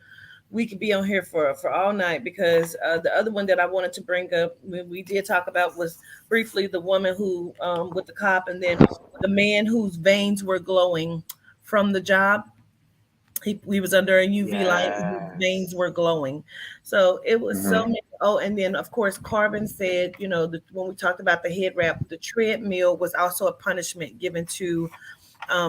G: be on here for all night, because the other one that I wanted to bring up, we did talk about, was briefly the woman who with the cop, and then the man whose veins were glowing from the job. He was under a UV light and his veins were glowing. So it was so many. Oh, and then of course Carbon said, when we talked about the head wrap, the treadmill was also a punishment given to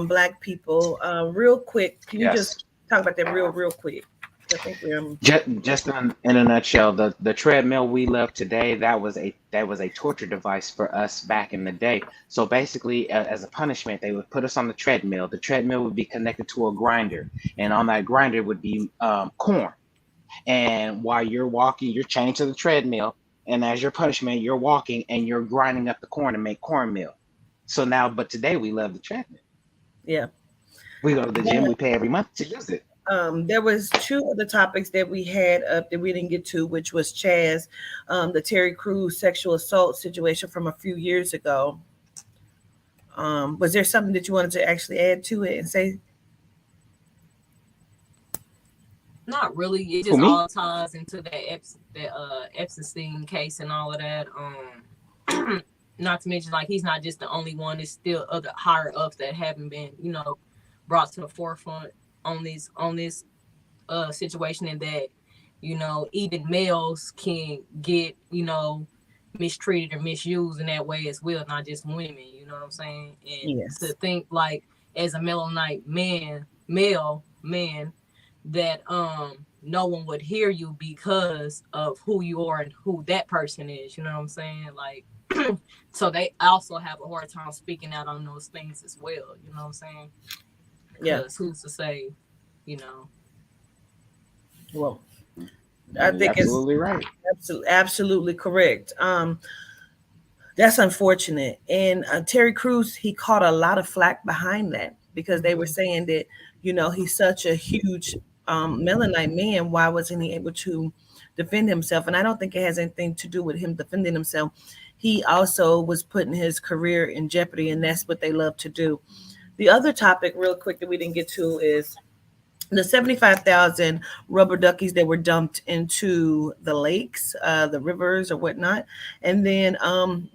G: Black people. Real quick, can you just talk about that real quick? I think we're
E: just in a nutshell, the treadmill we love today, that was a torture device for us back in the day. So basically, as a punishment, they would put us on the treadmill. The treadmill would be connected to a grinder, and on that grinder would be corn. And while you're walking, you're chained to the treadmill, and as your punishment, you're walking and you're grinding up the corn to make cornmeal. So now, but today we love the treadmill.
G: Yeah,
E: we go to the gym. We pay every month to use it.
G: There was two other topics that we had up that we didn't get to, which was Chaz, the Terry Crews sexual assault situation from a few years ago. Was there something that you wanted to actually add to it and say?
I: Not really. It just all ties into that Epstein case and all of that. Not to mention, like, he's not just the only one. There's still other higher ups that haven't been, brought to the forefront on this situation, and that even males can get mistreated or misused in that way as well, not just women. You know what I'm saying? And to think, like, as a Melanin male man, that no one would hear you because of who you are and who that person is. You know what I'm saying? Like, so they also have a hard time speaking out on those things as well. You know what I'm saying? Because who's to say,
G: Well, I think
E: absolutely right.
G: Absolutely correct. That's unfortunate. And Terry Crews, he caught a lot of flack behind that, because they were saying that, he's such a huge Melanin man. Why wasn't he able to defend himself? And I don't think it has anything to do with him defending himself. He also was putting his career in jeopardy, and that's what they love to do. The other topic, real quick, that we didn't get to is the 75,000 rubber duckies that were dumped into the lakes, the rivers or whatnot. And then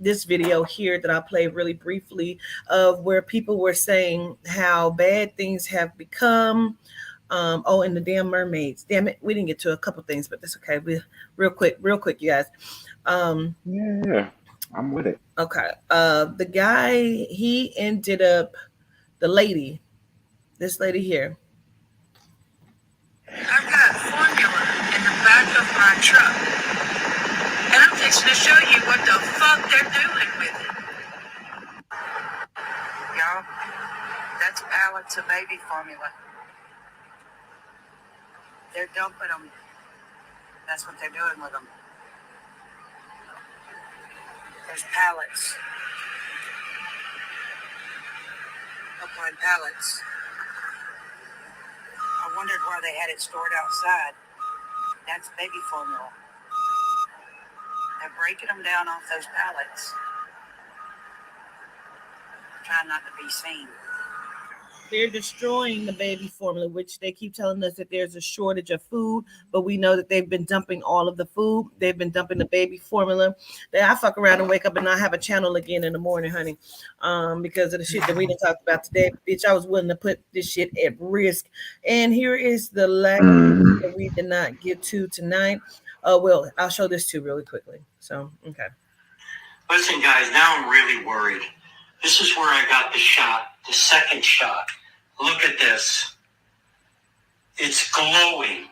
G: this video here that I'll play really briefly of where people were saying how bad things have become. And the damn mermaids. Damn it, we didn't get to a couple things, but that's okay. Real quick, you guys.
E: Yeah, I'm with it.
G: Okay. The guy, he ended up, this lady here.
L: I've got formula in the back of my truck, and I'm
O: fixing to show you what the fuck they're doing with it. Y'all, that's pallets of baby formula. They're dumping them. That's what they're doing with them. There's pallets. Upon pallets. I wondered why they had it stored outside. That's baby formula. They're breaking them down off those pallets. Trying not to be seen.
G: They're destroying the baby formula, which they keep telling us that there's a shortage of food, but we know that they've been dumping all of the food. They've been dumping the baby formula. I fuck around and wake up and not have a channel again in the morning, honey, because of the shit that we done talked about today. Bitch, I was willing to put this shit at risk. And here is the last that we did not get to tonight. Well, I'll show this too really quickly. So, okay.
P: Listen, guys, now I'm really worried. This is where I got the shot, the second shot. Look at this. It's glowing.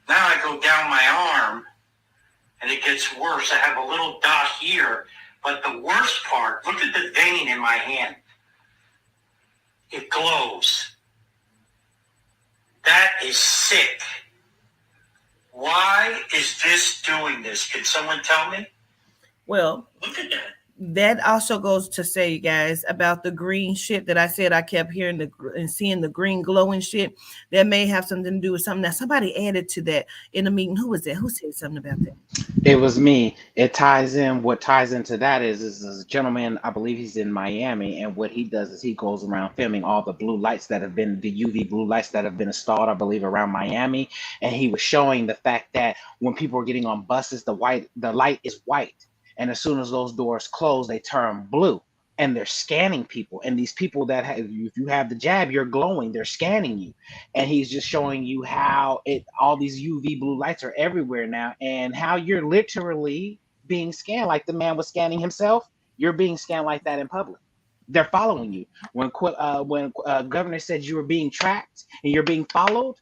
P: Now I go down my arm, and it gets worse. I have a little dot here, but the worst part, look at the vein in my hand. It glows. That is sick. Why is this doing this? Can someone tell me?
G: Well,
P: look at that.
G: That also goes to say, you guys, about the green shit that I said I kept hearing and seeing the green glowing shit. That may have something to do with something that somebody added to that in the meeting. Who was that? Who said something about that?
E: It was me. It ties in. What ties into that is a gentleman, I believe he's in Miami, and what he does is he goes around filming all the blue lights that have been, the UV blue lights that have been installed, I believe, around Miami. And he was showing the fact that when people are getting on buses, the light is white. And as soon as those doors close, they turn blue, and they're scanning people. And these people that have, if you have the jab, you're glowing, they're scanning you. And he's just showing you how all these UV blue lights are everywhere now, and how you're literally being scanned. Like the man was scanning himself, you're being scanned like that in public. They're following you. When Governor said you were being tracked and you're being followed,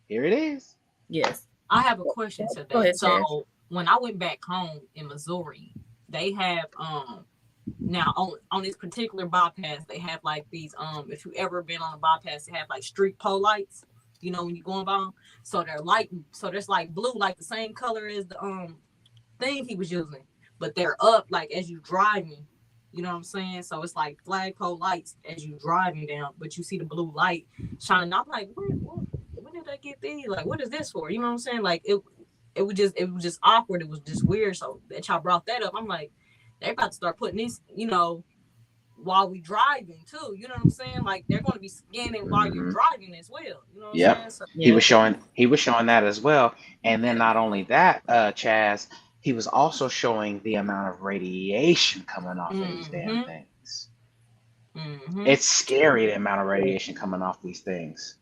E: here it is.
G: Yes.
I: I have a question to that. So when I went back home in Missouri, they have now on this particular bypass, they have like these if you ever been on a bypass, they have like street pole lights, you know, when you're going by. So they're lighting, so there's like blue, like the same color as the thing he was using, but they're up like as you driving, you know what I'm saying? So it's like flagpole lights as you driving down, but you see the blue light shining. I'm like, when did I get these? Like, what is this for? You know what I'm saying? Like it was just awkward. It was just weird. So that y'all brought that up, I'm like, they're about to start putting this, you know, while we driving too. You know what I'm saying? Like they're going to be scanning while you're driving as well. You know what I'm saying? So,
E: He was showing that as well. And then not only that, Chaz, he was also showing the amount of radiation coming off of these damn things. It's scary, the amount of radiation coming off these things.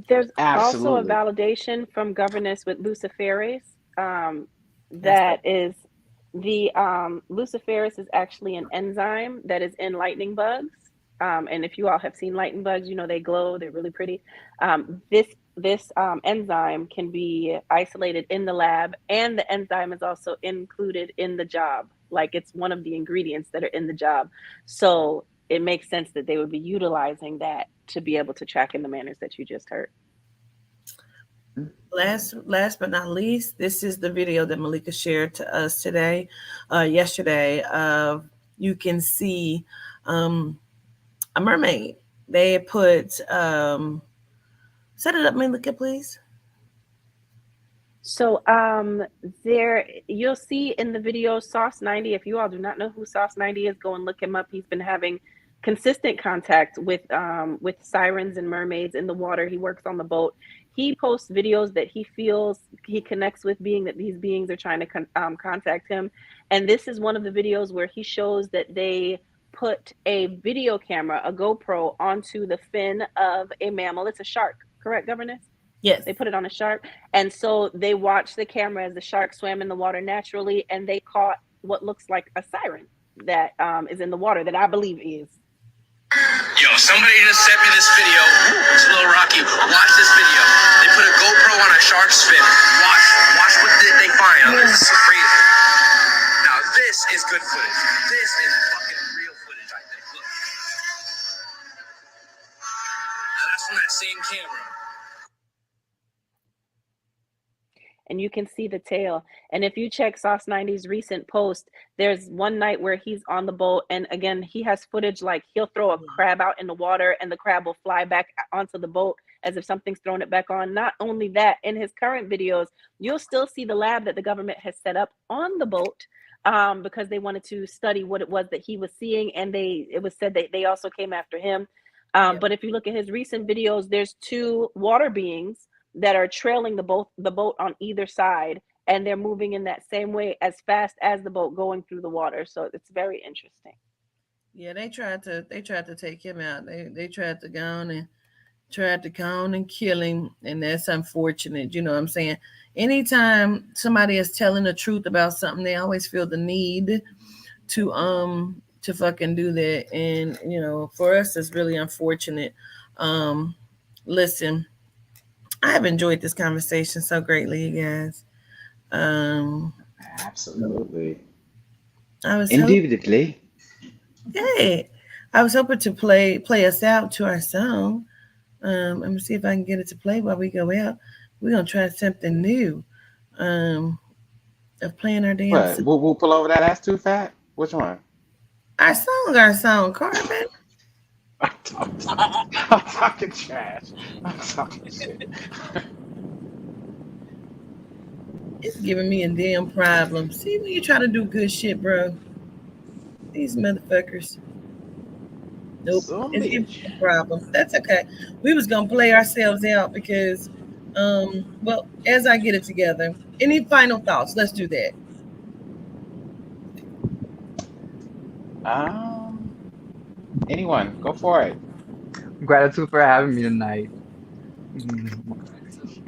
A: There's
E: Absolutely.
A: also a validation from governance with luciferase. That is the luciferase is actually an enzyme that is in lightning bugs. And if you all have seen lightning bugs, you know they glow. They're really pretty. This enzyme can be isolated in the lab, and the enzyme is also included in the job. Like it's one of the ingredients that are in the job. So it makes sense that they would be utilizing that to be able to track in the manners that you just heard.
G: Last but not least, this is the video that Malika shared to us yesterday. You can see a mermaid. They put set it up, Malika, please.
A: So there you'll see in the video Sauce 90. If you all do not know who Sauce 90 is, go and look him up. He's been having consistent contact with sirens and mermaids in the water. He works on the boat. He posts videos that he feels he connects with, being that these beings are trying to contact him. And this is one of the videos where he shows that they put a video camera, a GoPro, onto the fin of a mammal. It's a shark, correct, Governess?
G: Yes.
A: They put it on a shark. And so they watched the camera as the shark swam in the water naturally, and they caught what looks like a siren that is in the water, that I believe is.
K: Yo, somebody just sent me this video. It's a little rocky. Watch this video. They put a GoPro on a shark's fin. Watch what they find. It's crazy. good footage. This is fucking real footage, I think. Look. Now that's from that same camera.
A: And you can see the tail. And if you check Sauce 90's recent post, there's one night where he's on the boat, and again, he has footage like he'll throw a crab out in the water and the crab will fly back onto the boat as if something's thrown it back on. Not only that, in his current videos, you'll still see the lab that the government has set up on the boat, because they wanted to study what it was that he was seeing, and it was said that they also came after him. But if you look at his recent videos, there's two water beings that are trailing the boat on either side, and they're moving in that same way as fast as the boat going through the water. So it's very interesting.
G: Yeah, they tried to take him out. They tried to go on and kill him, and that's unfortunate. You know what I'm saying? Anytime somebody is telling the truth about something, they always feel the need to fucking do that. And you know, for us, it's really unfortunate. Listen, I have enjoyed this conversation so greatly, you guys.
E: Absolutely.
G: I was
E: Indubitably.
G: I was hoping to play us out to our song. I'm gonna see if I can get it to play while we go out. We're gonna try something new. Of playing our damn
E: What?
G: song.
E: We'll pull over that ass too fat? Which one?
G: Our song, Carbon.
E: I'm talking trash. I'm talking shit.
G: It's giving me a damn problem. See, when you try to do good shit, bro. These motherfuckers. Nope. It's giving me a problem. That's okay. We was gonna play ourselves out because, well, as I get it together. Any final thoughts? Let's do that.
E: Anyone, go for it.
F: Gratitude for having me tonight.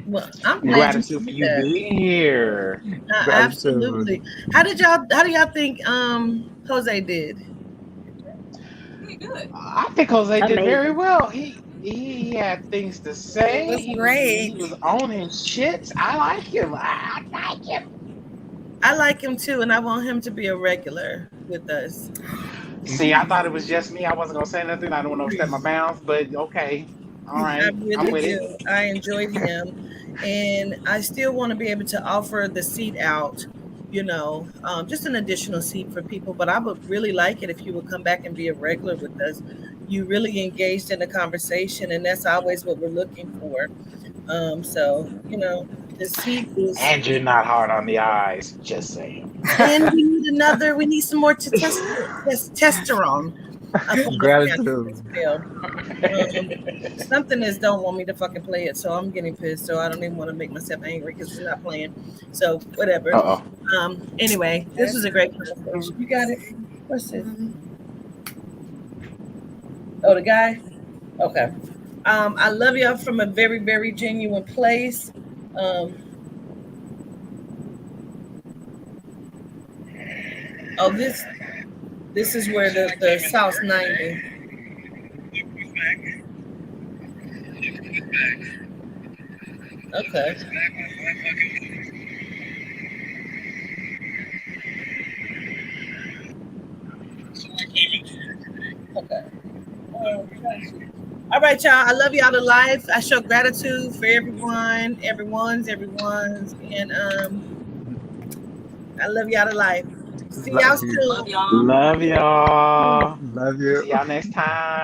G: Well, I'm glad
E: Gratitude for you being here.
G: Absolutely. How do y'all think Jose did?
I: Good.
E: I think Jose did very well. He had things to say.
G: It was great.
E: He was owning shit. I like him. I like him.
G: I like him too, and I want him to be a regular with us.
E: See, I thought it was just me. I wasn't gonna say nothing. I don't want to overstep my bounds, but okay. All right.
G: I really
E: I'm with
G: do.
E: it.
G: I enjoyed him, and I still want to be able to offer the seat out, you know, just an additional seat for people. But I would really like it if you would come back and be a regular with us. You really engaged in the conversation, and that's always what we're looking for. So, you know, the seat is.
E: And you're not hard on the eyes. Just saying.
G: And we need some more testosterone.
F: Gratitude.
G: Something is don't want me to fucking play it, so I'm getting pissed. So I don't even want to make myself angry because we're not playing. So whatever. Anyway, this was a great conversation. You got it. What's this? Oh, the guy. Okay. I love y'all from a very, very genuine place. Oh, this is where the South 90. Okay. Okay. All right, y'all. I love y'all to life. I show gratitude for everyone's, and I love y'all to life. See y'all soon.
E: Love y'all.
F: Love you.
E: See y'all next time.